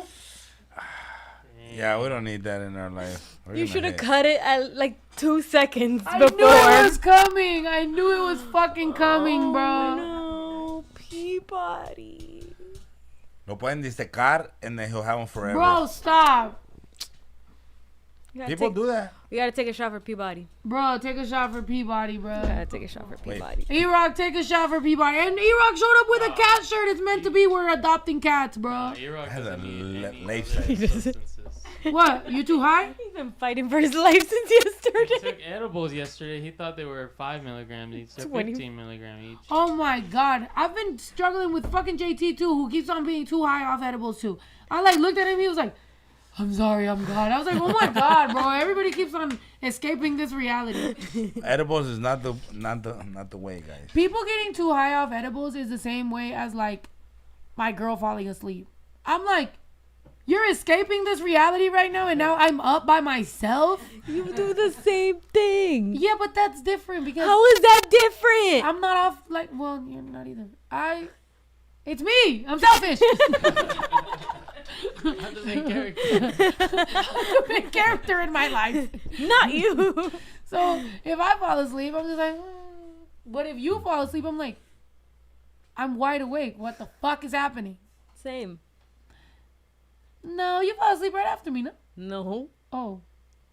no! Yeah, we don't need that in our life. You should have cut it at like 2 seconds I before. knew it was coming. I knew it was fucking coming, bro. No, Peabody. Lo pueden disecar and then he'll have them forever. Bro, stop. People do that. We gotta take a shot for Peabody. Bro, take a shot for Peabody, bro. We gotta take a shot for Peabody. E-Rock, take a shot for Peabody. And E-Rock showed up with a cat shirt. It's meant to be. We're adopting cats, bro. E-Rock Has a doesn't need any life other size. substances. What? You too high? He's been fighting for his life since He yesterday. took edibles yesterday. He thought they were 5 milligrams each. They're 20. 15 milligram each. Oh my god. I've been struggling with fucking JT too, who keeps on being too high off edibles too. I like looked at him, he was like, I'm sorry, I'm God. I was like, oh my god, bro. Everybody keeps on escaping this reality. Edibles is not the way, guys. People getting too high off edibles is the same way as like my girl falling asleep. I'm like, you're escaping this reality right now and now I'm up by myself? You do the same thing. Yeah, but that's different because How is that different? I'm not off like, well, you're not either. It's me. I'm selfish. I'm the main character. I'm the main character in my life. Not you. So if I fall asleep, I'm just like, but if you fall asleep, I'm like, I'm wide awake. What the fuck is happening? Same. No, you fall asleep right after me, no? No. Oh,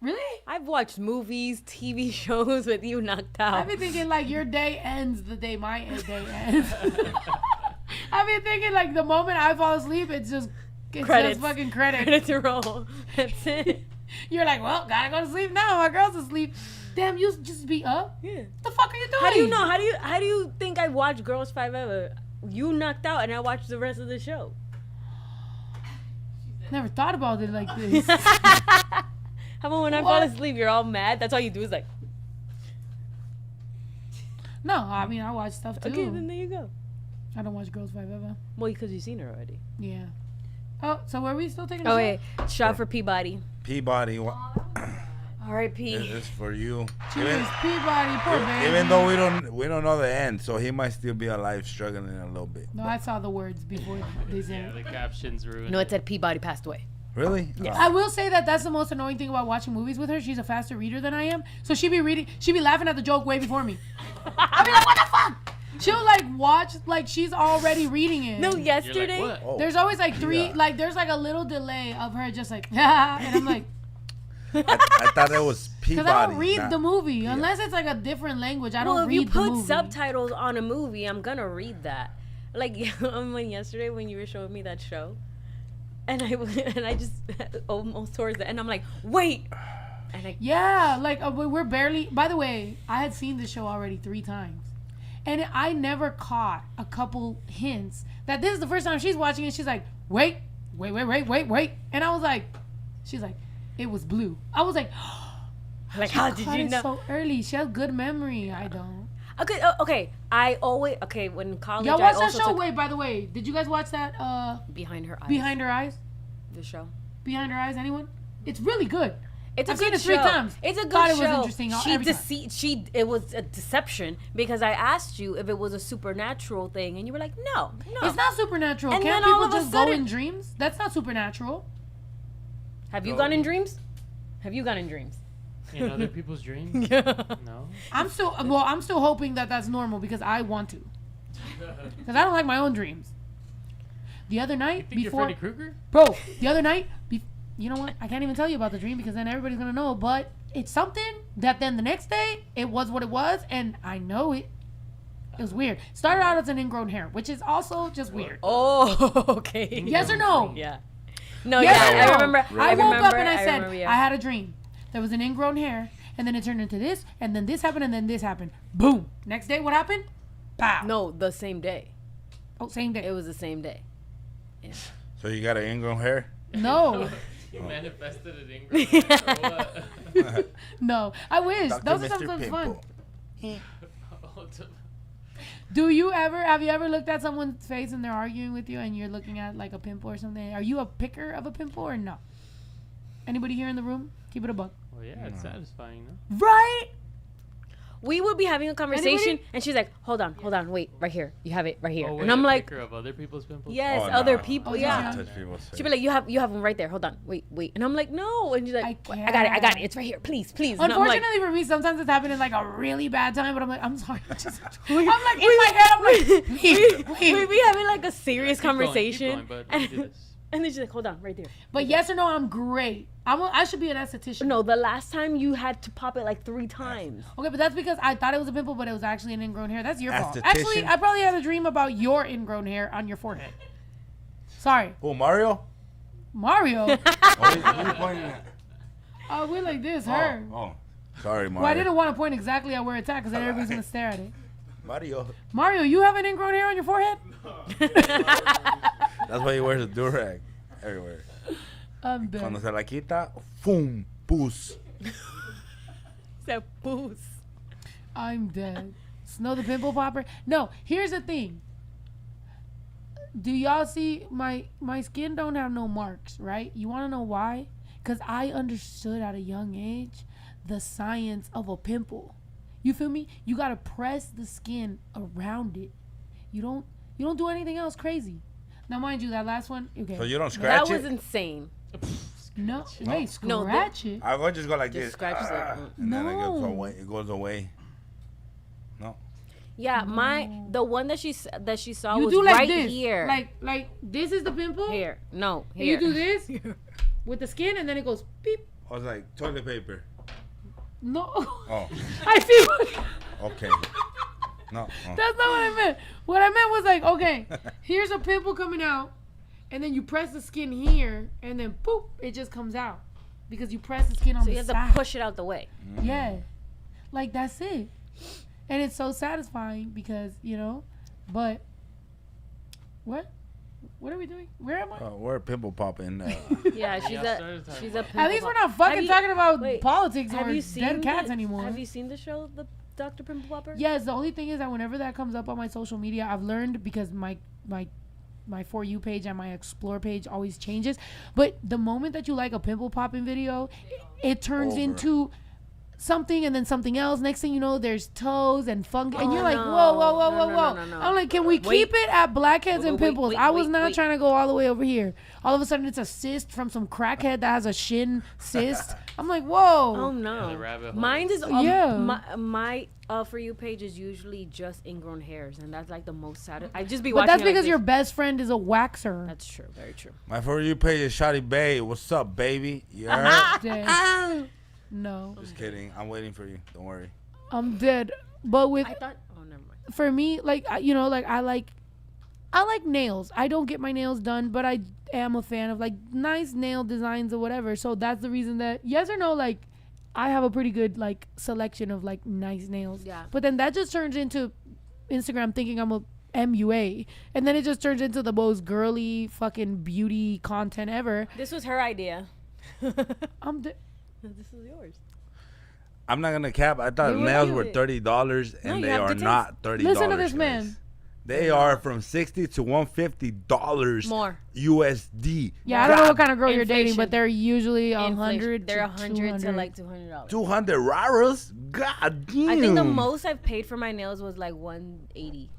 really? I've watched movies, TV shows with you knocked out. I've been thinking like your day ends the day my day ends. I've been thinking like the moment I fall asleep, it's just fucking credits. Credits roll. That's it. You're like, well, gotta go to sleep now. My girl's asleep. Damn, you just be up? Yeah. The fuck are you doing? How do you know? How do you think I watch Girls 5 Ever? You knocked out and I watched the rest of the show. Never thought about it like this. How about when I fall What? asleep, you're all mad? That's all you do is like, No, I mean, I watch stuff too. okay, then there you go. I don't watch Girls 5 Ever. Well, because you've seen her already. Yeah. Oh, so were we still taking a Oh, shot? wait. Shot for Peabody. Peabody, R.I.P. this is for you. Cheers, Peabody, poor baby. Even though we don't know the end, so he might still be alive, struggling a little bit. No, I saw the words before they Yeah, said it. the captions ruined No, it. it said Peabody passed away. Really? Yes. I will say that that's the most annoying thing about watching movies with her. She's a faster reader than I am. So she be laughing at the joke way before me. I'll be like, what the fuck? She'll like watch, like she's already reading it. No, You're like, yesterday. what? Oh. There's always like three, Yeah. like there's like a little delay of her just like, and I'm like, I thought it was Peabody. because I don't read not- the movie. Unless it's like a different language, I Well, don't if read you the put movie. subtitles on a movie, I'm gonna read that. Like when yesterday when you were showing me that show, and I just almost towards the end, I'm like, wait, and I Yeah, like we're barely. By the way, I had seen this show already 3 times, and I never caught a couple hints that this is the first time she's watching it. She's like, "Wait, wait. And I was like, she's like, it was blue. I was like, Like, how did you know? So early. She has good memory. I don't. Okay. I always when in college. Y'all watch I that also show? took Wait, by the way, did you guys watch that? Behind Her Eyes. Behind Her Eyes. The show. Behind Her Eyes. Anyone? It's really good. It's a I've good seen it show. 3 times. It's a good Thought show. it was interesting. It was a deception because I asked you if it was a supernatural thing, and you were like, no. It's not supernatural. And Can't then all people of a just go sudden- in dreams? That's not supernatural. Have you gone in dreams? Have you gone in dreams? In other people's dreams? No. I'm still hoping that that's normal because I want to. Because I don't like my own dreams. The other night You think before, you're Freddy Krueger? bro. The other night, you know what? I can't even tell you about the dream because then everybody's gonna know. But it's something that then the next day it was what it was, and I know it. It was weird. Started out as an ingrown hair, which is also just weird. Oh, okay. Yes or no? Yeah. No, Yes yeah, or I no? remember. I woke up and I said, remember, yeah. I had a dream. There was an ingrown hair, and then it turned into this, and then this happened, and then this happened. Boom. Next day, what happened? Pow. No, the same day. Oh, same day. It was the same day. Yeah. So you got an ingrown hair? No. You manifested it in or what? No. I wish. Dr. Those are Mr. sometimes fun. Pimple. Have you ever looked at someone's face and they're arguing with you and you're looking at like a pimple or something? Are you a picker of a pimple or no? Anybody here in the room? Keep it a buck. Well, yeah, it's satisfying, no? Right? We would be having a conversation, Anybody? and she's like, "Hold on, wait, right here. You have it right here." Oh, and I'm like, picker of other people's pimples? "Yes, Oh, other no. people, Oh, yeah." Touch people's face. She'd be like, "You have one right there. Hold on, wait." And I'm like, "No," and she's like, I "I got it. It's right here. Please." And I'm like, Unfortunately for me, sometimes it's happened in like a really bad time, but I'm like, I'm sorry. I'm like in my head, I'm like, we be having like a serious Keep going, conversation, but let me do this. and then she's like, "Hold on, right there." But yes or no, I'm great. I should be an esthetician. No, the last time you had to pop it like 3 times. Okay, but that's because I thought it was a pimple, but it was actually an ingrown hair. That's your fault. Esthetician? Actually, I probably had a dream about your ingrown hair on your forehead. Sorry. Oh, Mario? Mario? What are you pointing at? Oh, we're like this, her. Oh, sorry, Mario. Well, I didn't want to point exactly at where it's at because then everybody's going to stare at it. Mario. Mario, you have an ingrown hair on your forehead? That's why he wears a durag everywhere. I'm dead. Cuando se la quita, ¡fum! Pus. That boost. I'm dead. Snow the pimple popper? No, here's the thing. Do y'all see my skin don't have no marks, right? You want to know why? Because I understood at a young age the science of a pimple. You feel me? You got to press the skin around it. You don't do anything else crazy. Now, mind you, that last one, okay. So you don't scratch That it? was insane. No, wait, No, scratch it. I would just go like Just this. scratch it. And then No. it goes away. No. Yeah, the one that she saw You was do like right this. here. Like this is the pimple. Here. No, And here. you do this with the skin, and then it goes beep. I was like, toilet paper. No. Oh, I see. okay. No. Oh. That's not what I meant. What I meant was like, okay, here's a pimple coming out, and then you press the skin here, and then poop, it just comes out because you press the skin on So the you have side. to push it out the way. Yeah, like that's it, and it's so satisfying because but what are we doing? Where am I? We're pimple popping. Yeah, she's a. At least we're not Have fucking you- talking about wait, politics have or you seen dead cats the- anymore. Have you seen the show, the Dr. Pimple Popper? Yes, the only thing is that whenever that comes up on my social media, I've learned because my For You page and my Explore page always changes. But the moment that you like a pimple popping video, it turns Over. into something and then something else. Next thing you know, there's toes and fungus. And Oh, you're like, no. whoa, whoa, whoa, No, whoa, no, whoa. no, no, no. I'm like, can we Wait. keep it at blackheads and Wait, pimples? wait, I was wait, not wait. trying to go all the way over here. All of a sudden, it's a cyst from some crackhead that has a shin cyst. I'm like, whoa. Oh The no. rabbit hole. Mine is Yeah. my For You page is usually just ingrown hairs, and that's like the most sad. I just be But watching. that's it like because this. your best friend is a waxer. That's true. Very true. My For You page is Shotty Bay. What's up, baby? You heard? Dead. No, Just kidding. I'm waiting for you. Don't worry. I'm dead. But with I thought. Oh, never mind. for me, like I like nails. I don't get my nails done, but I am a fan of like nice nail designs or whatever. So that's the reason that yes or no, like I have a pretty good like selection of like nice nails. Yeah. But then that just turns into Instagram thinking I'm MUA, and then it just turns into the most girly fucking beauty content ever. This was her idea. This is yours. I'm not gonna cap. I thought They would nails do were it. $30, No, and you they have are good taste. not $30. Listen to this guys. man. They are from $60 to $150 More. USD. Yeah, I don't know what kind of girl you're Inflation. dating, but they're usually Inflation. 100. They're to 100 to 200. like $200. 200 raros? God damn. I think the most I've paid for my nails was like 180.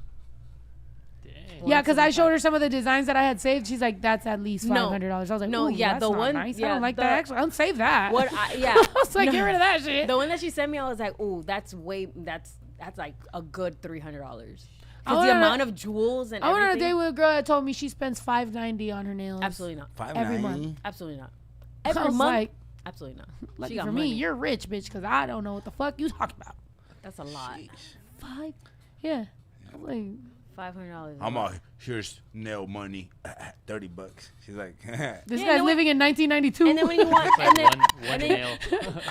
Yeah, because I showed her some of the designs that I had saved. She's like, "That's at least $500." I was like, No, "Ooh, yeah, that's the not one, nice. yeah, I don't like the- that. Actually, I'll save that." Yeah, I was like, "Get rid of that shit." The one that she sent me, I was like, "Ooh, that's like a good $300." I Because the wanna- amount of jewels and I went on a everything. date with a girl that told me she spends $590 on her nails. Absolutely not. Every month. Absolutely not. I Every was month. like, Absolutely not. lucky She got for money. me, you're rich, bitch, because I don't know what the fuck you talking about. That's a lot. Five? Yeah. I was like, $500. I'm all, here's nail money, $30. She's like, this guy's living in 1992. And then when you want, and then, one and then nail.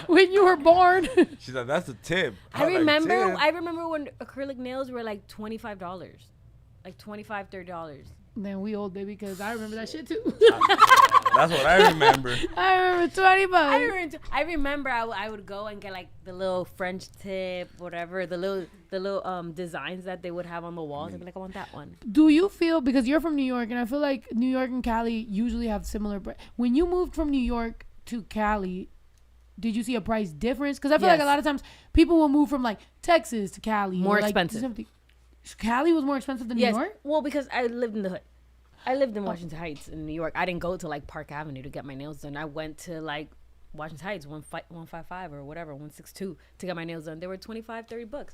when you were born. she's like, that's a tip. I was like, remember, "Tip?" I remember when acrylic nails were like $25, like $25, $30. Man, we old, baby, because I remember that shit too. That's what I remember. I remember 20 bucks. I remember I would go and get like the little French tip, whatever, the little designs that they would have on the walls. I'd be like, I want that one. Do you feel, because you're from New York, and I feel like New York and Cali usually have similar, when you moved from New York to Cali, did you see a price difference? Because I feel like a lot of times people will move from like Texas to Cali. More or, like, expensive. something. Cali was more expensive than New York? Well, because I lived in the hood. I lived in Washington Heights in New York. I didn't go to like Park Avenue to get my nails done. I went to like Washington Heights, 155 or whatever, 162 to get my nails done. They were $25-$30.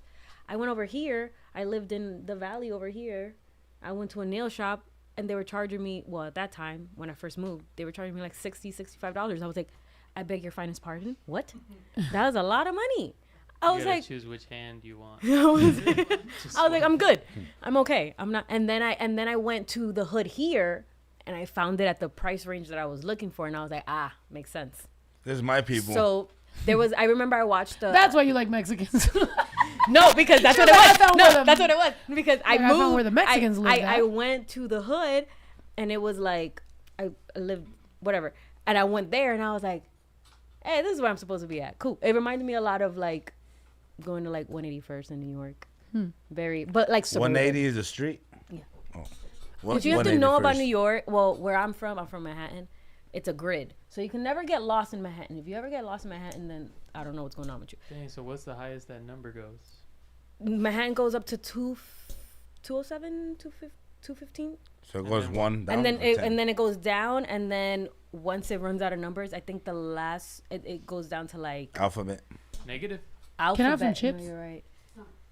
I went over here. I lived in the valley over here. I went to a nail shop and they were charging me, well, at that time when I first moved, they were charging me like $60-$65. I was like, I beg your finest pardon? What? That was a lot of money. I was like, choose which hand you want. I was like, I'm good. I'm okay. I'm not. And then I went to the hood here, and I found it at the price range that I was looking for, and I was like, makes sense. This is my people. So there was. I remember I watched the. That's why you like Mexicans. No, because that's what it was. No, that's what it was. Because I I found moved. where the Mexicans lived I at. went to the hood, and it was like I lived whatever, and I went there, and I was like, hey, this is where I'm supposed to be at. Cool. It reminded me a lot of like going to like 181st in New York. Very, but like suburban. 180 is a street? Yeah. Oh. But you have to know about 181st? New York. Well, where I'm from Manhattan. It's a grid. So you can never get lost in Manhattan. If you ever get lost in Manhattan, then I don't know what's going on with you. Dang, so what's the highest that number goes? Manhattan goes up to 207, 215. So it goes one down. And then or 10. and then it goes down, and then once it runs out of numbers, I think the last it goes down to like Alphabet. Negative? alphabet. Can I have some chips? No, you're right.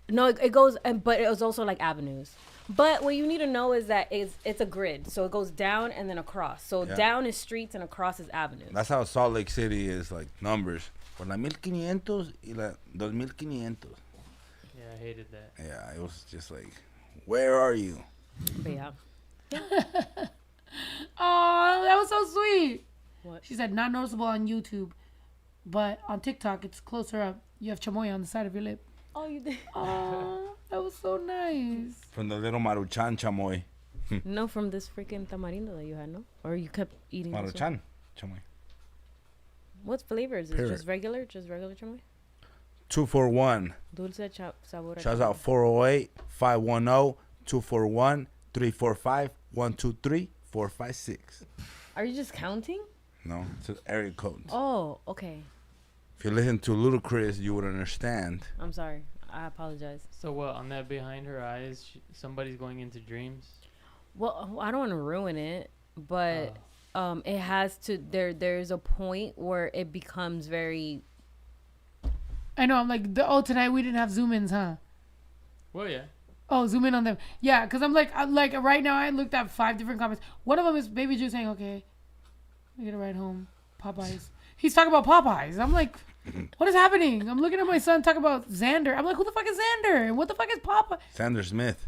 No, it goes, but it was also like avenues. But what you need to know is that it's a grid, so it goes down and then across. So Yeah. down is streets and across is avenues. That's how Salt Lake City is, like numbers. Por la 1500 y la 2500. Yeah, I hated that. Yeah, it was just like, where are you? But yeah. Oh, that was so sweet. What? She said, not noticeable on YouTube, but on TikTok, it's closer up. You have chamoy on the side of your lip. Oh, you did. Oh, that was so nice. From the little Maruchan chamoy. No, from this freaking tamarindo that you had, no? Or you kept eating this one? Maruchan chamoy. What flavor is it? Period. Just regular chamoy? 241. Dulce sabor. a Shouts chamoy. out 408 510 241 345 123 456. Are you just counting? No, it's an area code. Oh, okay. If you listen to Ludacris, you would understand. I'm sorry. I apologize. So what, on that behind her eyes, somebody's going into dreams? Well, I don't want to ruin it, but it has to. There's a point where it becomes very. I know. I'm like, tonight we didn't have zoom ins, huh? Well, yeah. Oh, zoom in on them. Yeah, because I'm like right now I looked at 5 different comments. One of them is Baby Juice saying, okay, I get a ride home. Popeyes. He's talking about Popeyes. I'm like, what is happening? I'm looking at my son talk about Xander. I'm like, who the fuck is Xander? And what the fuck is Popeye? Sanders Smith.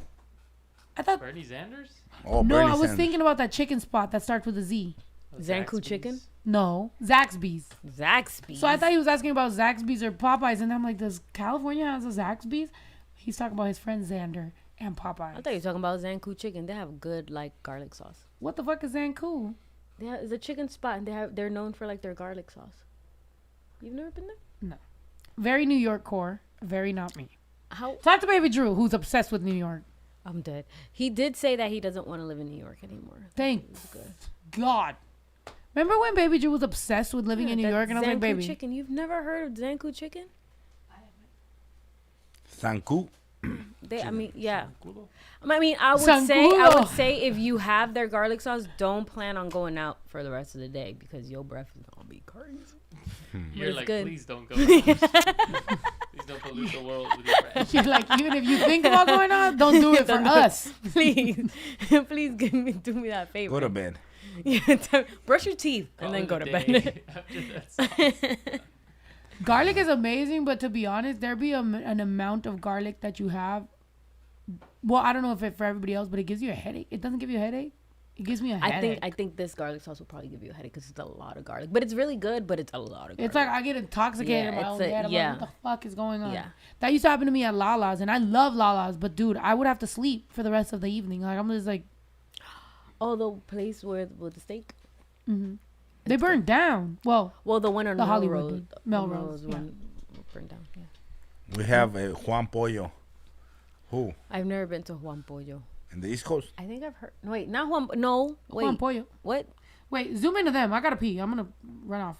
I thought. Bernie Sanders? Oh, No, Bernie I was Sanders. thinking about that chicken spot that starts with a Z. Zanku chicken? No, Zaxby's. Zaxby's. So I thought he was asking about Zaxby's or Popeyes, and I'm like, does California have a Zaxby's? He's talking about his friend Xander, and Popeyes. I thought you were talking about Zanku chicken. They have good like garlic sauce. What the fuck is Zanku? Yeah, it's a chicken spot, and they're known for like their garlic sauce. You've never been there? No. Very New York core. Very not me. How? Talk to Baby Drew, who's obsessed with New York. I'm dead. He did say that he doesn't want to live in New York anymore. Thank God. Remember when Baby Drew was obsessed with living in New York? And I was like, baby. Chicken. You've never heard of Zanku chicken? Sanku. I mean, yeah. I would say if you have their garlic sauce, don't plan on going out for the rest of the day because your breath is gonna be crazy. You're like, good. please don't go. Please don't pollute the world with your breath. She's like, even if you think about going out, don't do it for us. Please, please do me that favor. Go to bed. Yeah, brush your teeth and then go to bed. Garlic is amazing, but to be honest, there be an amount of garlic that you have. Well, I don't know if it's for everybody else, but it gives you a headache. It doesn't give you a headache. It gives me a headache. I think this garlic sauce will probably give you a headache because it's a lot of garlic. But it's really good, but it's a lot of garlic. It's like I get intoxicated in my own head. I'm like, what the fuck is going on? Yeah. That used to happen to me at Lala's, and I love Lala's, but dude, I would have to sleep for the rest of the evening. Like, I'm just like... Oh, the place with the steak? Mm-hmm. They burned down. Well, the one on Melrose. Melrose Yeah. one burned down, yeah. We have a Juan Pollo. Who? I've never been to Juan Pollo. In the East Coast? I think I've heard... Wait, not Juan... No, wait. Juan Pollo. What? Wait, zoom into them. I gotta pee. I'm gonna run off.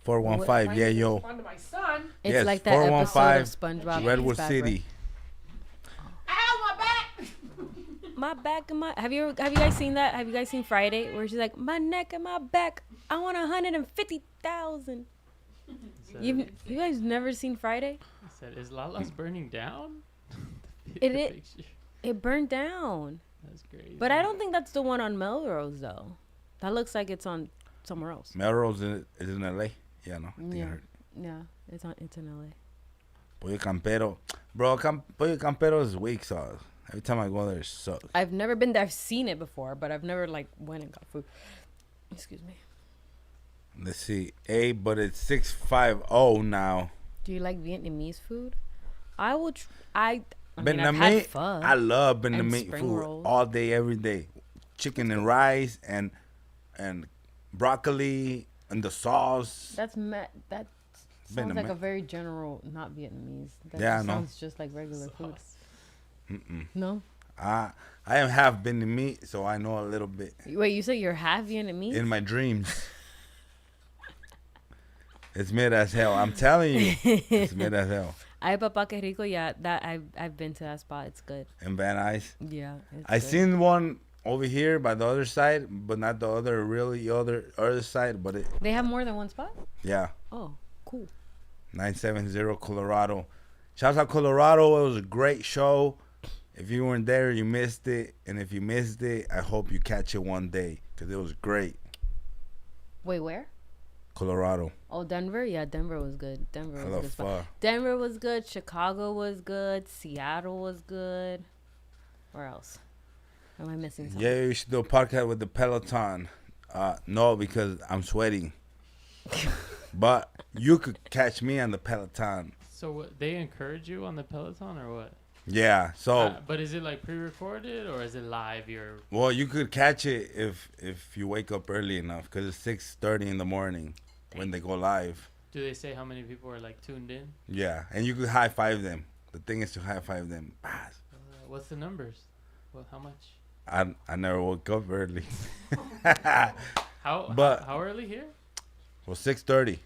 415, yeah, yo. My son. It's yes, like that episode of SpongeBob. Redwood City. Ow, my back! My back and my... Have you guys seen that? Have you guys seen Friday? Where she's like, my neck and my back. I want 150,000. You guys never seen Friday? I said, is Lala's burning down? It burned down. That's crazy. But I don't think that's the one on Melrose, though. That looks like it's on somewhere else. Melrose is in L.A.? Yeah, no. I think I heard. Yeah, it's in L.A. Pollo Campero. Bro, Pollo Campero is weak sauce. Every time I go there, it sucks. I've never been there. I've seen it before, but I've never, went and got food. Excuse me. Let's see. But it's 650 now. Do you like Vietnamese food? I will I mean, Vietnamese, I've had pho I love and Vietnamese spring food rolls. all day, every day. Chicken and rice and broccoli and the sauce. That sounds like a very general, not Vietnamese. That Yeah, I just know. sounds just like regular food. No? I am half Vietnamese, so I know a little bit. Wait, you say you're half Vietnamese? In my dreams. It's mid as hell. I'm telling you. It's mid as hell. Ay, papá, que rico. Yeah, that I've been to that spot. It's good. In Van Nuys. Yeah, it's I good. seen one over here by the other side, but not the other side. But They have more than one spot? yeah, Oh, cool. 970 Colorado. Shouts out Colorado. It was a great show. If you weren't there, you missed it. And if you missed it, I hope you catch it one day because it was great. Wait, where? Colorado. Oh, Denver? Yeah, Denver was good. Denver I was love good spot. pho. Denver was good. Chicago was good. Seattle was good. Where else? Am I missing something? Yeah, you should do a podcast with the Peloton. No, because I'm sweating. But you could catch me on the Peloton. So what, they encourage you on the Peloton or what? Yeah, so But is it like pre-recorded or is it live? well, you could catch it if you wake up early enough because it's 6:30 in the morning when they go live. Do they say how many people are like tuned in? Yeah, and you could high five them. The thing is to high five them. What's the numbers? Well, how much? I never woke up early. How early here? Well, 6:30.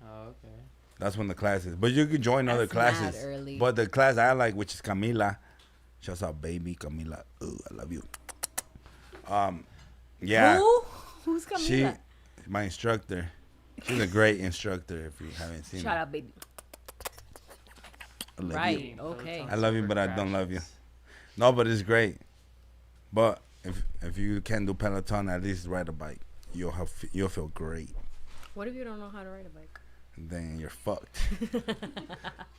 Oh, okay. That's when the class is. But you can join other That's mad classes. early. But the class I like, which is Camila. Shouts out, baby Camila. Ooh, I love you. Yeah. Who? Who's Camila? She, my instructor. She's a great instructor. If you haven't seen Shout her. out, baby. I love Right. you. Okay. I love you, but I don't love you. No, but it's great. But if you can do Peloton, at least ride a bike. You'll feel great. What if you don't know how to ride a bike? Then you're fucked.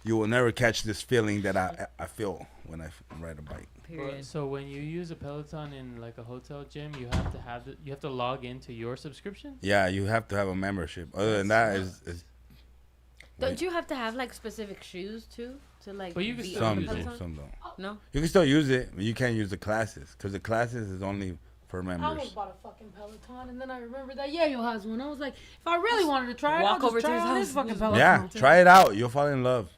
You will never catch this feeling that I feel when I ride a bike. Period. So when you use a Peloton in like a hotel gym, you have to log into your subscription. Yeah, you have to have a membership. Other than that, is Don't you have to have like specific shoes too to like? But you can be still on Some the use it. do, Peloton? some don't. No. You can still use it, but you can't use the classes because the classes is only for I almost members. bought a fucking Peloton, and then I remembered that Yayo has one. I was like, if I really wanted to try it, Walk I'll over just to try his out his house. fucking Peloton. Yeah, try it out. You'll fall in love.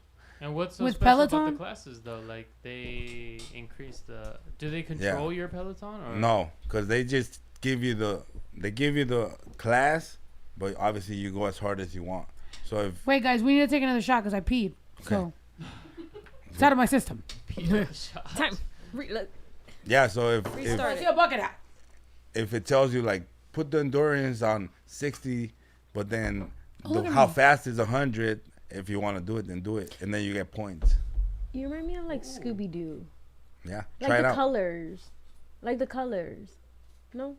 And what's so With special about Peloton? the classes though? Like they increase the. Do they control your Peloton or No, because they just give you the class, but obviously you go as hard as you want. So if Wait, guys, we need to take another shot because I peed. So it's out of my system. Time. Look, yeah, so if Restart. See a bucket hat. if it tells you like put the endurance on 60, but then look at how me. fast is 100, if you want to do it, then do it, and then you get points. you remind me of like Scooby Doo. Yeah, Like try it the out. colors. Like the colors. No?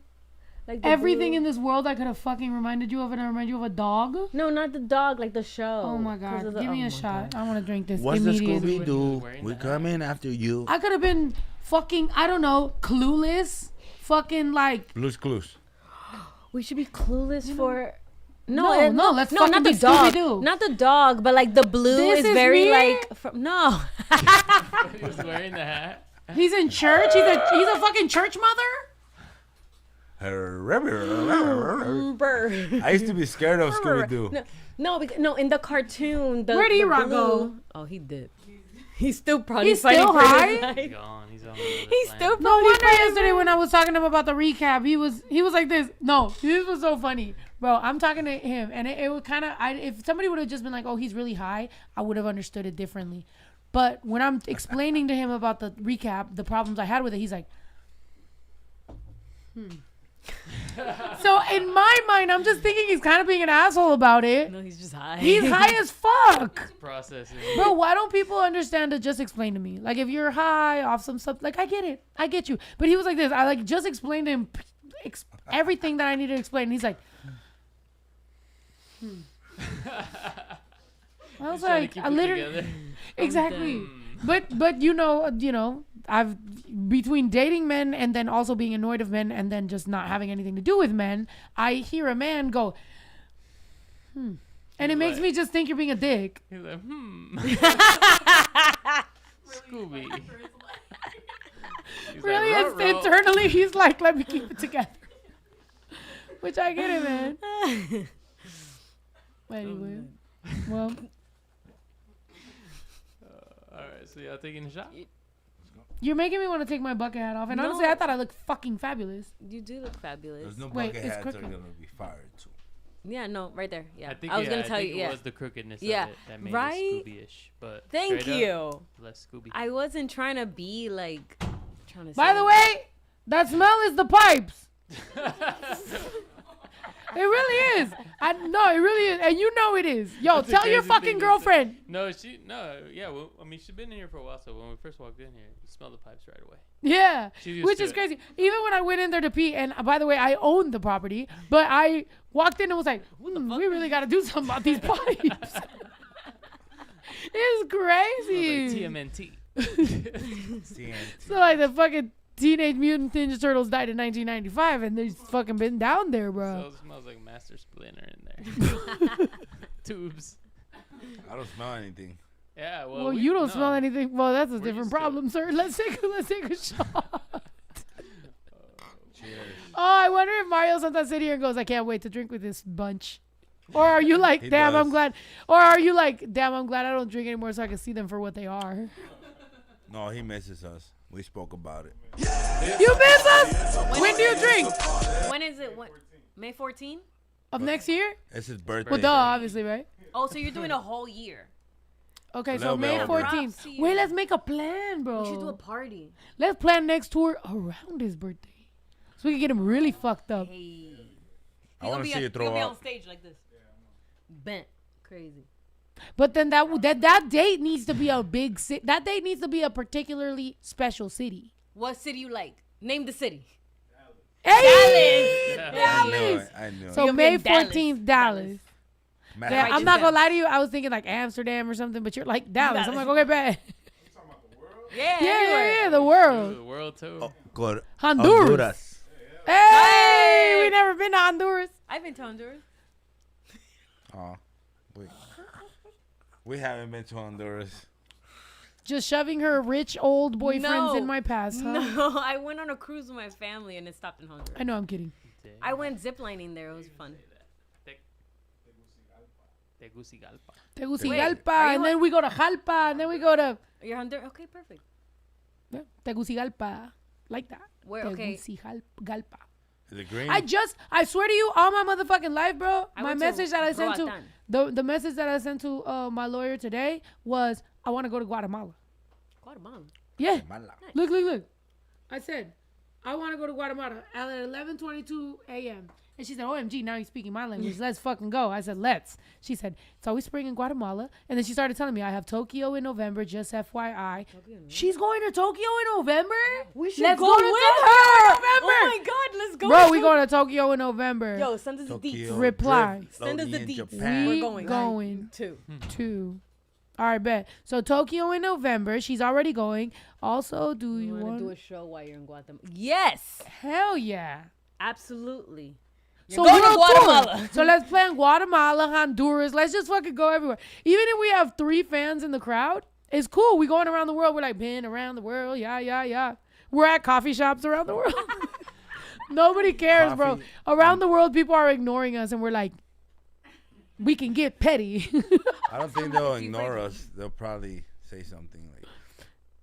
Like the Everything blue. in this world I could have fucking reminded you of, and I remind you of a dog. No, not the dog, like the show. Oh my 'Cause god, of the- give me oh a my shot. God. I want to drink this What's the immediately. Scooby Doo? Wearing We're the hat. coming after you. I could have been fucking, I don't know, clueless. Fucking like, Blue's Clues. We should be clueless for. No, No, no, let's no, fucking not be the dog. Scooby-Doo. Not the dog, but like the blue This is is very me? like. No. He was wearing the hat. he's in church. He's a fucking church mother. I used to be scared of Scooby Doo. No, in the cartoon. Where did the E-Rock blue- go? Oh, he did. He's still probably He's fighting still for his high? life. He's gone. He's on another He's planet. still No probably wonder fighting yesterday when I was talking to him about the recap, he was like this. No, this was so funny, bro. I'm talking to him, and it would kind of. If somebody would have just been like, "Oh, he's really high," I would have understood it differently. But when I'm explaining to him about the recap, the problems I had with it, he's like, So in my mind, I'm just thinking he's kind of being an asshole about it. No, he's just high. He's high as fuck. Processing. Bro, why don't people understand to just explain to me? Like, if you're high off some stuff, like, I get it. I get you. But he was like this. I, like, just explained to him everything that I needed to explain. And he's like, I was like, I literally, exactly. But you know, I've between dating men and then also being annoyed of men and then just not having anything to do with men, I hear a man go, and it makes me just think you're being a dick. He's like, Scooby. He's Really, like, it's "Ruh-roh." internally, he's like, let me keep it together. Which I get it, man. Anyway, well, All right, so y'all taking a shot? you're making me want to take my bucket hat off. And No. honestly, I thought I looked fucking fabulous. You do look fabulous. There's no Wait, bucket it's hats are crooked. gonna be fired too. Yeah, no, right there. Yeah, I think I was gonna I tell think you. it Yeah, was the crookedness Yeah, of it that made right? it Scooby-ish. But thank straight you. up, less Scooby. I wasn't trying to be like trying to. By say the way, that smell is the pipes. It really is. No, it really is. And you know it is. Yo, That's the tell your crazy fucking thing is girlfriend. No, yeah. Well, I mean, she's been in here for a while, so when we first walked in here, you smell the pipes right away. Yeah, She's used which to is it. crazy. Even when I went in there to pee, and by the way, I owned the property, but I walked in and was like, we really got to do something about these pipes. It's crazy. TMNT. So like the fucking Teenage Mutant Ninja Turtles died in 1995, and they've fucking been down there, So bro. it smells like Master Splinter in there. Tubes. I don't smell anything. Yeah, Well, you don't smell anything. Well, that's a different used to it. problem, sir. Let's take a shot. Cheers. Oh, I wonder if Mario sometimes sit here and goes, I can't wait to drink with this bunch. Or are you like, He damn, I'm does. glad. Or are you like, damn, I'm glad I don't drink anymore so I can see them for what they are. No, he misses us. We spoke about it. You miss us? When do you drink? when is it? When, May 14th? Of next year? It's his birthday. Well, duh, obviously, right? Oh, so you're doing a whole year. Okay, A so little bit May over. 14th. Props to you. Wait, let's make a plan, bro. We should do a party. Let's plan next tour around his birthday. So we can get him really fucked up. Hey. I want to see you He'll throw be on up. stage like this. Bent. Crazy. But then that date needs to be a big city. That date needs to be a particularly special city. What city you like? Name the city. Hey! Dallas. I knew it. So You'll be May in Dallas. 14th, Dallas. Matt, Yeah, Write I'm this not down. gonna lie to you. I was thinking like Amsterdam or something, but you're like Dallas. I'm like, okay, bad. Yeah, Yeah, the world. The world tour. oh, good. Honduras. Hey, we never been to Honduras. I've been to Honduras. Oh, wait. We haven't been to Honduras. Just shoving her rich old boyfriends in my past, huh? No, I went on a cruise with my family and it stopped in Honduras. I know, I'm kidding. I went ziplining there. It was fun. Tegucigalpa, and then we go to Jalpa, and then we go to... You're Honduras? Okay, perfect. Yeah, Tegucigalpa. Like that. Where? Okay. Tegucigalpa. Is it green? I swear to you, all my motherfucking life, bro, I my went message to that I sent to... Roatán. The message that I sent to my lawyer today was, I want to go to Guatemala. Guatemala? Yeah. Guatemala. Look. I said, I want to go to Guatemala at 11:22 a.m. And she said, OMG, now you're speaking my language. Let's fucking go. I said, let's. She said, it's always spring in Guatemala. And then she started telling me, I have Tokyo in November, just FYI. She's going to Tokyo in November? We should Let's go to with Tokyo her. in November. Oh my God, let's go. Bro, we going to Tokyo in November. Yo, send us the deets. Reply. Send us the deets. We We're going. Two. All right, bet. So Tokyo in November. She's already going. Also, do you want to do a show while you're in Guatemala? Yes. Hell yeah. Absolutely. So we're to Guatemala. So let's plan Guatemala, Honduras. Let's just fucking go everywhere. Even if we have 3 fans in the crowd, it's cool. We going around the world. We're like, been around the world. Yeah. We're at coffee shops around the world. Nobody cares, bro. Around the world, people are ignoring us, and we're like, we can get petty. I don't think they'll ignore us. They'll probably say something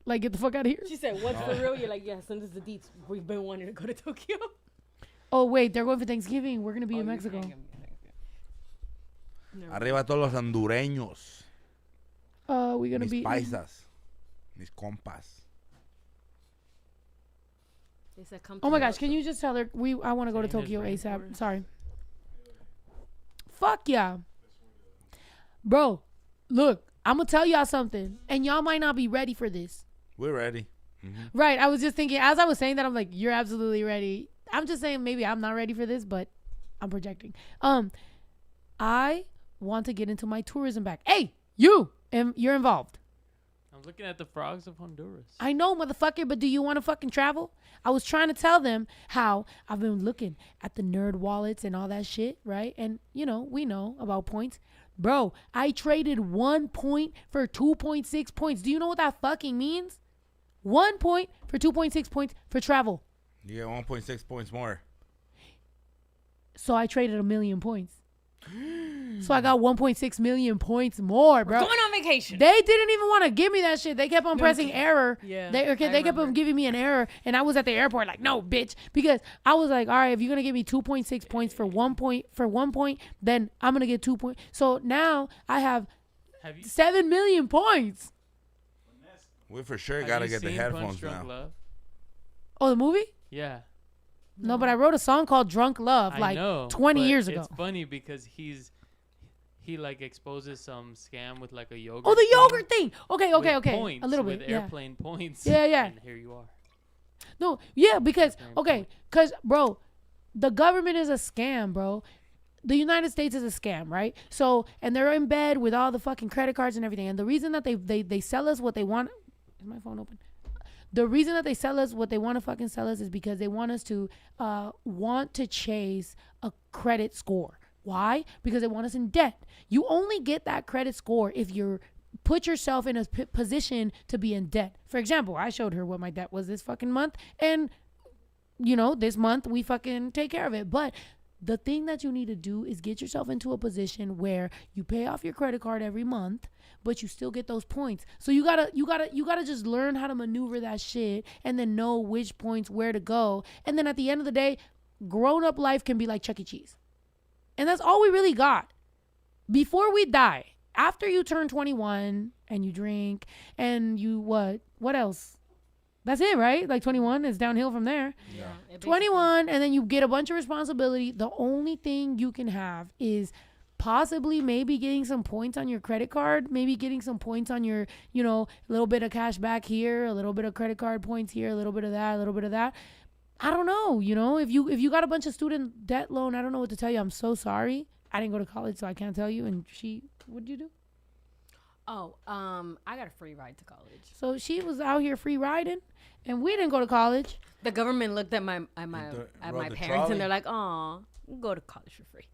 like, get the fuck out of here. She said, what's for real? You're like, yeah, send us the deets. We've been wanting to go to Tokyo. Oh, wait, they're going for Thanksgiving. We're going to be in Mexico. No. Arriba todos los hondureños. We're going to be... paisas. Mis compas. Oh my gosh, can you just tell her I want to go to Tokyo ASAP. Sorry. Fuck yeah. Bro, look, I'm going to tell y'all something. And y'all might not be ready for this. We're ready. Mm-hmm. Right. I was just thinking, as I was saying that, I'm like, you're absolutely ready. I'm just saying maybe I'm not ready for this, but I'm projecting. I want to get into my tourism bag. Hey, you're involved. I'm looking at the frogs of Honduras. I know, motherfucker, but do you want to fucking travel? I was trying to tell them how I've been looking at the nerd wallets and all that shit, right? And, we know about points. Bro, I traded 1 point for 2.6 points. Do you know what that fucking means? 1 point for 2.6 points for travel. You get 1.6 points more. So I traded 1 million points. So I got 1.6 million points more, bro. We're going on vacation. They didn't even want to give me that shit. They kept on pressing error. Yeah. They kept on giving me an error, and I was at the airport like, no, bitch, because I was like, all right, if you're gonna give me 2.6 points for 1 point, then I'm gonna get 2 points. So now I have 7 million points. We for sure gotta get the headphones now. Love? Oh, the movie? Yeah. No, but I wrote a song called Drunk Love 20 years ago. It's funny because he like exposes some scam with like a yogurt. Oh, the yogurt thing. Okay. Points, a little bit. With airplane points. Yeah. And here you are. No, yeah, because bro, the government is a scam, bro. The United States is a scam, right? So, and they're in bed with all the fucking credit cards and everything. And the reason that they sell us what they want. Is my phone open? The reason that they sell us what they want to fucking sell us is because they want us to want to chase a credit score. Why? Because they want us in debt. You only get that credit score if you put yourself in a position to be in debt. For example, I showed her what my debt was this fucking month. And, this month we fucking take care of it. But the thing that you need to do is get yourself into a position where you pay off your credit card every month, but you still get those points. So you gotta just learn how to maneuver that shit and then know which points where to go. And then at the end of the day, grown up life can be like Chuck E. Cheese. And that's all we really got. Before we die, after you turn 21 and you drink and you what else? That's it, right? Like 21 is downhill from there. Yeah. 21 and then you get a bunch of responsibility. The only thing you can have is possibly maybe getting some points on your credit card, maybe getting some points on your, a little bit of cash back here, a little bit of credit card points here, a little bit of that, a little bit of that. I don't know, if you got a bunch of student debt loan, I don't know what to tell you. I'm so sorry. I didn't go to college, so I can't tell you. And what did you do? Oh, I got a free ride to college. So she was out here free riding, and we didn't go to college. The government looked at my parents, and they're like, "Oh, go to college for free."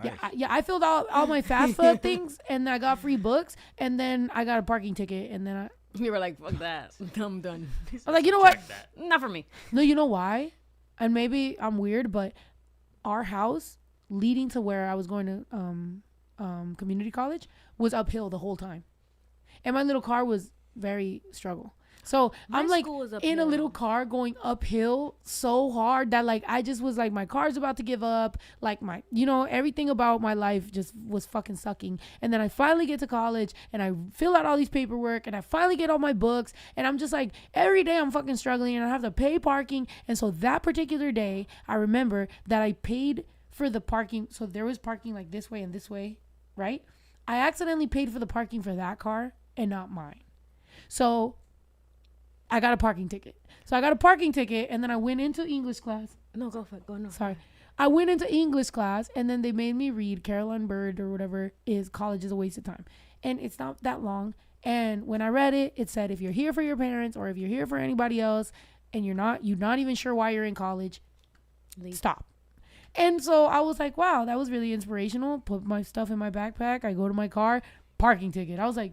I filled out all my FAFSA things, and I got free books, and then I got a parking ticket, and then You were like, fuck that. I'm done. I was like, you know what? Not for me. No, you know why? And maybe I'm weird, but our house leading to where I was going to community college was uphill the whole time. And my little car was very struggle. So I'm like in a little car going uphill so hard that like I just was like, my car's about to give up. Like my, everything about my life just was fucking sucking. And then I finally get to college and I fill out all these paperwork and I finally get all my books. And I'm just like, every day I'm fucking struggling and I have to pay parking. And so that particular day, I remember that I paid for the parking. So there was parking like this way and this way, right? I accidentally paid for the parking for that car and not mine. So I got a parking ticket. And then I went into English class. No, go for it. Go, no. Sorry. I went into English class and then they made me read Caroline Bird or whatever is College is a Waste of Time. And it's not that long. And when I read it, it said, if you're here for your parents or if you're here for anybody else and you're not even sure why you're in college, stop. And so I was like, wow, that was really inspirational. Put my stuff in my backpack. I go to my car, parking ticket. I was like,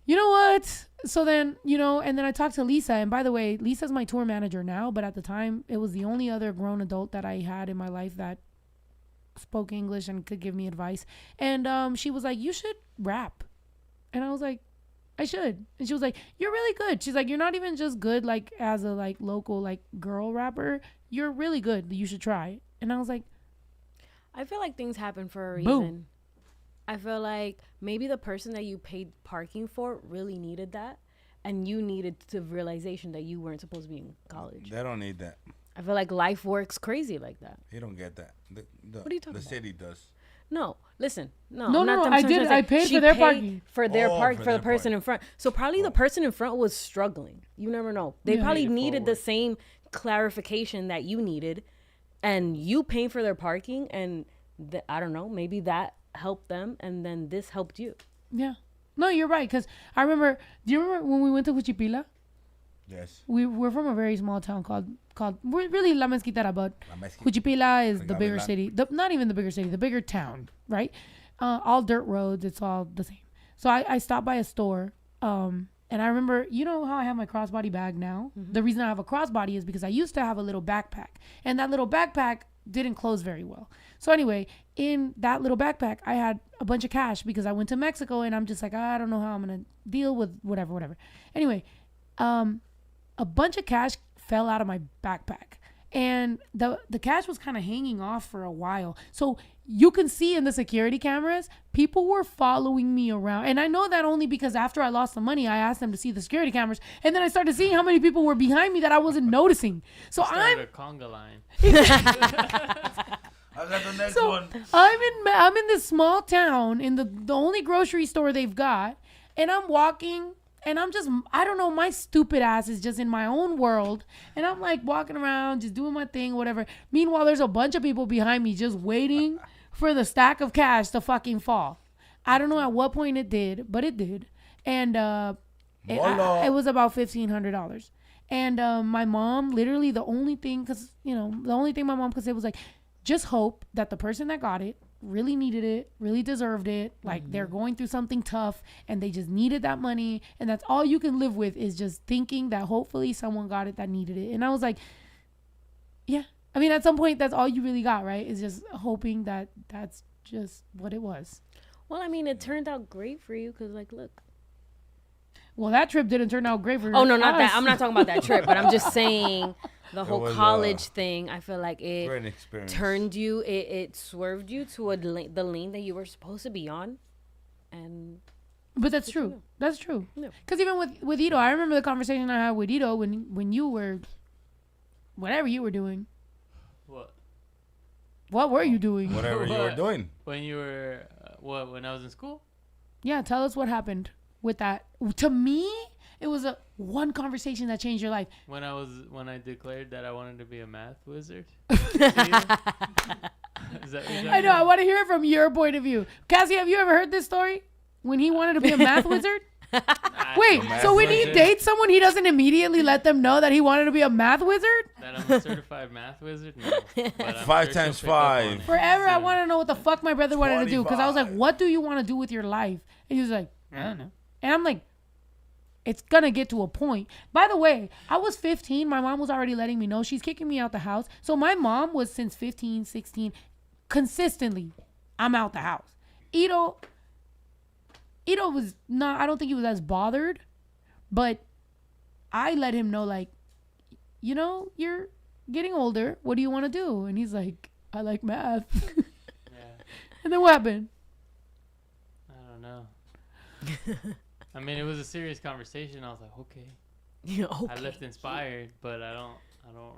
you know what? So then, and then I talked to Lisa. And by the way, Lisa's my tour manager now. But at the time, it was the only other grown adult that I had in my life that spoke English and could give me advice. And she was like, you should rap. And I was like, I should. And she was like, you're really good. She's like, you're not even just good like as a like local like girl rapper. You're really good. You should try. And I was like, I feel like things happen for a reason. Boom. I feel like maybe the person that you paid parking for really needed that, and you needed the realization that you weren't supposed to be in college. They don't need that. I feel like life works crazy like that. You don't get that. What are you talking about? The city does. No, listen. No, I did. I paid for their parking. For their park for the person in front. So probably the person in front was struggling. You never know. They probably needed the same clarification that you needed, and you paying for their parking, and I don't know, maybe that helped them, and then this helped you. Yeah. No, you're right. Because I remember, do you remember when we went to Huchipila? Yes. We're from a very small town called we're really La Mezquitera, but Huchipila is the bigger city. Not even the bigger city, the bigger town, right? All dirt roads. It's all the same. So I stopped by a store, and I remember, you know how I have my crossbody bag now? Mm-hmm. The reason I have a crossbody is because I used to have a little backpack, and that little backpack didn't close very well. So anyway, in that little backpack, I had a bunch of cash because I went to Mexico, and I'm just like, I don't know how I'm going to deal with whatever. Anyway, a bunch of cash fell out of my backpack, and the cash was kind of hanging off for a while. So you can see in the security cameras, people were following me around. And I know that only because after I lost the money, I asked them to see the security cameras, and then I started seeing how many people were behind me that I wasn't noticing. So I'm a conga line. I got the next one. I'm in this small town in the only grocery store they've got, and I'm walking. And I'm just, I don't know, my stupid ass is just in my own world. And I'm like walking around, just doing my thing, whatever. Meanwhile, there's a bunch of people behind me just waiting for the stack of cash to fucking fall. I don't know at what point it did, but it did. And it was about $1,500. And my mom, literally the only thing my mom could say was like, just hope that the person that got it really needed it, really deserved it. Like they're going through something tough and they just needed that money. And that's all you can live with, is just thinking that hopefully someone got it that needed it. And I was like, yeah. I mean, at some point, that's all you really got, right? Is just hoping that that's just what it was. Well, I mean, it turned out great for you because, like, look. Well, that trip didn't turn out great for Oh, no, not that. I'm not talking about that trip, but I'm just saying the whole college thing. I feel like it turned you, it swerved you to the lane that you were supposed to be on. But that's true. That's true. Because even with Ito, I remember the conversation I had with Ito when you were, whatever you were doing. What were you doing? Whatever you were doing. When you were, when I was in school? Yeah, tell us what happened with that. To me, it was one conversation that changed your life. When I declared that I wanted to be a math wizard. I know. I want to hear it from your point of view. Cassie, have you ever heard this story? When he wanted to be a math wizard? Wait, math so when he wizard. dates someone, he doesn't immediately let them know that he wanted to be a math wizard? That I'm a certified math wizard? No. But I'm 5 sure times she'll pick up on 5. it. Forever, I Soon. want to know what the fuck my brother wanted to do. Because I was like, 25. what do you want to do with your life? And he was like, I don't know. And I'm like, it's going to get to a point. By the way, I was 15. My mom was already letting me know she's kicking me out the house. So my mom was since 15, 16, consistently, I'm out the house. Ito was not, I don't think he was as bothered. But I let him know, like, you know, you're getting older. What do you want to do? And he's like, I like math. Yeah. And then what happened? I don't know. I mean, it was a serious conversation. I was like, okay. Yeah, okay. I left inspired, but I don't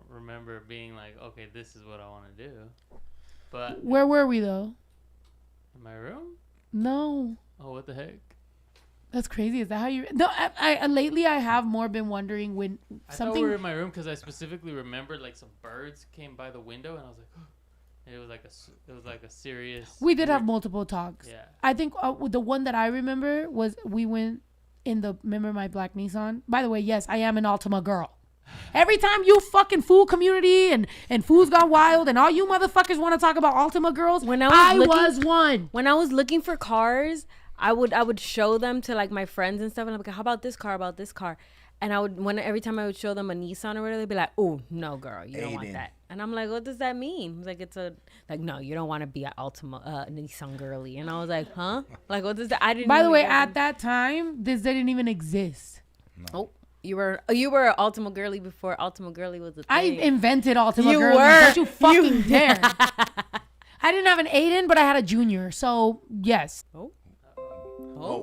remember being like, okay, this is what I want to do. But Where were we, though? in my room? No. Oh, what the heck? That's crazy. Is that how you... No, I lately I have more been wondering when I thought something... we were in my room because I specifically remembered like some birds came by the window, and I was like, and it was like a serious. We did have multiple talks. Yeah. I think the one that I remember was we went in the... Remember my black Nissan? By the way, yes, I am an Altima girl. Every time you fucking food community and Food's Gone Wild and all you motherfuckers want to talk about Altima girls, When I was was one. When I was looking for cars, I would show them to like my friends and stuff, and I'm like, how about this car? About this car? And every time I would show them a Nissan or whatever, they'd be like, oh no, girl, you don't want Aiden. that. And I'm like, what does that mean? He's like, no, you don't want to be an Altima Nissan girly. And I was like, huh? Like, what does that? I didn't. By the even way, get at that time, this didn't even exist. Oh, you were an Altima girly before Altima girly was a thing. I invented Altima You girlies. were. Don't you fucking dare. I didn't have an Aiden, but I had a Junior. So, yes. Oh,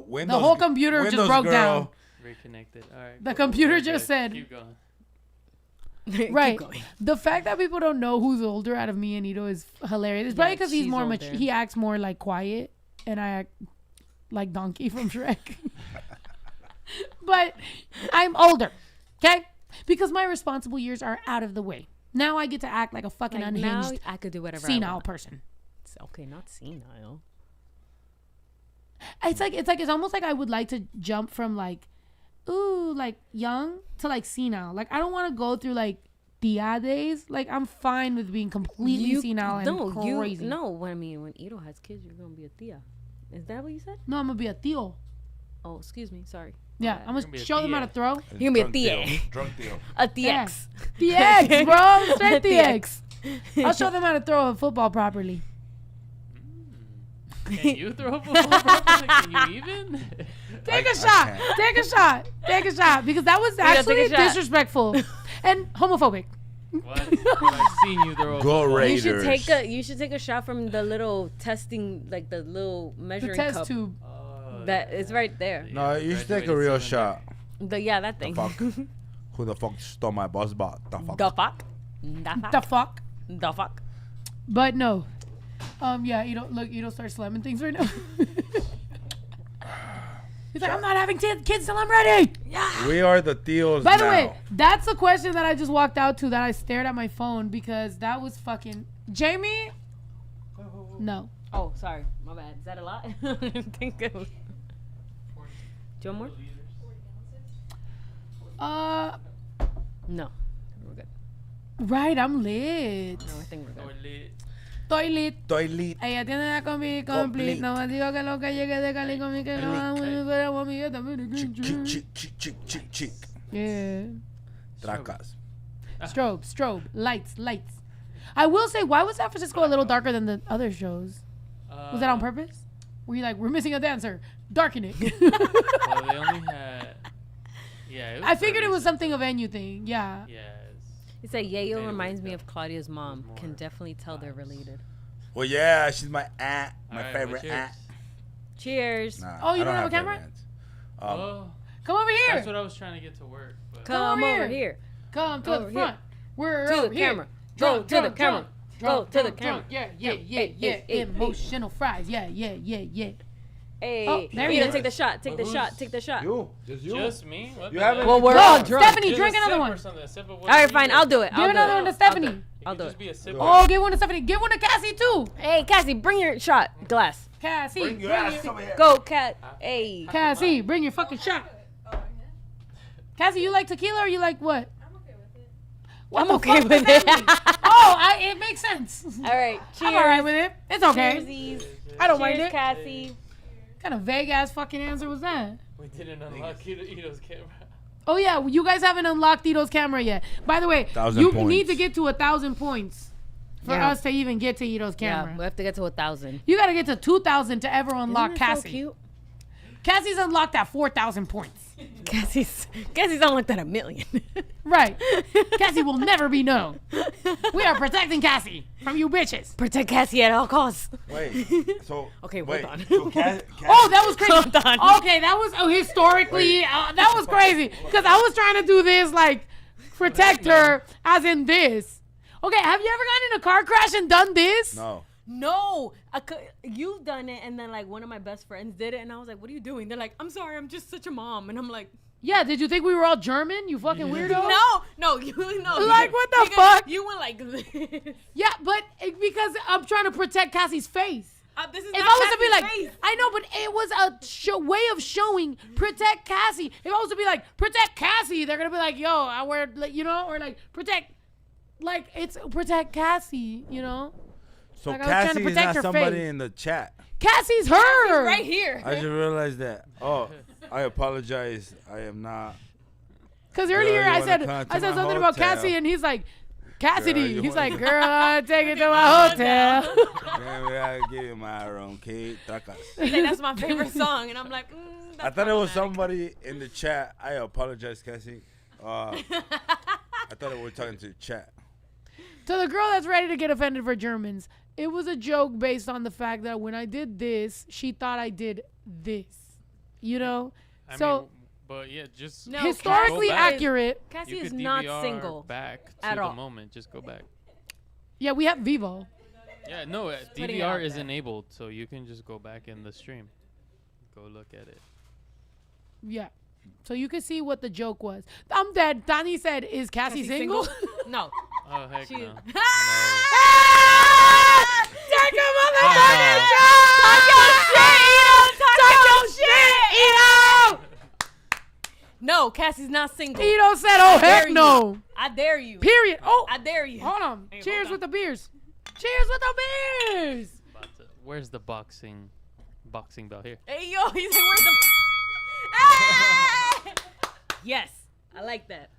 Windows, The whole computer just Windows broke girl. down. Reconnected. All right. The computer We're just good. said... Keep going. Right. Keep going. The fact that people don't know who's older out of me and Ito is hilarious. It's probably because he's she's more older. mature. He acts more like quiet, and I act like Donkey from Shrek. But I'm older, okay? Because my responsible years are out of the way. Now I get to act like a fucking Like, now unhinged, I could do whatever I senile want. person. It's okay, not senile. It's almost like I would like to jump from like, ooh, like young to like senile. Like I don't want to go through like tia days. Like I'm fine with being completely senile and crazy. When Ito has kids, you're gonna be a tia. Is that what you said? No, I'm gonna be a tío. Oh, excuse me. Sorry. Yeah, I'm gonna gonna be a show them how tia. to throw. You're gonna be a Drunk tia. deal. Drunk deal. A TX. TX, bro. Straight TX. TX. I'll show them how to throw a football properly. Can you throw a football properly? Can you even? Take a I shot. can't. Take a shot. Take a shot. Because that was gotta take actually a shot. disrespectful and homophobic. What? I've seen you throw a Go football. Raiders. You should take a shot from the little testing, like the little The measuring test cup. tube. Oh, That is right there. No, you should take a Graduated real cylinder. shot. That thing. Fuck. Who the fuck stole my bus bot? The fuck. The fuck. The fuck. The fuck. But no. Yeah, you don't start slamming things right now. He's like, I'm not having kids till I'm ready. We are the tios By the now. way, that's the question that I just walked out to that I stared at my phone because that was fucking Jamie. No. Oh, sorry. My bad. Is that a lot? I didn't think it was. Do you want more? No. We're good. Right, I'm lit. No, I think we're good. Toilet. Toilet. Ella tiene la combi complete. No más digo que lo que llegue de Cali con mi que no va muy pero mami yo también. Chick, chick. Yeah. Tracas. Strobe. Lights. I will say, why was San Francisco a little darker than the other shows? Was that on purpose? Were you like, we're missing a dancer, darken it? Well, they only had. Yeah. It was I figured it was recent. something a venue thing. Yeah. Yeah. It's like Yayo Anyway, reminds me that of Claudia's mom. more Can definitely tell they're vibes. related. Well, yeah, she's my aunt. My Alright, favorite well, aunt. Cheers. Nah, Oh, you I don't have a favorite camera? aunts. Oh, Come over here. that's what I was trying to get to work. But Come over over here. here. Come to Over the here. front. We're To the over here. camera. Go to the camera. Go to the camera. Yeah. Hey. Emotional fries. Yeah. Hey, Oh, there you he gotta is. take the shot. Take the Who's- shot. Take the shot. You. Just you. just me? What You the haven't- heck? Well, we're Go, all drunk. Stephanie, Just drink a another sip one. or something, a sip of All right, whatever fine. you I'll need. do it. Give I'll do another it. one to It Stephanie. I'll could do just it. be a sip. Go of- Oh, give one to Stephanie. Give one to Cassie too. Hey, Cassie, bring your shot glass. Cassie, Bring your ass over here. Go, cat. Hey. Cassie, bring your fucking shot. Cassie, you like tequila or you like what? I'm okay with it. What I'm the okay fuck with does it. that mean? It makes sense. All right. Cheers. I'm alright with it. It's okay. Cheersies. I don't mind Cheers, it. Cassie. What kind of vague ass fucking answer was that? We didn't unlock Ito's camera. Oh yeah, you guys haven't unlocked Ito's camera yet. By the way, 1,000 you points. need to get to 1,000 points for Yeah. us to even get to Ito's camera. Yeah, we have to get to 1,000. You gotta get to 2,000 to ever unlock Isn't it Cassie. so cute? Cassie's unlocked at 4,000 points. Cassie's unlocked at 1,000,000. Right. Cassie will never be known. We are protecting Cassie from you bitches. Protect Cassie at all costs. Wait. So Okay, hold wait. on. So Oh, that was crazy. Hold on. Okay, that was historically, that was crazy. Because I was trying to do this, like, protect her, as in this. Okay, have you ever gotten in a car crash and done this? No. No, you've done it, and then like one of my best friends did it, and I was like, "What are you doing?" They're like, "I'm sorry, I'm just such a mom," and I'm like, Yeah, did you think we were all German? You fucking weirdo. No, you know, Like, what the fuck? You went like this. Yeah, but because I'm trying to protect Cassie's face. This is If not I was to be like, Cassie's face. I know, but it was a way of showing protect Cassie. If I was to be like, protect Cassie, they're gonna be like, yo, I wear, like, you know, or like protect, like it's protect Cassie, you know. So Like, I was trying to Cassie is protect not her somebody face. in the chat. Cassie's her. Cassie's right here. I just realized that. Oh, I apologize. I am not. Because Girl, earlier you I wanna said come to I said my something about hotel? Cassie, and he's like, Cassidy. you He's wanna- like, girl, I take it to my hotel. Man, we gotta give you my room, kid. Tracas. He's like, that's my favorite song, and I'm like, I thought it was somebody in the chat. I apologize, Cassie. I thought we were talking to the chat. To the girl that's ready to get offended for Germans, it was a joke based on the fact that when I did this, she thought I did this. You know? I So mean, but yeah, just No, historically go back. accurate. Cassie You is could not DVR single. back to at the all. moment. Just go back. Yeah, we have Vivo. Yeah, no, putting it out DVR is there. enabled, so you can just go back in the stream. Go look at it. Yeah. So you can see what the joke was. I'm dead. Donnie said, is Cassie single? No. Oh heck She- no. Take a motherfucking No, Cassie's not single. Ito said, oh, dare heck you. no. I dare you. Period. Oh, I dare you. hold on. Hey, Cheers hold with the beers. Cheers with the beers. Where's the boxing bell here? Hey, yo, he's like, where's the... Ah! Yes, I like that.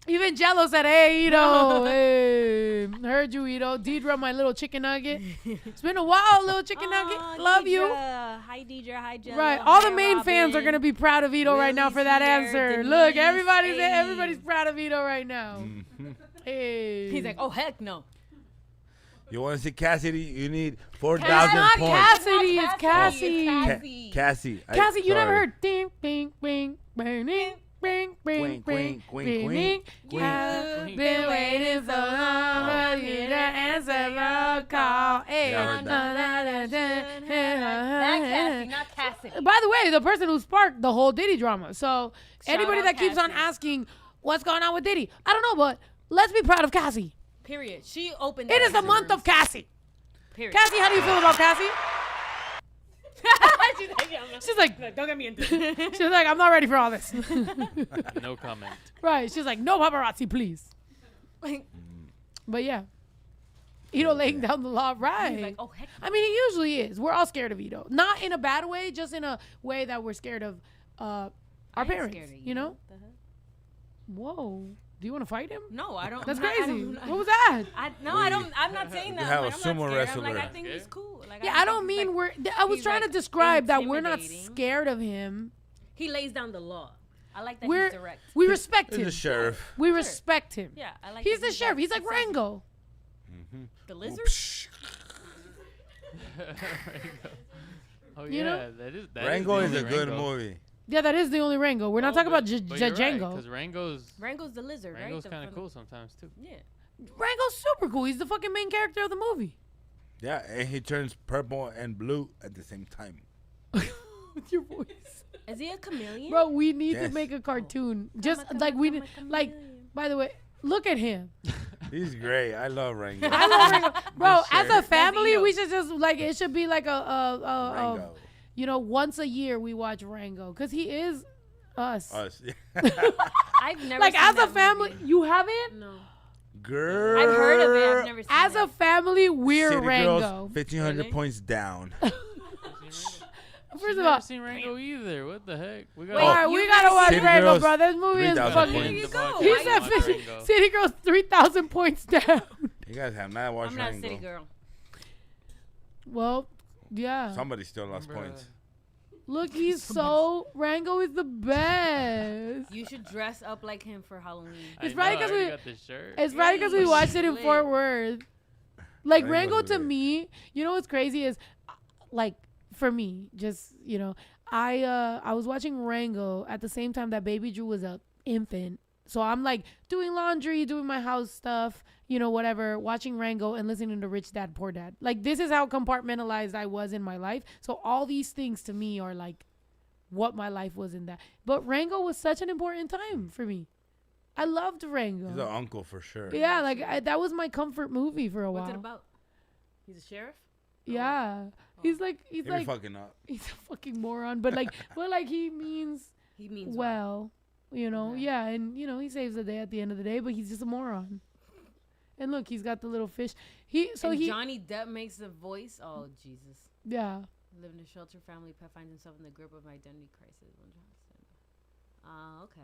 Even Jello said, hey, Ito. Hey, heard you, Ito. Deidre, my little chicken nugget. It's been a while, little chicken nugget. Love you. Hi, Deidre. Hi, Jello. Right. All Hi, the main fans are Robin. going to be proud of Ito right now for that Willie's here, answer. Look, Denise, everybody's hey. proud of Ito right now. Mm-hmm. Hey. He's like, oh, heck no. You want to see Cassidy? You need It's 4,000 not points. Cassidy, it's Cassie. Cassie. Cassie. Cassie, you never sorry. heard ding, bing, bing, bing, ding, bing, bing, Queen, bing, queen, bing, queen, ding. I've been waiting so long for you to answer your call. Hey. Yeah, I heard That Cassie, not Cassidy. By the way, the person who sparked the whole Diddy drama. So anybody out that keeps on Cassie. asking what's going on with Diddy, I don't know, but let's be proud of Cassie. Period. She opened It that is the month of Cassie. Period. Cassie, how do you feel about Cassie? She's like, yeah, She's like, don't get me into it. she's like, I'm not ready for all this. No comment. Right. She's like, no paparazzi, please. But yeah. Ito laying down the law, right? Like, oh, heck. I mean, he usually is. We're all scared of Ito. Not in a bad way, just in a way that we're scared of our parents. Scared of You know? What the heck? Whoa. Do you want to fight him? No, I don't. That's I crazy. don't- What was that? I don't. I'm not saying that. have Like, a I'm sumo not scared. I'm like, I wrestler. think he's cool. Like, Yeah, I don't think he's, mean like, I was he's, trying like, to describe that we're not intimidating. scared of him. He lays down the law. I like that We're he's direct. we respect He's him. the sheriff. We respect him. Yeah, I like. He's that the sheriff. He's like says- Rango. The lizard. Oh You yeah, know? that Rango the is a only good Rango. movie. Yeah, that is the only Rango. We're not talking about Django. Because Rango's the lizard, right? Rango's The- kind of from- cool sometimes too. Yeah. Rango's super cool. He's the fucking main character of the movie. Yeah, and he turns purple and blue at the same time. With your voice. Is he a chameleon? Bro, we need to Yes. make a cartoon. Just like we need, like, by the way, look at him. He's great. I love Rango. I love Rango. Bro, as a Sure. family, we should just like it should be like a Rango. you know, once a year we watch Rango because he is us. Us. I've never Like seen as a that family, movie. you haven't? No. Girl. I've heard of it. I've never seen As it. a family, we're City Rango. Girls, 1,500 Really? points down. First of I've all, never seen Rango either. What the heck? We got all right, you we gotta watch City Rango, Girls, bro. This movie is 3,000 fucking. There points. you go. He Why said you- Rango. City Girls 3,000 points down. You guys have not watched I'm not a Rango. city girl. Well, yeah. Somebody still lost Bruh. points. Look, he's so Rango is the best. You should dress up like him for Halloween. It's I probably know, 'cause I already we- got this shirt. It's probably because we Really? watched it in Lit. Fort Worth. Like Rango's Rango to lit. me, you know what's crazy is, like for me, just you know, I was watching Rango at the same time that Baby Drew was a infant. So I'm like doing laundry, doing my house stuff, you know, whatever, watching Rango and listening to Rich Dad Poor Dad. Like this is how compartmentalized I was in my life. So all these things to me are like what my life was in that. But Rango was such an important time for me. I loved Rango. He's an uncle for sure. Yeah, like that was my comfort movie for a What's while. it about? He's a sheriff? Yeah, he's like He be fucking up. he's a fucking moron, but like he means He means well, you know. Okay. Yeah, and you know he saves the day at the end of the day, but he's just a moron. And look, he's got the little fish. And Johnny Depp makes the voice. Oh Jesus! yeah. Live in a shelter, family pet finds himself in the grip of identity crisis. Okay.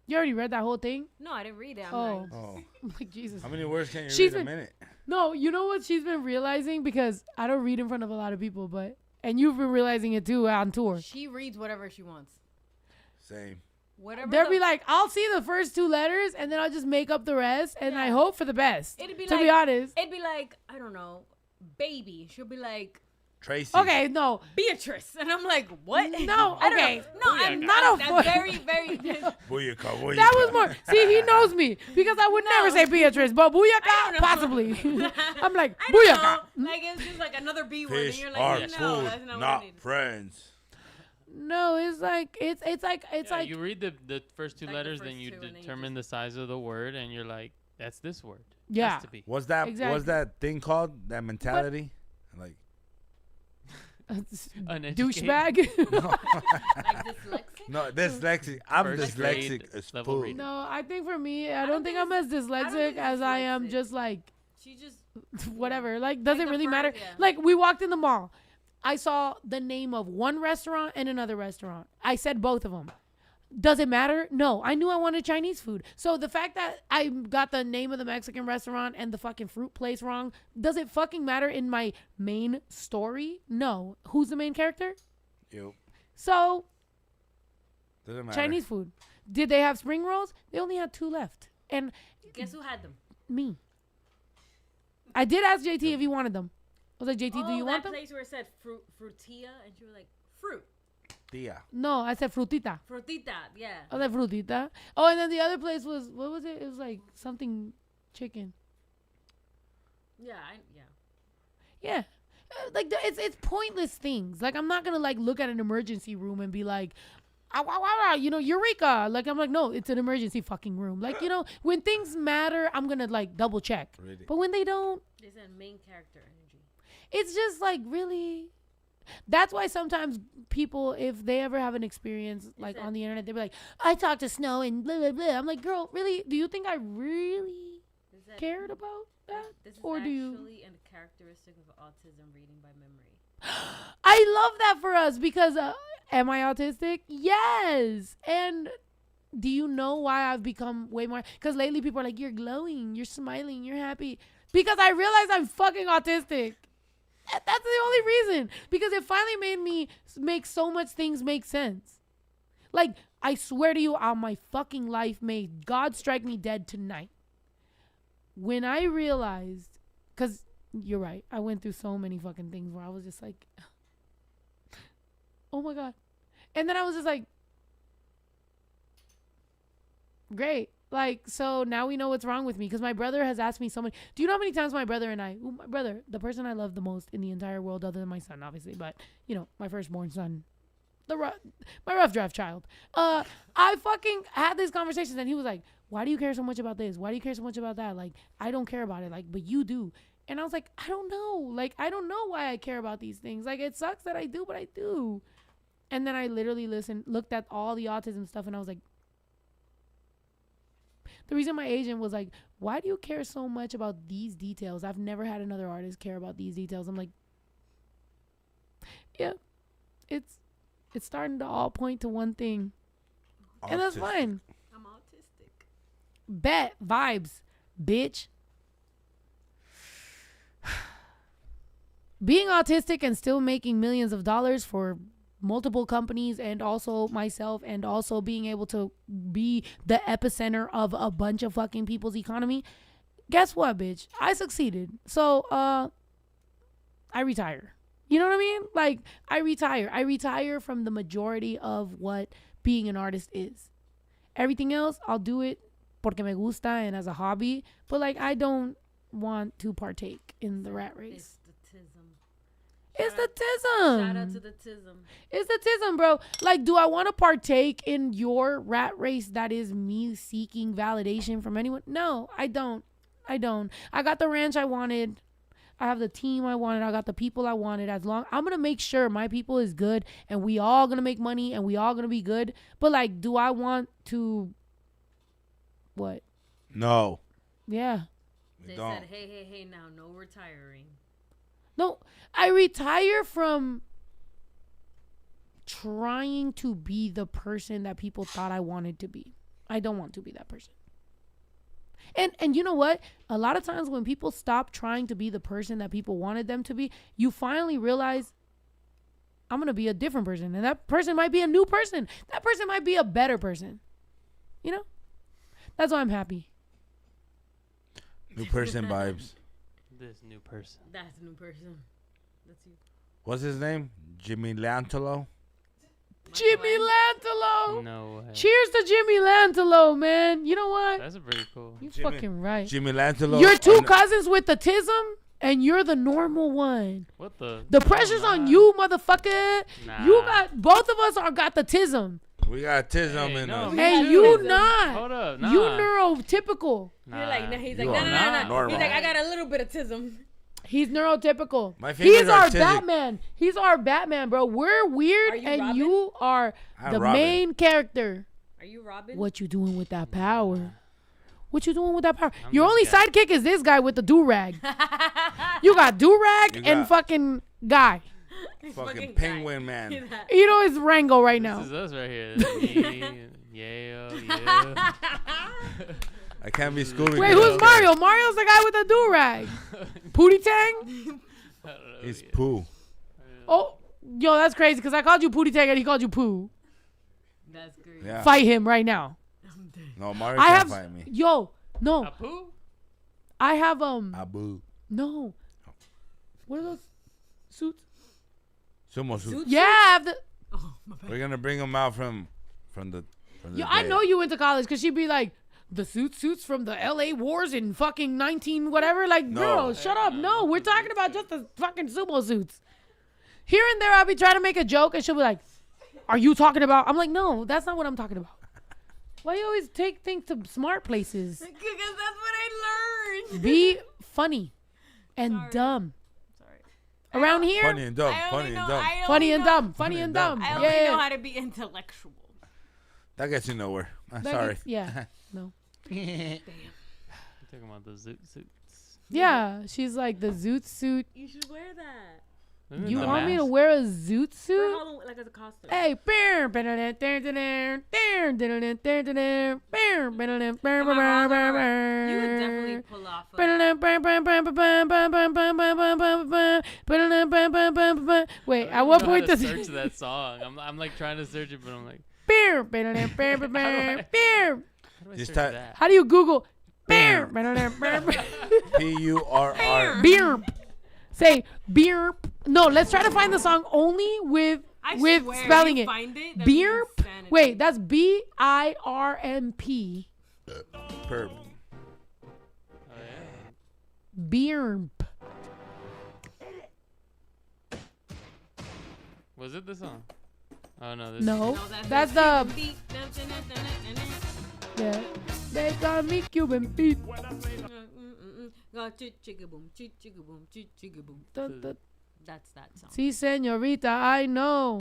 You already read that whole thing? No, I didn't read it. Oh. Oh. I'm like Jesus. How many words can you She's read a been- minute? No, you know what she's been realizing, because I don't read in front of a lot of people, but and you've been realizing it too on tour. She reads whatever she wants. Same. Whatever. They'll be like, I'll see the first two letters and then I'll just make up the rest, and I Yeah. hope for the best. It'd be to like, be honest. It'd be like, I don't know, baby. She'll be like, Tracy. Okay, no. Beatrice, and I'm like, what? No, I don't okay. know. No, I'm Not a That's fu- very, very. Booyaka. That was more. See, he knows me because I would never say Beatrice, but I Booyaka, don't know. possibly. I'm like, I don't Booyaka. know. Like it's just like another B word, and Fish you're are like, no, food, that's not, not what I need. friends. No, it's like You read the first two Like the letters, first then you two, and then you determine the size of the word, and you're like, that's this word. Yeah. Has to be. What's that? Exactly. What's that thing called? That mentality? Like Uneducated. douchebag. Like dyslexic. no, dyslexic. I'm First grade dyslexic as level food. reading. No, I think for me, I don't think I'm as dyslexic as I am dyslexic. just like She just whatever. Like, does Like it the really fir- matter? yeah. Like, we walked in the mall. I saw the name of one restaurant and another restaurant. I said both of them. Does it matter? No. I knew I wanted Chinese food. So the fact that I got the name of the Mexican restaurant and the fucking fruit place wrong, does it fucking matter in my main story? No. Who's the main character? You. So, Doesn't matter. Chinese food. Did they have spring rolls? They only had 2 left. And guess who had them? me. I did ask JT if he wanted them. I was like, JT, do you want that them? place where it said frutilla, and she was like, fruit, Tia. No, I said frutita. frutita, yeah. I was like, frutita. Oh, and then the other place was, what was it? It was like something chicken. Yeah. Yeah. Like, it's pointless things. Like, I'm not going to, like, look at an emergency room and be like, ah, wah, wah, wah, you know, eureka. Like, I'm like, no, it's an emergency fucking room. Like, you know, when things matter, I'm going to, like, double check. Really? But when they don't, They said main character energy. it's just like, really. That's why sometimes people, if they ever have an experience like it- on the internet, they'll be like, I talked to Snow and blah, blah, blah. I'm like, girl, really? Do you think I really Is that, cared about that? This is Or do you? actually a characteristic of autism, reading by memory. I love that for us because am I autistic? Yes. And do you know why I've become way more? Because lately people are like, you're glowing, you're smiling, you're happy. Because I realize I'm fucking autistic. That's the only reason. Because it finally made me make so much things make sense. Like, I swear to you, on my fucking life, may God strike me dead tonight. When I realized, because you're right, I went through so many fucking things where I was just like, oh my God. And then I was just like, great. Like, so now we know what's wrong with me, because my brother has asked me so many. Do you know how many times my brother and my brother, the person I love the most in the entire world other than my son, obviously, but, you know, my firstborn son, my rough draft child. I fucking had these conversations, and he was like, "Why do you care so much about this? Why do you care so much about that? Like, I don't care about it. Like, but you do." And I was like, I don't know. Like, I don't know why I care about these things. Like, it sucks that I do, but I do. And then I literally looked at all the autism stuff, and I was like, the reason my agent was like, why do you care so much about these details? I've never had another artist care about these details. I'm like, yeah, it's starting to all point to one thing. And that's fine. I'm autistic. Bet. Vibes. Bitch. Being autistic and still making millions of dollars for multiple companies and also myself, and also being able to be the epicenter of a bunch of fucking people's economy. Guess what, bitch? I succeeded. So, I retire. You know what I mean? Like, I retire. I retire from the majority of what being an artist is. Everything else, I'll do it porque me gusta and as a hobby. But, like, I don't want to partake in the rat race. It's the tism. Shout out to the tism. It's the tism, bro. Like, do I want to partake in your rat race that is me seeking validation from anyone? No, I don't. I got the ranch I wanted. I have the team I wanted. I got the people I wanted. As long I'm going to make sure my people is good and we all going to make money and we all going to be good. But, like, do I want to what? No. Yeah. They said, hey, now, no retiring. No, I retire from trying to be the person that people thought I wanted to be. I don't want to be that person. And you know what? A lot of times when people stop trying to be the person that people wanted them to be, you finally realize I'm going to be a different person. And that person might be a new person. That person might be a better person. You know? That's why I'm happy. New person vibes. This new person. That's a new person. That's you. What's his name? Jimmy Lantolo? Jimmy Lantolo. No way. Cheers to Jimmy Lantolo, man. You know what? That's pretty cool. You fucking right. Jimmy Lantolo. You're two cousins with the tism, and you're the normal one. What the? The pressure's on you, motherfucker. Nah. You got both of us got the tism. We got tism in us. And you not. Hold up. Nah. You neurotypical. You're like, he's You like, are no. normal. He's like, I got a little bit of tism. He's neurotypical. My fingers He's are our tizic. Batman. He's our Batman, bro. We're weird, Are you and Robin? you are I'm the Robin. main character. Are you Robin? What you doing with that power? What you doing with that power? I'm Your this only guy. sidekick is this guy with the do-rag. You got do-rag You and got- fucking guy. Fucking penguin man. You know it's Rango right This now. is us right here. This is me. Yeah. I can't be Scooby. Wait, who's Mario? Mario's the guy with the do-rag. Pootie Tang? He's Pooh. Oh, yo, that's crazy because I called you Pootie Tang and he called you Pooh. That's great. Yeah. Fight him right now. No, Mario I can't have, fight me. yo, no. Apu? I have, Abu. no. What are those suits? Sumo suit. Yeah, I have the. We're gonna bring him out from the. Yo, I know you went to college because she'd be like, the suits from the LA wars in fucking 19 whatever. Like, No. girl, shut up. No, we're talking about just the fucking sumo suits. Here and there, I'll be trying to make a joke and she'll be like, are you talking about? I'm like, no, that's not what I'm talking about. Why you always take things to smart places? Because that's what I learned. Be funny and dumb. Sorry. Around here, Funny and dumb. I Funny only and know- dumb. I funny only and know- dumb. Funny and dumb. I only Yeah. know how to be intellectual. That gets you nowhere. That Sorry. gets- yeah. No. You're talking about the suits. Yeah. She's like the zoot suit. You should wear that. You The want me to mask? wear a zoot For suit? Halloween, like as a costume. Hey, You would definitely pull off a... Wait, at I what don't know how point to does search that song? I'm like trying to search it, but I'm like, How how do I Just search type- that? do you Google P-U-R-R. Say beer. No, let's try to find the song only with I with swear, spelling you it. Find it that'd be Beer. insanity. Wait, that's BIRMP. Perp. Oh, yeah. Beer. Was it the song? Oh no, this No, is that's the. Yeah. They got me Cuban beat. That's that song. Si, señorita, I know.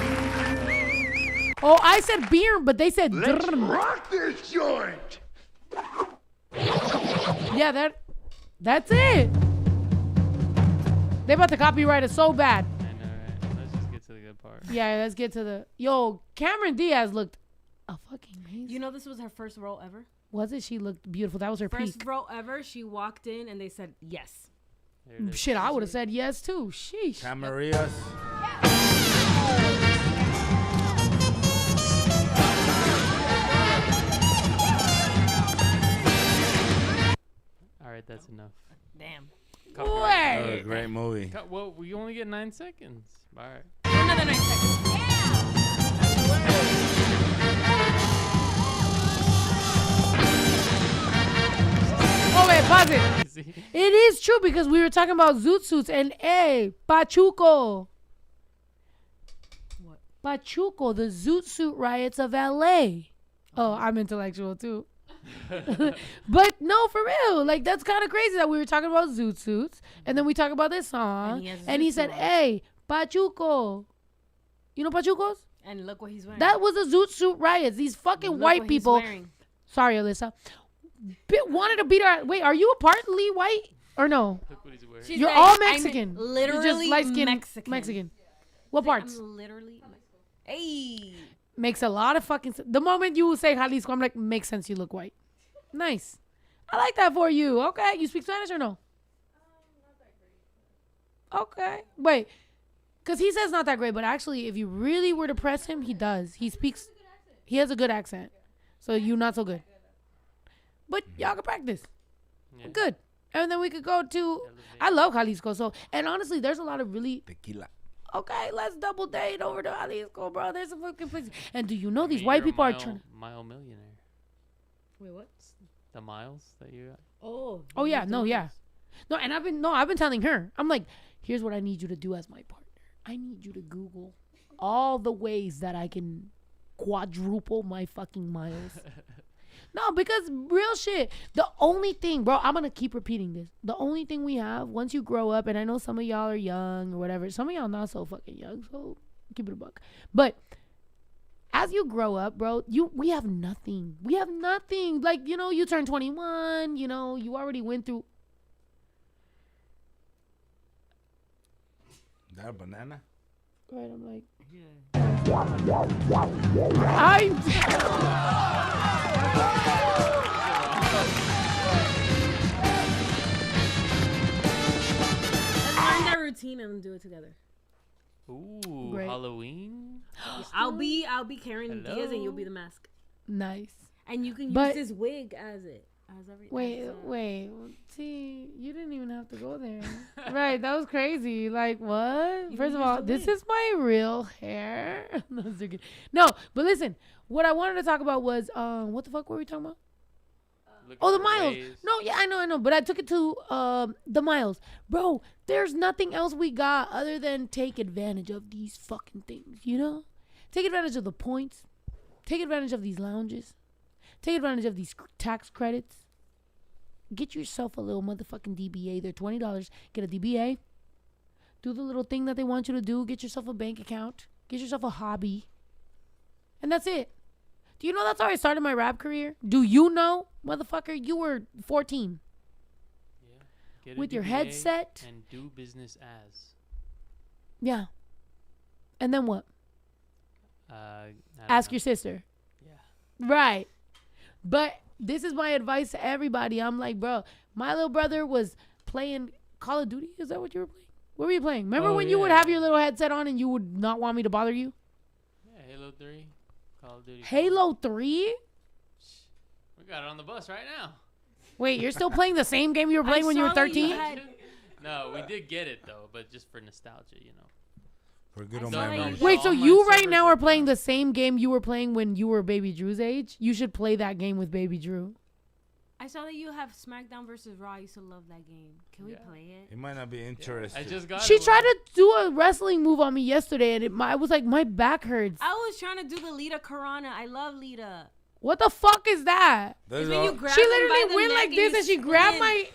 Oh, I said beer, but they said drm. Rock this joint. Yeah, that's it. They about to copyright it so bad. I know, right? Let's just get to the good part. Yeah, let's get to the. Yo, Cameron Diaz looked fucking amazing. You know this was her first role ever? Was it? She looked beautiful. That was her First peak. role ever. She walked in and they said yes. Shit, I would have said yes too. Sheesh. Camarias. All right, that's enough. Damn. Copyright. That was a great movie. Well, we only get 9 seconds. All right. Another 9 seconds. Oh wait, pause it. It is true because we were talking about zoot suits and Pachuco. What? Pachuco, the zoot suit riots of LA. Oh, I'm intellectual too. But no, for real. Like, that's kind of crazy that we were talking about zoot suits and then we talk about this song and he said, hey, Pachuco. You know Pachucos? And look what he's wearing. That was a zoot suit riots. These fucking Look white what he's people. wearing. Sorry, Alyssa. Wanted to beat our. Wait, are you a partly white or no? Look what he's wearing. She's You're like, all I'm Mexican. You're literally just light-skinned Mexican. Mexican. What parts? I'm literally. Hey. Makes a lot of fucking sense. The moment you say Jalisco, I'm like, makes sense. You look white. Nice. I like that for you. Okay. You speak Spanish or no? Okay. Wait. Because he says not that great, but actually, if you really were to press him, he does. He speaks. He has a good accent. So you not so good. But y'all can practice. Yeah. Good. And then we could go to. I love Jalisco. So, and honestly, there's a lot of really. Tequila. Okay, let's double date over to Jalisco, bro. There's a fucking place. And do you know these You're white a people are mile- trying? Mile millionaire. Wait, what? The miles that you got. Oh yeah, no, yeah, no. And I've been telling her. I'm like, here's what I need you to do as my partner. I need you to Google all the ways that I can quadruple my fucking miles. No, because real shit. The only thing, bro, I'm gonna keep repeating this. The only thing we have once you grow up, and I know some of y'all are young or whatever. Some of y'all not so fucking young, so keep it a buck. But as you grow up, bro, we have nothing. We have nothing. Like, you know, you turn 21. You know, you already went through. That a banana? Right, I'm like. Let's learn that routine and do it together. Ooh, Great. Halloween. Yeah, I'll be Karen Diaz and you'll be the mask. Nice. And you can But- use this wig as it. As every. Wait. See, you didn't even have to go there. Right, that was crazy. Like, what? You First of used all, the this wig. is my real hair. No, I'm joking. No, but listen, what I wanted to talk about was, what the fuck were we talking about? Oh, the miles. No, yeah, I know. But I took it to the miles. Bro, there's nothing else we got other than take advantage of these fucking things, you know? Take advantage of the points. Take advantage of these lounges. Take advantage of these tax credits. Get yourself a little motherfucking DBA. They're $20. Get a DBA. Do the little thing that they want you to do. Get yourself a bank account. Get yourself a hobby. And that's it. Do you know that's how I started my rap career? Do you know, motherfucker? You were 14. Yeah. Get a With your DBA headset. and do business as. Yeah. And then what? I don't Ask know. your sister. Yeah. Right. But this is my advice to everybody. I'm like, bro, my little brother was playing Call of Duty. Is that what you were playing? What were you playing? Remember Oh, when you would yeah. have your little headset on and you would not want me to bother you? Yeah, Halo 3. Call of Duty. Halo 3? We got it on the bus right now. Wait, you're still playing the same game you were playing when you were 13? No, we did get it though, but just for nostalgia, you know. For good old No, no, memories. no. Wait, so Online you right servers now are are playing done. the same game you were playing when you were Baby Drew's age? You should play that game with Baby Drew. I saw that you have SmackDown versus Raw. I used to love that game. Can we play it? It might not be interesting. I just got She it. tried to do a wrestling move on me yesterday, and I was like, my back hurts. I was trying to do the Lita Karana. I love Lita. What the fuck is that? It's when you grab She them by literally the went neck like this, and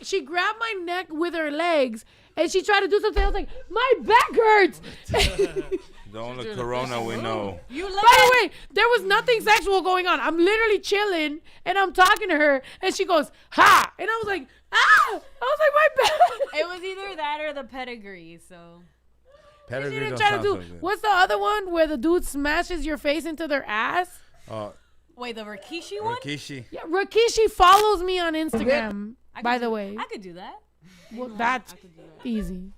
she grabbed my neck with her legs, and she tried to do something. I was like, my back hurts. The only Corona we know. By the way, there was nothing sexual going on. I'm literally chilling, and I'm talking to her, and she goes, ha! And I was like, ah! I was like, my back. It was either that or the pedigree, so. She Pedigree didn't don't try to sound do. so good. What's the other one where the dude smashes your face into their ass? Wait, the Rikishi one? Rikishi. Yeah, Rikishi follows me on Instagram, by the way. I could do that. Well, that's easy.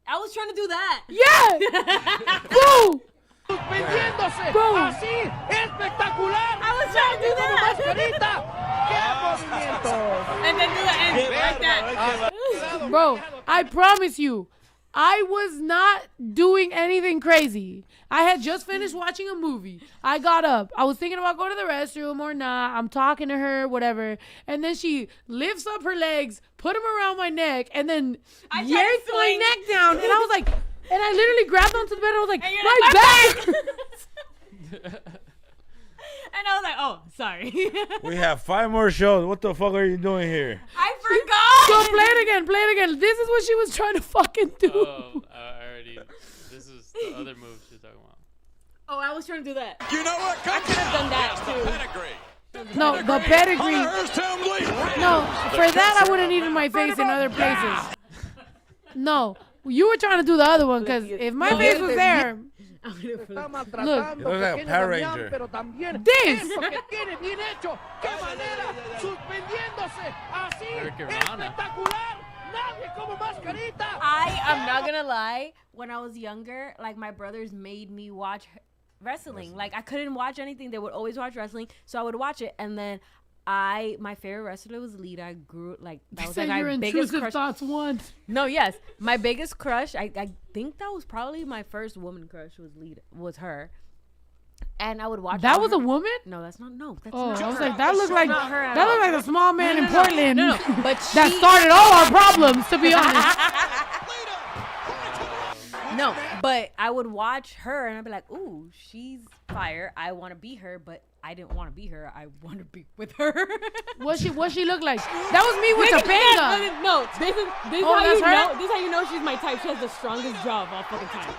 I was trying to do that. Yeah! Boo! Suspendiéndose. Bro. Así. Espectacular. I was trying to do Como that. mascarita. ¡Qué movimiento! And then do the end like that. Bro, I promise you, I was not doing anything crazy. I had just finished watching a movie. I got up. I was thinking about going to the restroom or not. I'm talking to her, whatever. And then she lifts up her legs, put them around my neck, and then yanked my neck down. And I was like, and I literally grabbed onto the bed and I was like, my back! And I was like, oh, sorry. We have 5 more shows. What the fuck are you doing here? I forgot. So play it again, play it again. This is what she was trying to fucking do. Oh, I already. This is the other move she's talking about. Oh, I was trying to do that. You know what? I could have done that too. No, the pedigree. No, for that I would have needed my face in other places. No, you were trying to do the other one because if my face was there. Look, It looks like a Power Ranger. This. I am not gonna lie. When I was younger, like my brothers made me watch wrestling. Like I couldn't watch anything. They would always watch wrestling, so I would watch it. And then my favorite wrestler was Lita. I grew like that was like my biggest crush. Thoughts once. No, yes, my biggest crush. I think that was probably my first woman crush was Lita. Was her. And I would watch. That was a woman? No, that's not. No, that's Oh, not. I was her. like, that looked like Not her at that all. looked like a small man in Portland. No, but that started all our problems, to be honest. No, but I would watch her and I'd be like, ooh, she's fire. I want to be her, but I didn't want to be her. I want to be with her. What she look like? That was me with Topanga. No, this is Oh, how that's you her? know. This is how you know she's my type. She has the strongest jaw of all fucking time.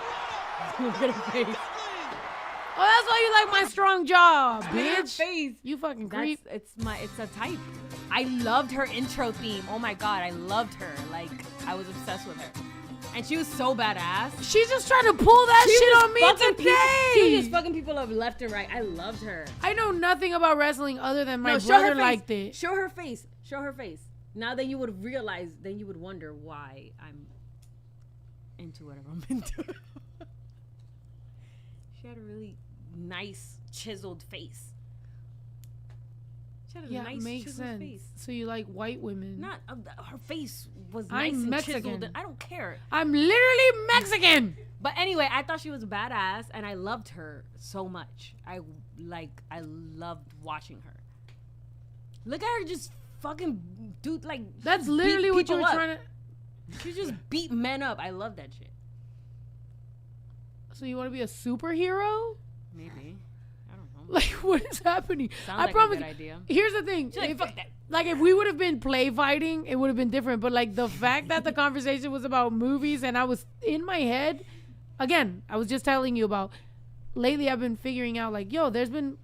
Look at her face. Oh, that's why you like my strong jaw, Look at her bitch. face. You fucking That's creep. it's a type. I loved her intro theme. Oh my god, I loved her. Like I was obsessed with her. And she was so badass. She just tried to pull that She shit was on me fucking today. She was just fucking people up left and right. I loved her. I know nothing about wrestling other than my No, show brother her face. liked it. Show her face. Show her face. Now then you would realize, then you would wonder why I'm into whatever I'm into. She had a really nice chiseled face. She had a Yeah, nice makes chiseled sense. face. So you like white women? Not her face was I'm nice and Mexican. chiseled. And I don't care. I'm literally Mexican. But anyway, I thought she was badass, and I loved her so much. I loved watching her. Look at her just fucking do like. That's beat literally what you people were up. trying to. She just beat men up. I love that shit. So you want to be a superhero? Maybe. I don't know. Like, what is happening? Sounds I like promise. a good idea. Here's the thing. She's like, If- fuck that. Like, if we would have been play fighting, it would have been different. But, like, the fact that the conversation was about movies and I was in my head, again, I was just telling you about, lately I've been figuring out, like, yo, there's been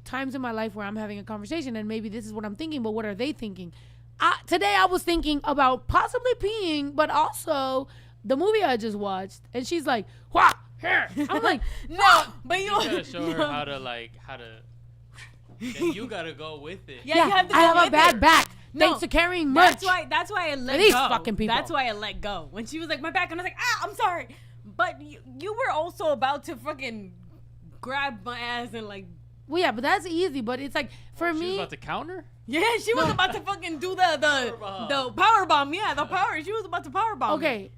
times in my life where I'm having a conversation and maybe this is what I'm thinking, but what are they thinking? Today I was thinking about possibly peeing, but also the movie I just watched. And she's like, wha, here. I'm like, No, but you gotta show her how to. Then you gotta go with it. Yeah, you have to I go have a with bad it. back. No, Thanks to carrying merch. That's why I let These go. fucking people. That's why I let go. When she was like, my back, and I was like, I'm sorry. But you were also about to fucking grab my ass and like. Well, yeah, but that's easy. But it's like, for She me. was about to counter. Yeah, she was about to fucking do the power bomb. Yeah, the power. She was about to power bomb. Okay,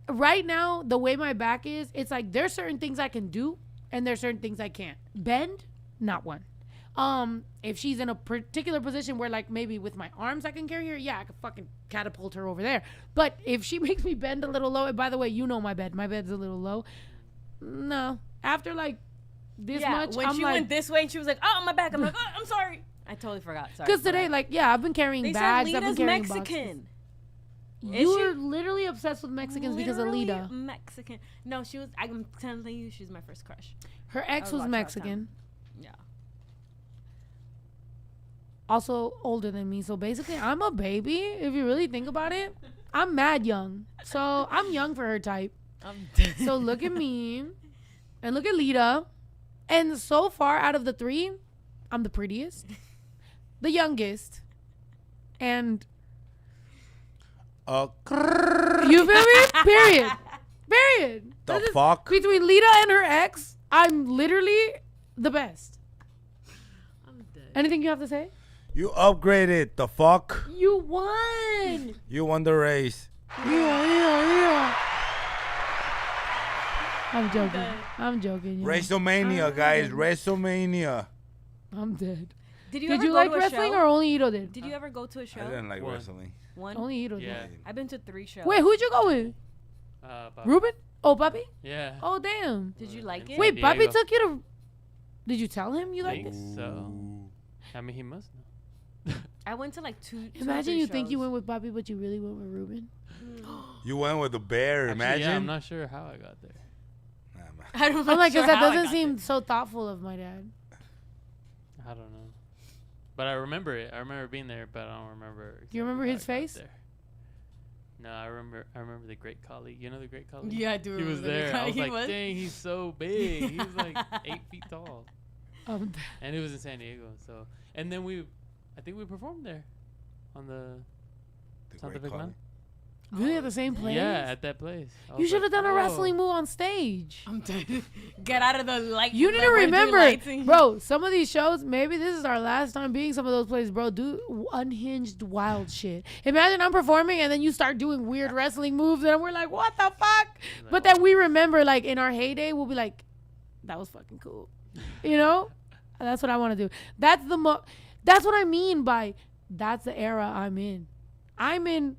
right now, the way my back is, it's like there's certain things I can do and there's certain things I can't. Bend, not one. If she's in a particular position where like maybe with my arms I can carry her, yeah, I could fucking catapult her over there. But if she makes me bend a little low, and by the way, you know my bed's a little low. No, after like this much, when I'm she like, went this way and she was like, "Oh, my back," I'm like, "Oh, I'm sorry." I totally forgot. Sorry. because today, like, yeah, I've been carrying they bags. said I've been Lita's carrying Mexican. boxes. You're literally obsessed with Mexicans because of Literally Lita. Mexican. No, she was. I'm telling you, she's my first crush. Her ex was watch all the Mexican. Yeah. Also older than me. So basically, I'm a baby. If you really think about it, I'm mad young. So I'm young for her type. So look at me and look at Lita. And so far out of the three, I'm the prettiest, the youngest, and you feel me? Period. The That is- fuck? Between Lita and her ex, I'm literally the best. I'm dead. Anything you have to say? You upgraded. The fuck? You won. You won the race. Yeah. I'm joking. Yeah. WrestleMania, guys. WrestleMania. I'm dead. Did you Did ever you go like to a wrestling show? or only Ito did? Did you ever go to a show? I didn't like One. wrestling. One. Only Ito Yeah. did. I've been to 3 shows. Wait, who'd you go with? Bob. Ruben? Oh, Papi? Yeah. Oh, damn. Did you like it? Wait, Diego. Papi took you to... Did you tell him you liked Think it? so. I mean, he must know. I went to like two. Imagine you think you went with Papi, but you really went with Ruben. You went with the bear. Actually, Imagine. yeah, I'm not sure how I got there. Nah, man. I don't I'm like, sure because that how I doesn't got seem there. so thoughtful of my dad. I don't know. But I remember it. I remember being there, but I don't remember. Do you remember exactly his how I got face? there. No, I remember the great colleague. You know the great colleague? Yeah, I do. He was remember the there. I guy was he like, was. dang, he's so big. He's like 8 feet tall. Um, And it was in San Diego. So, and then I think we performed there on the The Santa great Fe collie. really at the same place? Yeah, at that place. I You was should have like, done a "Whoa." wrestling move on stage. I'm dead. Get out of the light. You need to like, where do remember, lights and- bro, some of these shows, maybe this is our last time being some of those places, bro. Do unhinged wild shit. Imagine I'm performing and then you start doing weird wrestling moves and we're like, what the fuck? But then we remember, like, in our heyday, we'll be like, that was fucking cool. You know? That's what I want to do. That's what I mean by that's the era I'm in. I'm in,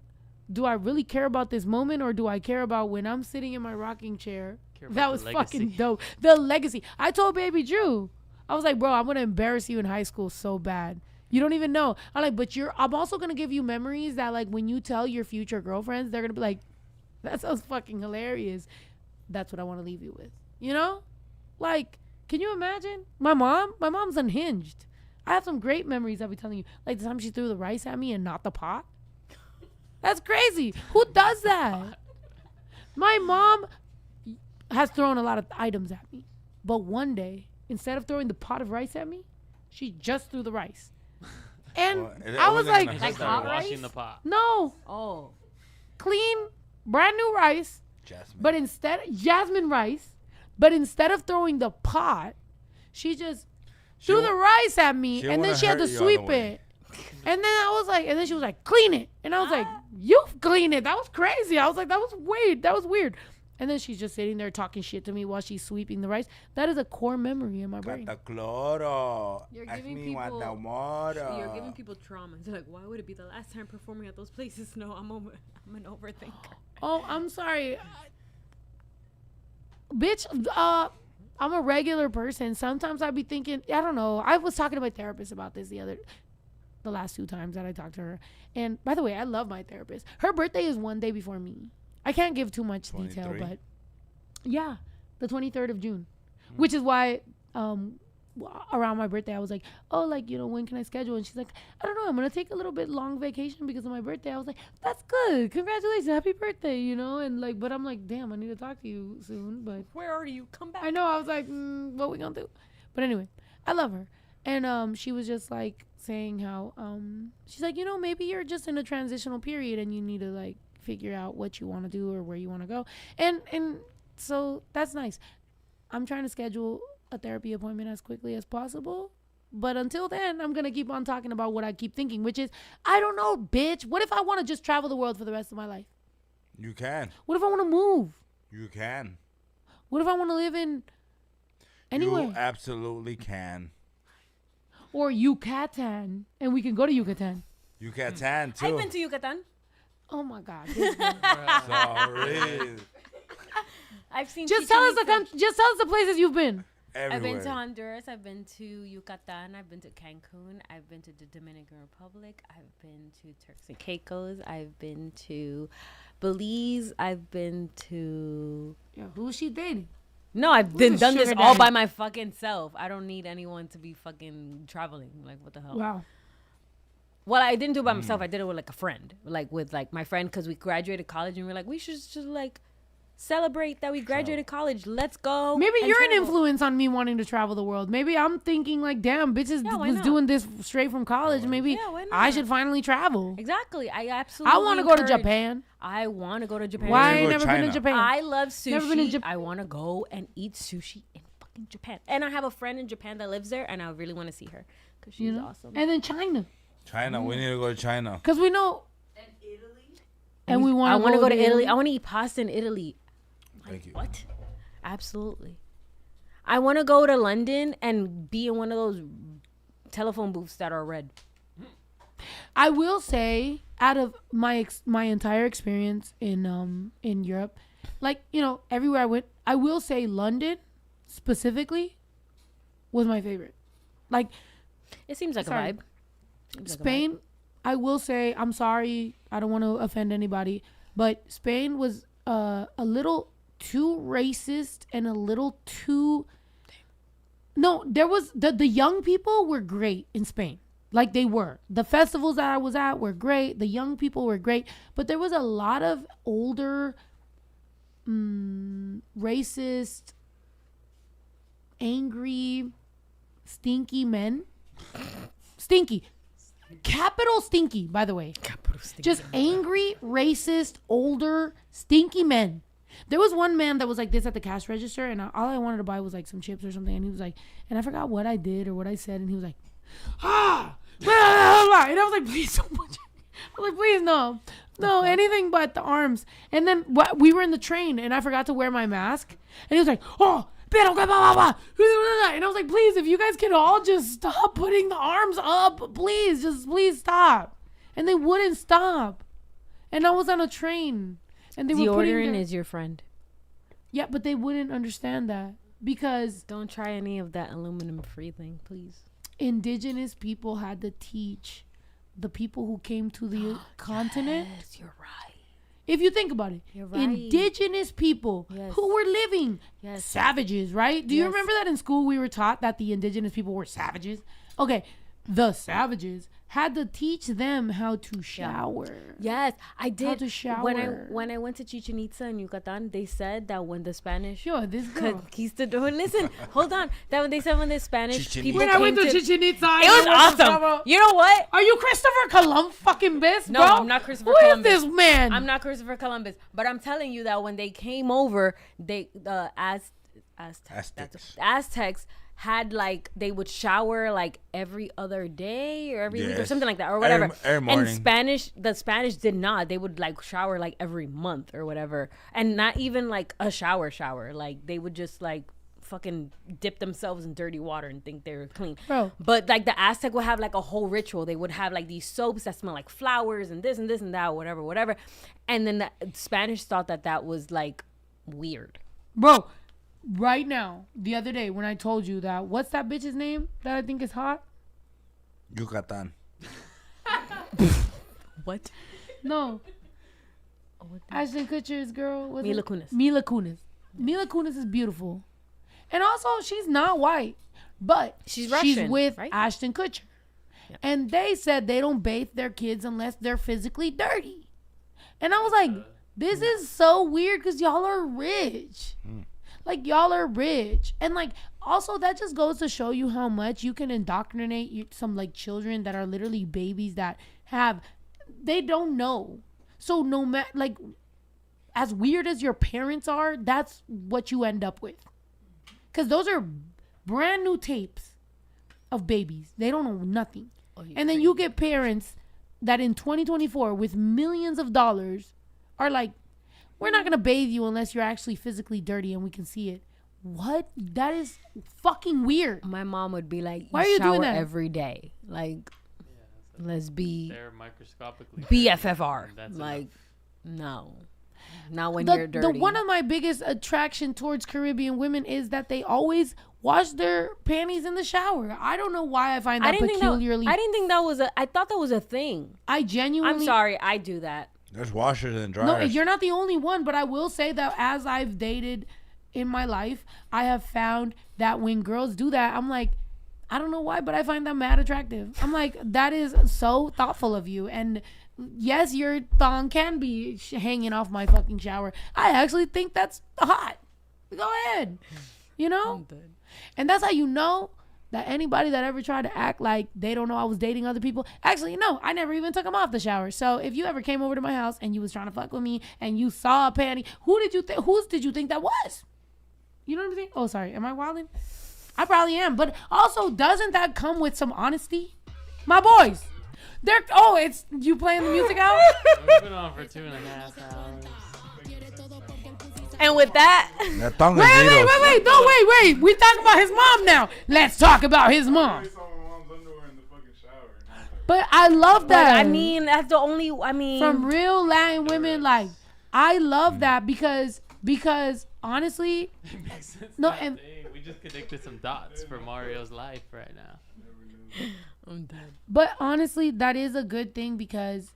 do I really care about this moment or do I care about when I'm sitting in my rocking chair? Care about That the was legacy. fucking dope. The legacy. I told Baby Drew, I was like, bro, I'm gonna embarrass you in high school so bad. You don't even know. I'm like, but I'm also gonna give you memories that, like, when you tell your future girlfriends, they're gonna be like, that sounds fucking hilarious. That's what I want to leave you with. You know? Like, can you imagine? My mom's unhinged. I have some great memories I'll be telling you. Like the time she threw the rice at me and not the pot. That's crazy. Who does that? My mom has thrown a lot of items at me. But one day, instead of throwing the pot of rice at me, she just threw the rice. And Well, it I was wasn't like, gonna Like hurt hot that washing rice? the pot. no, Oh. clean, brand new rice. Jasmine. But jasmine rice. But instead of throwing the pot, she just threw the rice at me, she and then wanna she had to hurt you all sweep the way. it. And then I was like, and then she was like, clean it. And I was like, you clean it. That was crazy. I was like, that was weird. That was weird. And then she's just sitting there talking shit to me while she's sweeping the rice. That is a core memory in my brain. Cata cloro. You're Ask giving me people- what the water. You're giving people trauma. They're like, why would it be the last time performing at those places? No, I'm an overthinker. Oh, I'm sorry. Bitch, I'm a regular person. Sometimes I'd be thinking, I don't know. I was talking to my therapist about this the last 2 times that I talked to her. And by the way, I love my therapist. Her birthday is one day before me. I can't give too much detail, 23? but yeah, the 23rd of June, which is why around my birthday I was like, oh, like, you know, when can I schedule? And she's like, I don't know, I'm gonna take a little bit long vacation because of my birthday. I was like, that's good, congratulations, happy birthday, you know. And like, but I'm like, damn, I need to talk to you soon. But Where are you? Come back. I know, I was like, what we gonna do? But anyway, I love her. And she was just like saying how she's like, you know, maybe you're just in a transitional period and you need to like figure out what you want to do or where you want to go. And so that's nice. I'm trying to schedule a therapy appointment as quickly as possible. But until then, I'm going to keep on talking about what I keep thinking, which is, I don't know, bitch. What if I want to just travel the world for the rest of my life? You can. What if I want to move? You can. What if I want to live in anywhere? You absolutely can. or Yucatan, and we can go to Yucatan. Yucatan too. I've been to Yucatan. Oh my God! Sorry. I've seen. Just tell us the places you've been. Everywhere. I've been to Honduras. I've been to Yucatan. I've been to Cancun. I've been to the Dominican Republic. I've been to Turks and Caicos. I've been to Belize. I've been to. Yeah, who's she dating? No, I've Who's done a this sugar all daddy? by my fucking self. I don't need anyone to be fucking traveling. Like, what the hell? Wow. Well, I didn't do it by myself. I did it with like a friend, like with like my friend, because we graduated college and we are like, we should just like celebrate that we graduated college. Let's go. Maybe and you're an travel. influence on me wanting to travel the world. Maybe I'm thinking like, damn, bitches why was not? doing this straight from college. Maybe Yeah, why I not? should finally travel. Exactly. I absolutely. I want to go to encourage- Japan. I want to go to Japan. Why I go ain't to never been to China. Japan? I love sushi. Never been to Japan. I want to go and eat sushi in fucking Japan. And I have a friend in Japan that lives there, and I really want to see her because she's awesome. And then China, China. We need to go to China. because we know. And Italy. And we want. I want to go to Italy. I want to eat pasta in Italy. Thank you. What? Absolutely. I want to go to London and be in one of those telephone booths that are red. I will say, out of my entire experience in Europe, like, you know, everywhere I went, I will say London specifically was my favorite. Like, It seems like Sorry. a vibe. Seems like a Spain, I will say, I'm sorry, I don't want to offend anybody, but Spain was a little too racist and a little too. No, there was the young people were great in Spain. Like they were. The festivals that I was at were great. The young people were great. But there was a lot of older, racist, angry, stinky men. Stinky. Capital stinky, by the way. Just angry, racist, older, stinky men. There was one man that was like this at the cash register, and all I wanted to buy was like some chips or something. And he was like, and I forgot what I did or what I said, and he was like, ah, blah, blah, blah. And I was like, please don't put I was like, please no, anything but the arms. And then we were in the train, and I forgot to wear my mask, and he was like, oh, pero que blah, blah, blah. And I was like, please, if you guys could all just stop putting the arms up, please stop. And they wouldn't stop. And I was on a train. And they were putting Deodorant is your friend. Yeah, but they wouldn't understand that because Don't try any of that aluminum free thing, please. indigenous people had to teach the people who came to the continent. Yes, you're right. If you think about it, You're right. indigenous people Yes. who were living Yes. savages, right? Do you Yes. remember that in school we were taught that the indigenous people were savages? Okay, the savages had to teach them how to shower. Yes, I did. to shower. When I went to Chichen Itza in Yucatan, they said that when the Spanish Yo, this girl. conquistador, listen, hold on. That when they said when the Spanish Chichen people When I came went to to, Chichen Itza, it was awesome. You know what? Are you Christopher Columbus fucking bitch, No, bro? I'm not Christopher Who Columbus. is this man? I'm not Christopher Columbus, but I'm telling you that when they came over, the Aztecs had like they would shower like every other day or every week or Yes. something like that or whatever. Every morning. And the Spanish did not. They would like shower like every month or whatever, and not even like a shower. Like they would just like fucking dip themselves in dirty water and think they were clean. Bro. But like the Aztec would have like a whole ritual. They would have like these soaps that smell like flowers and this and this and that, whatever. And then the Spanish thought that was like weird. Bro, right now, the other day when I told you that, what's that bitch's name that I think is hot? Yucatan. What? No. Ashton Kutcher's girl. what's Mila it? Kunis. Mila Kunis. Mila Kunis is beautiful. And also, she's not white, but She's she's Russian, with right? Ashton Kutcher. And they said they don't bathe their kids unless they're physically dirty. And I was like, this is so weird because y'all are rich. Like, y'all are rich. And, like, also that just goes to show you how much you can indoctrinate some, like, children that are literally babies that they don't know. So no matter, like, as weird as your parents are, that's what you end up with. Because those are brand new tapes of babies. They don't know nothing. And then you get parents that in 2024 with millions of dollars are like, we're not going to bathe you unless you're actually physically dirty and we can see it. what? That is fucking weird. My mom would be like, Why are you doing shower that? every day. Like, let's be They're microscopically BFFR. and that's Like, no. Not when The you're dirty. one of my biggest attraction towards Caribbean women is that they always wash their panties in the shower. I don't know why I find that peculiarly. I didn't think that was I thought that was a thing. I genuinely. I'm sorry, I do that. There's washers and dryers. No, you're not the only one, but I will say that as I've dated in my life, I have found that when girls do that, I'm like, I don't know why, but I find that mad attractive. I'm like, that is so thoughtful of you. And yes, your thong can be hanging off my fucking shower. I actually think that's hot. Go ahead. You know? And that's how you know that anybody that ever tried to act like they don't know I was dating other people. Actually, no, I never even took them off the shower. So if you ever came over to my house and you was trying to fuck with me and you saw a panty, whose did you think that was? You know what I'm saying? Oh, sorry. Am I wilding? I probably am. But also, doesn't that come with some honesty? My boys. It's you playing the music out? We've been on for 2.5 hours. And with that, tongue Wait. is No, wait. We talking about his mom now. Let's talk about his mom. But I love that. I mean, that's the only. I mean, from real Latin women, like I love that because honestly, It makes sense. No, Now. and- Dang, we just connected some dots for Mario's life right now. I'm dead. but honestly, that is a good thing because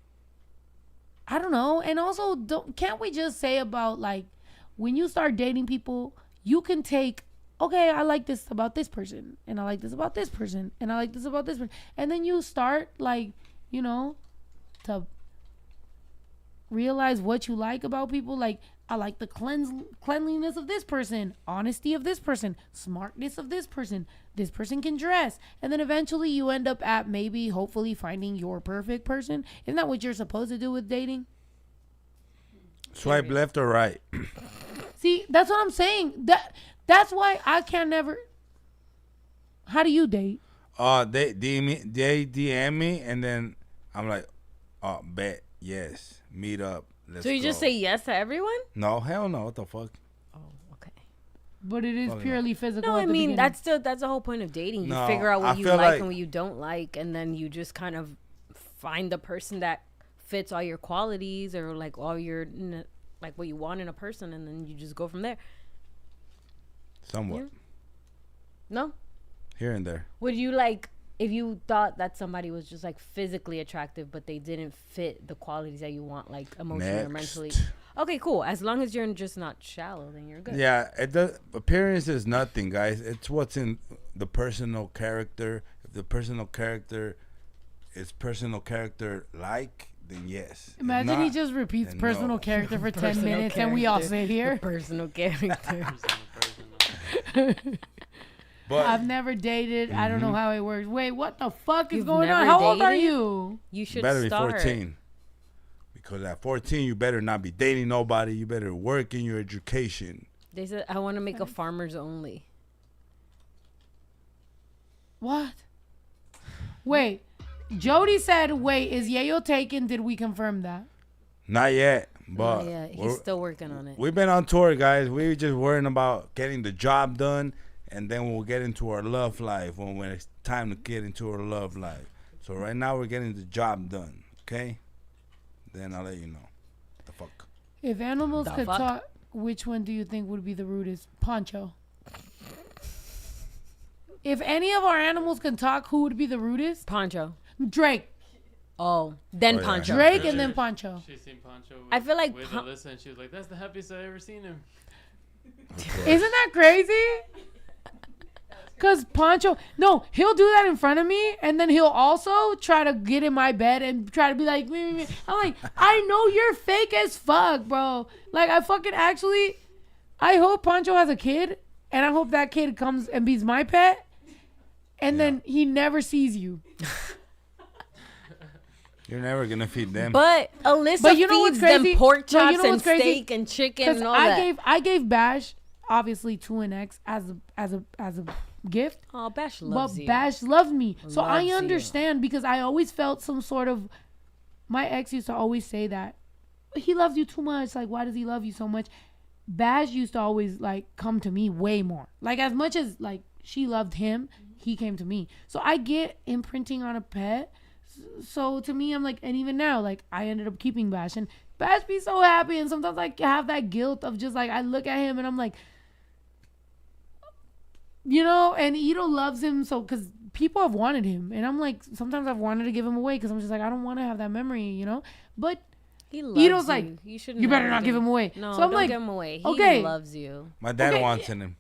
I don't know. And also, can't we just say about like when you start dating people, you can take, okay, I like this about this person, and I like this about this person, and I like this about this person, and then you start like, you know, to realize what you like about people. Like, I like the cleanliness of this person, honesty of this person, smartness of this person can dress. And then eventually you end up at maybe, hopefully, finding your perfect person. Isn't that what you're supposed to do with dating? Swipe left or right. See, that's what I'm saying. That's why I can never. How do you date? They DM me and then I'm like, oh, bet, yes, meet up. Let's So you go. just say yes to everyone? No, hell no. What the fuck? Oh, okay. But it is purely physical. No, at I the mean beginning. that's the whole point of dating. You No, figure out I what you feel like like- and what you don't like, and then you just kind of find the person that fits all your qualities or like all your like what you want in a person, and then you just go from there. Somewhat. Yeah. No? Here and there. Would you like if you thought that somebody was just like physically attractive, but they didn't fit the qualities that you want, like emotionally or mentally? Okay, cool. As long as you're just not shallow, then you're good. Yeah, appearance is nothing, guys. It's what's in the personal character. If the personal character is personal character like, then yes. If Imagine not, he just repeats then personal no. character for 10 Personal minutes and we all character. sit here. The personal character. But I've never dated. I don't know how it works. Wait, what the fuck is You've going on? never How old are dated? you? You should better start. be 14. Because at 14, you better not be dating nobody. You better work in your education. They said I want to make a farmers only. What? Wait. Jody said, wait, is Yayo taken? Did we confirm that? Not yet, but Yeah, he's we're- still working on it. we've been on tour, guys. We were just worrying about getting the job done, and then we'll get into our love life when it's time to get into our love life. So right now we're getting the job done, okay? Then I'll let you know. The fuck. If animals The could fuck? talk, which one do you think would be the rudest? Poncho. If any of our animals can talk, who would be the rudest? Poncho. Drake. Oh, then Oh, yeah. Poncho. Drake and then Poncho. She seen Poncho. I feel like with Pon- Alyssa, and she was like, "That's the happiest I ever seen him." Isn't that crazy? Because Poncho, no, he'll do that in front of me, and then he'll also try to get in my bed and try to be like, me, me, me. I'm like, I know you're fake as fuck, bro. Like, I fucking actually, I hope Poncho has a kid, and I hope that kid comes and be's my pet, and then he never sees you. You're never going to feed them. But Alyssa But you know what's feeds them crazy? pork No, you chops know and what's crazy? steak and chicken Because and all that. I gave Bash, obviously, 2 and X as a gift. Oh, Bash But loves you. Bash loves me. So I Loves you. understand because I always felt some sort of, my ex used to always say that he loves you too much. Like, why does he love you so much? Bash used to always like come to me way more. Like as much as like she loved him, he came to me. So I get imprinting on a pet. So to me, I'm like, and even now, like I ended up keeping Bash, and Bash be so happy, and sometimes I have that guilt of just like I look at him and I'm like, you know, and Ito loves him so because people have wanted him, and I'm like, sometimes I've wanted to give him away because I'm just like I don't want to have that memory, you know, but. He loves Ito's you. like, You better not give him away. No, so I'm don't like, give him away. He okay. loves you. My dad wants him.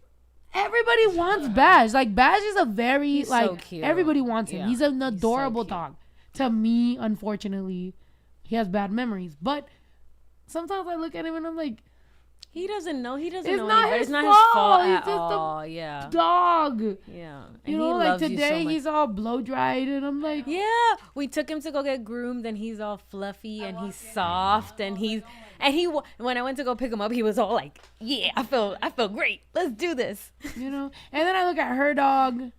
Everybody wants Bash. Like Bash is a very He's like so cute. everybody wants him. Yeah. He's an He's so adorable cute. dog. To me, unfortunately, he has bad memories. But sometimes I look at him and I'm like, he doesn't know. He doesn't it's know. not Anybody. his It's not fault. his fault He's at just all. a Yeah. dog. Yeah. And You know, he like loves you today so much. he's all blow dried, and I'm like, Yeah, we took him to go get groomed, and he's all fluffy and he's soft, and when I went to go pick him up, he was all like, "Yeah, I feel great. Let's do this." you know. And then I look at her dog,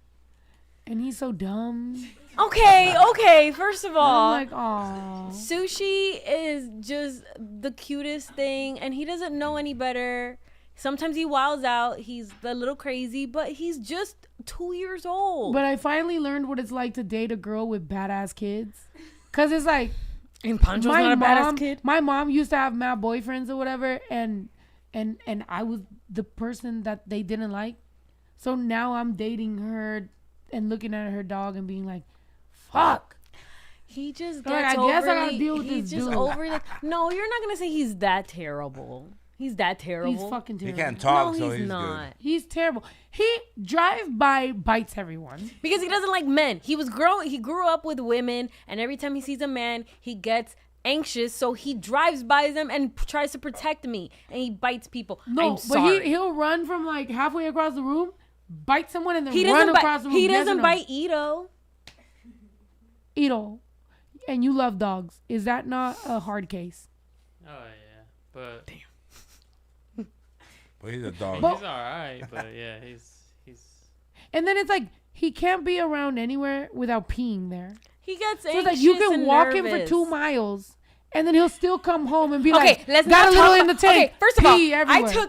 and he's so dumb. Okay. First of all, I'm like, aw. Sushi is just the cutest thing, and he doesn't know any better. Sometimes he wilds out. He's a little crazy, but he's just 2 years old. But I finally learned what it's like to date a girl with badass kids. Cause it's like, and Pancho's not a badass kid. My mom used to have mad boyfriends or whatever, and I was the person that they didn't like. So now I'm dating her and looking at her dog and being like, fuck. He just Like, gets I guess I overly. gotta deal with He's this just dude. overly. No, you're not gonna say he's that terrible. He's that terrible. He's fucking He terrible. can't talk, No, so he's he's not. good. He's terrible. He drive-by bites everyone. Because he doesn't like men. He grew up with women, and every time he sees a man, he gets anxious, so he drives by them and tries to protect me, and he bites people. No, I'm sorry. but he'll run from like halfway across the room, bite someone, and then He run doesn't across the room. He Yes or doesn't no? bite Ito. Ito, and you love dogs. Is that not a hard case? Oh yeah, but But he's a dog. he's all right. But yeah, he's. And then it's like he can't be around anywhere without peeing there. He gets So anxious it's like you can and walk him nervous. for 2 miles, and then he'll still come home and be Okay, like, let's got not a little talk in the about- tank. Okay, first of all, pee everywhere.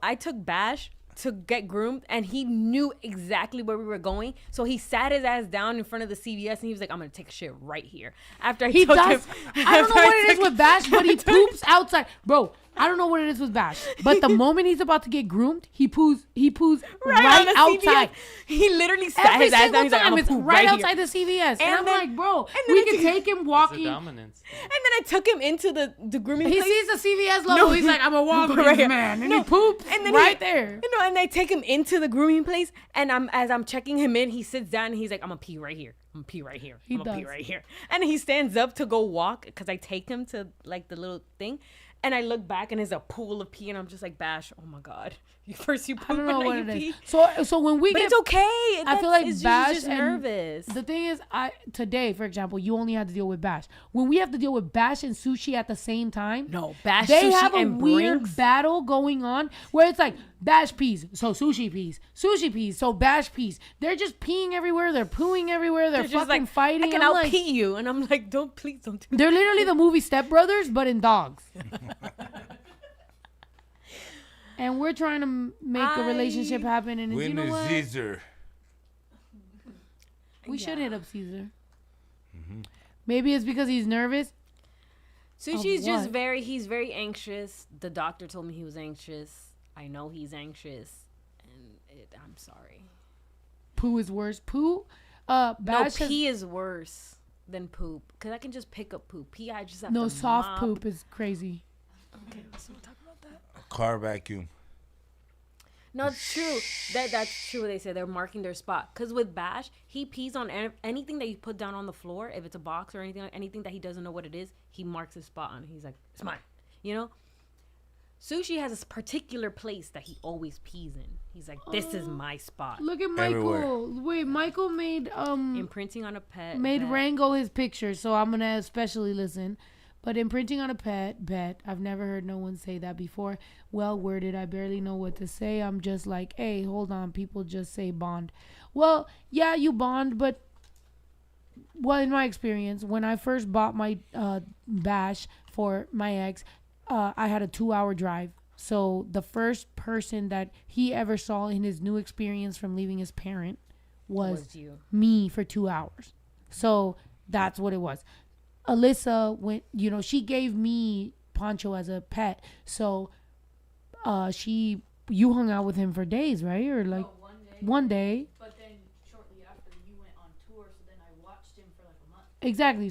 I took Bash to get groomed, and he knew exactly where we were going. So he sat his ass down in front of the CVS, and he was like, "I'm gonna take a shit right here." After He took does. him, I don't know after what it is took- with Bash, but he poops outside, bro. I don't know what it is with Bash, but the moment he's about to get groomed, he poos right on the outside. CVS. He literally sat Every his ass single down. He's like, time, "I'm it's gonna poop right right outside here." the CVS, and I'm then- like, bro, then we I can took- take him It's a walking. dominance. And then I took him into the grooming He place. sees the CVS logo. He's like, I'm a Walgreens Right here. man, and No. he poops And then right there. You know, and I take him into the grooming place, and as I'm checking him in, he sits down and he's like, "I'm gonna pee right here. I'm gonna pee right here. He I'm gonna pee does. right here." And he stands up to go walk because I take him to like the little thing, and I look back and there's a pool of pee, and I'm just like, "Bash, oh my god, first you poop I don't know and what then it you is. pee." So when we But get, it's okay. I feel like it's Bash just and nervous. The thing is, today, for example, you only had to deal with Bash. When we have to deal with Bash and Sushi at the same time, No, Bash, they Sushi, have a and weird Brinks. battle going on where it's like Bash pees, so Sushi pees, Sushi pees, so Bash pees. They're just peeing everywhere. They're pooing everywhere. They're They're just fucking like, fighting. I can I'm out like, pee you, and I'm like, please don't do they're literally the movie Step Brothers, but in dogs. And we're trying to make a relationship happen, and We you know need what? Caesar. We should hit up Caesar. Maybe it's because he's nervous. Sushi's Of just what? he's very anxious. The doctor told me he was anxious. I know he's anxious, and I'm sorry. Poo is worse. Poo, No, Bash has- pee is worse than poop because I can just pick up poop. Pee, I just have no, to soft mop. poop is crazy. Okay, let's not talk about that. A car vacuum. No, it's true. That's true. What they say, they're marking their spot. Because with Bash, he pees on anything that you put down on the floor. If it's a box or anything that he doesn't know what it is, he marks his spot on it. He's like, "It's mine." You know. Sushi has a particular place that he always pees in. He's like, "This is my spot." Look at Michael. Everywhere. Wait, Michael made Imprinting on a pet. made that- Rango his picture, so I'm gonna especially listen. But imprinting on a pet, I've never heard no one say that before. Well worded, I barely know what to say. I'm just like, hey, hold on, people just say bond. Well, yeah, you bond, but well, in my experience, when I first bought my Bash for my ex, I had a 2-hour drive So the first person that he ever saw in his new experience from leaving his parent was you. me for 2 hours. So that's what it was. Alyssa went, she gave me Poncho as a pet. So you hung out with him for days, right? Or like one day. But then shortly after you went on tour, so then I watched him for like a month. Exactly.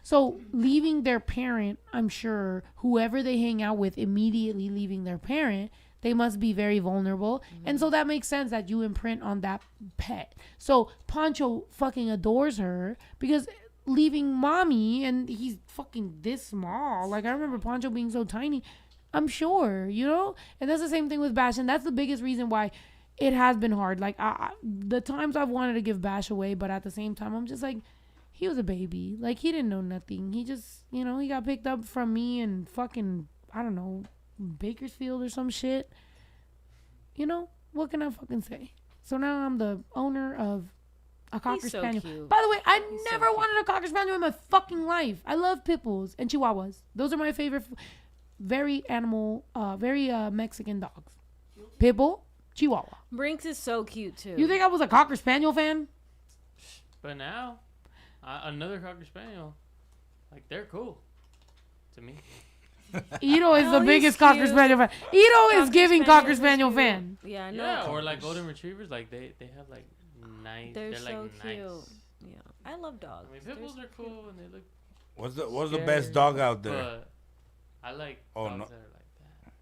So leaving their parent, I'm sure whoever they hang out with immediately leaving their parent, they must be very vulnerable. And so that makes sense that you imprint on that pet. So Poncho fucking adores her because leaving mommy, and he's fucking this small. Like, I remember Poncho being so tiny. I'm sure, And that's the same thing with Bash. And that's the biggest reason why it has been hard. Like, the times I've wanted to give Bash away, but at the same time, I'm just like, he was a baby. Like, he didn't know nothing. He just, he got picked up from me and fucking, I don't know, Bakersfield or some shit. What can I fucking say? So now I'm the owner of a Cocker so Spaniel. cute. By the way, I He's never so wanted a Cocker Spaniel in my fucking life. I love pit bulls and Chihuahuas. Those are my favorite, very Mexican dogs. Pit bull, Chihuahua. Brinks is so cute too. You think I was a Cocker Spaniel fan? But now, another Cocker Spaniel, like, they're cool to me. Ito is the he's biggest Cocker cute. Spaniel fan. Ito is giving Cocker Spaniels are Spaniel cute. fan. Yeah, no. Yeah, or like golden retrievers, like they have like nice. They're so like cute. nice. Yeah, I love dogs. I mean, pit bulls are cool and they look. What's the scary, best dog out there? But I like Oh, dogs no. that are like that,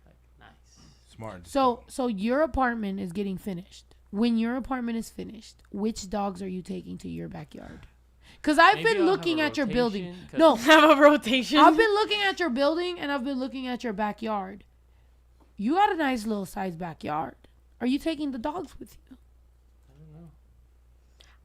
like nice. Smart. So your apartment is getting finished. When your apartment is finished, which dogs are you taking to your backyard? Because I've Maybe been I'll looking have a at your building. rotation, 'cause- No, Have a rotation. I've been looking at your building and I've been looking at your backyard. You got a nice little size backyard. Are you taking the dogs with you? I don't know.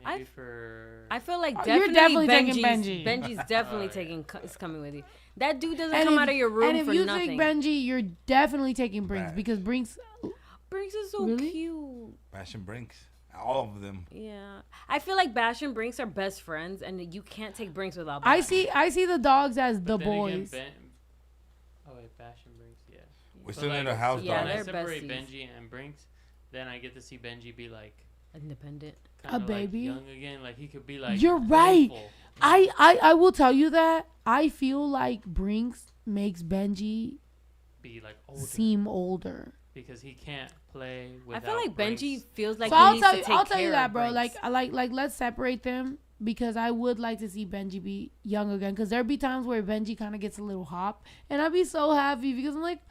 I- Maybe for. I feel like You're definitely taking Benji's Benji. definitely Oh, yeah. is coming with you. That dude doesn't come out of your room and if for you nothing. take Benji, you're definitely taking Brinks Right. because Brinks. Brinks is so Really? cute. Bash and Brinks. All of them. Yeah, I feel like Bash and Brinks are best friends, and you can't take Brinks without Bash. I see the dogs as the But then again, boys. Oh wait, Bash and Brinks, yeah. We But still need like, a house Yeah, when dog. I they're separate besties. Benji and Brinks, then I get to see Benji be like Independent. kind of baby? like young again. Like he could be like. You're right. playful. I will tell you that I feel like Brinks makes Benji Be like older seem older. because he can't play I without. feel like Brinks. Benji feels like So he I'll needs tell to you, take I'll tell you care that, of bro. Brinks. Like let's separate them because I would like to see Benji be young again. Because there'd be times where Benji kind of gets a little hop, and I'd be so happy because I'm like,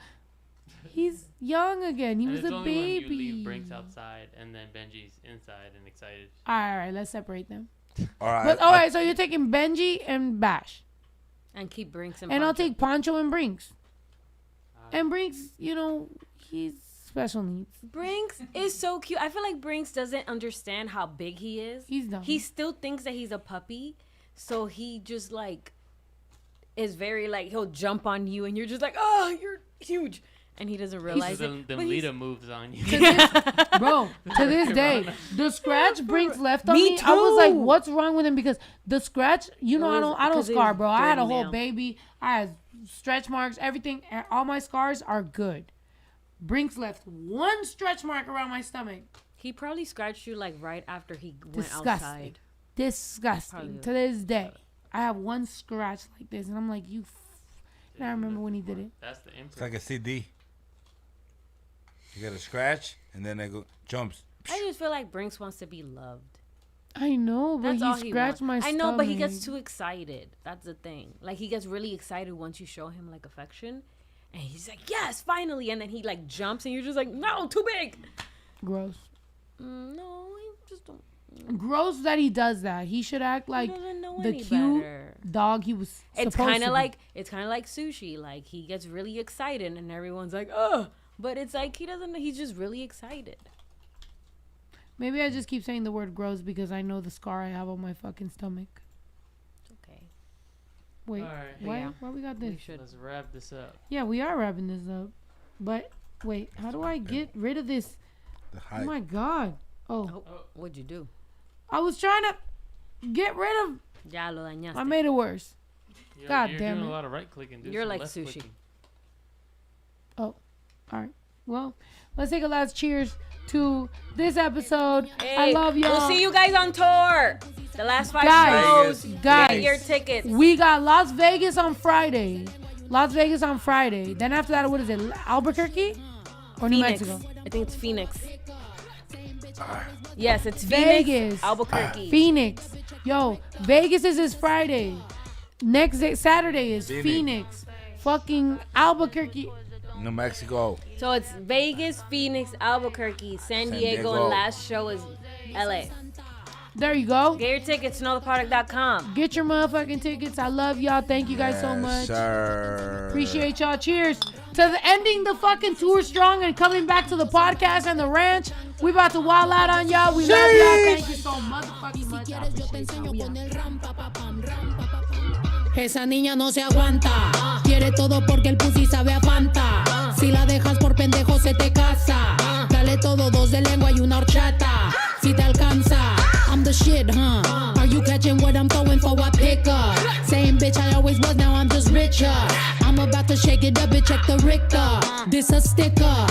he's young again. He And was it's a only when you baby. leave Brinks outside and then Benji's inside and excited. All right, let's separate them. All right. But all right, so you're taking Benji and Bash, and keep Brinks and and I'll Poncho. take Poncho and Brinks. Uh, And Brinks, he's special needs. Brinks is so cute. I feel like Brinks doesn't understand how big he is. He's dumb. He still thinks that he's a puppy, so he just like is very like he'll jump on you, and you're just like, oh, you're huge, and he doesn't realize the it. the but he's- Lita moves on you. Bro, to this day, the scratch Brinks left on Me me. I was like, too. what's wrong with him? Because the scratch, I don't because it scar, was bro. I had a dirty whole nail. baby. I had stretch marks, everything. All my scars are good. Brinks left one stretch mark around my stomach. He probably scratched you like right after he went Disgusting. outside. Disgusting. Probably. To this day, I have one scratch like this, and I'm like, and I remember when he did it. That's the imprint. It's like a CD. You get a scratch, and then it jumps. I just feel like Brinks wants to be loved. I know, but That's all he he scratched wants. my I stomach. know, but he gets too excited. That's the thing. Like he gets really excited once you show him like affection, and he's like, "Yes, finally!" And then he like jumps, and you're just like, "No, too big." Gross. No, I just don't. Gross that he does that. He should act like he doesn't know the any cute better. dog he was It's supposed kind to of be. like sushi. Like he gets really excited, and everyone's like, "Ugh," but it's like he doesn't. He's just really excited. Maybe I just keep saying the word gross because I know the scar I have on my fucking stomach. Okay, Wait, All right. why? Yeah. Why we got we this? should. Let's wrap this up. Yeah, we are wrapping this up. But wait, how do I get rid of this? The Oh hype. my god! Oh, Oh, what'd you do? I was trying to get rid of. Ya lo dañaste. I made it worse. You're, God you're damn doing it. a lot of right clicking, dude. You're some like left sushi. clicking. Oh, all right. Well, let's take a last cheers to this episode. Hey, I love y'all. We'll see you guys on tour. The last 5 Guys, shows. guys, Get your tickets. We got Las Vegas on Friday. Then after that, what is it? Albuquerque or New Phoenix. Mexico? I think it's Phoenix. Yes, it's Phoenix, Vegas. Albuquerque. Phoenix. Yo, Vegas is this Friday. Next Saturday is Phoenix. Fucking Albuquerque. New Mexico. So it's Vegas, Phoenix, Albuquerque, San Diego, and last show is LA. There you go. Get your tickets, knowtheproduct.com. Get your motherfucking tickets. I love y'all. Thank you guys so much. Sir. Appreciate y'all. Cheers to the ending the fucking tour strong and coming back to the podcast and the ranch. We about to wild out on y'all. We love y'all. Thank you so motherfucking much. I appreciate y'all. We out. Esa niña no se aguanta. Quiere todo porque el pussy sabe a Fanta. Si la dejas por pendejo se te casa. Dale todo, 2 de lengua y una horchata. Si te alcanza, I'm the shit, huh? Are you catching what I'm throwing for a pickup? Same bitch I always was, now I'm just richer. I'm about to shake it up, bitch, check the Richter. This a sticker.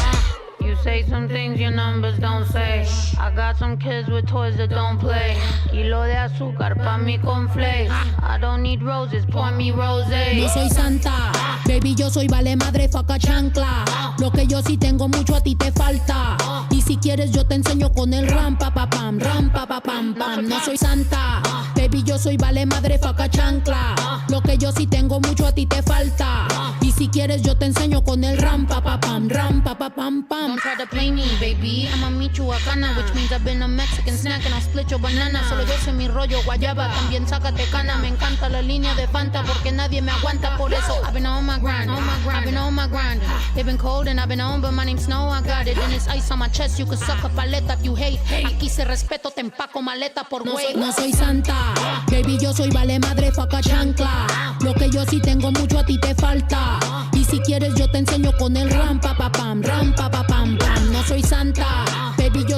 You say some things your numbers don't say. I got some kids with toys that don't play. Kilo de azúcar pa' mi conflace. I don't need roses, pour me rosé. No soy santa, baby, yo soy vale madre, faca chancla. Lo que yo sí tengo mucho a ti te falta. Y si quieres yo te enseño con el ram pa pa pam, ram pa pa pam pam. No soy santa, baby, yo soy vale madre, faca chancla. Lo que yo sí tengo mucho a ti te falta. Y si quieres yo te enseño con el ram pa pa pam pam. Don't try to play me, baby. I'm a michoacana, which means I've been a Mexican snack and I'll split your banana. Solo yo sé mi rollo guayaba, también sácate cana. Me encanta la línea de Fanta porque nadie me aguanta. Por eso I've been on my grind, I've been on my grind. They've been cold and I've been on, but my name's Snow. I got it and it's ice on my chest. You can suck a paleta if you hate. Aquí se respeto, te empaco maleta por güey. No soy santa, baby, yo soy vale madre, faca chancla. Lo que yo sí tengo mucho a ti te falta. Y si quieres yo te enseño con el ram pa pa pam, ram pa pa pam pam. No soy santa, baby, yo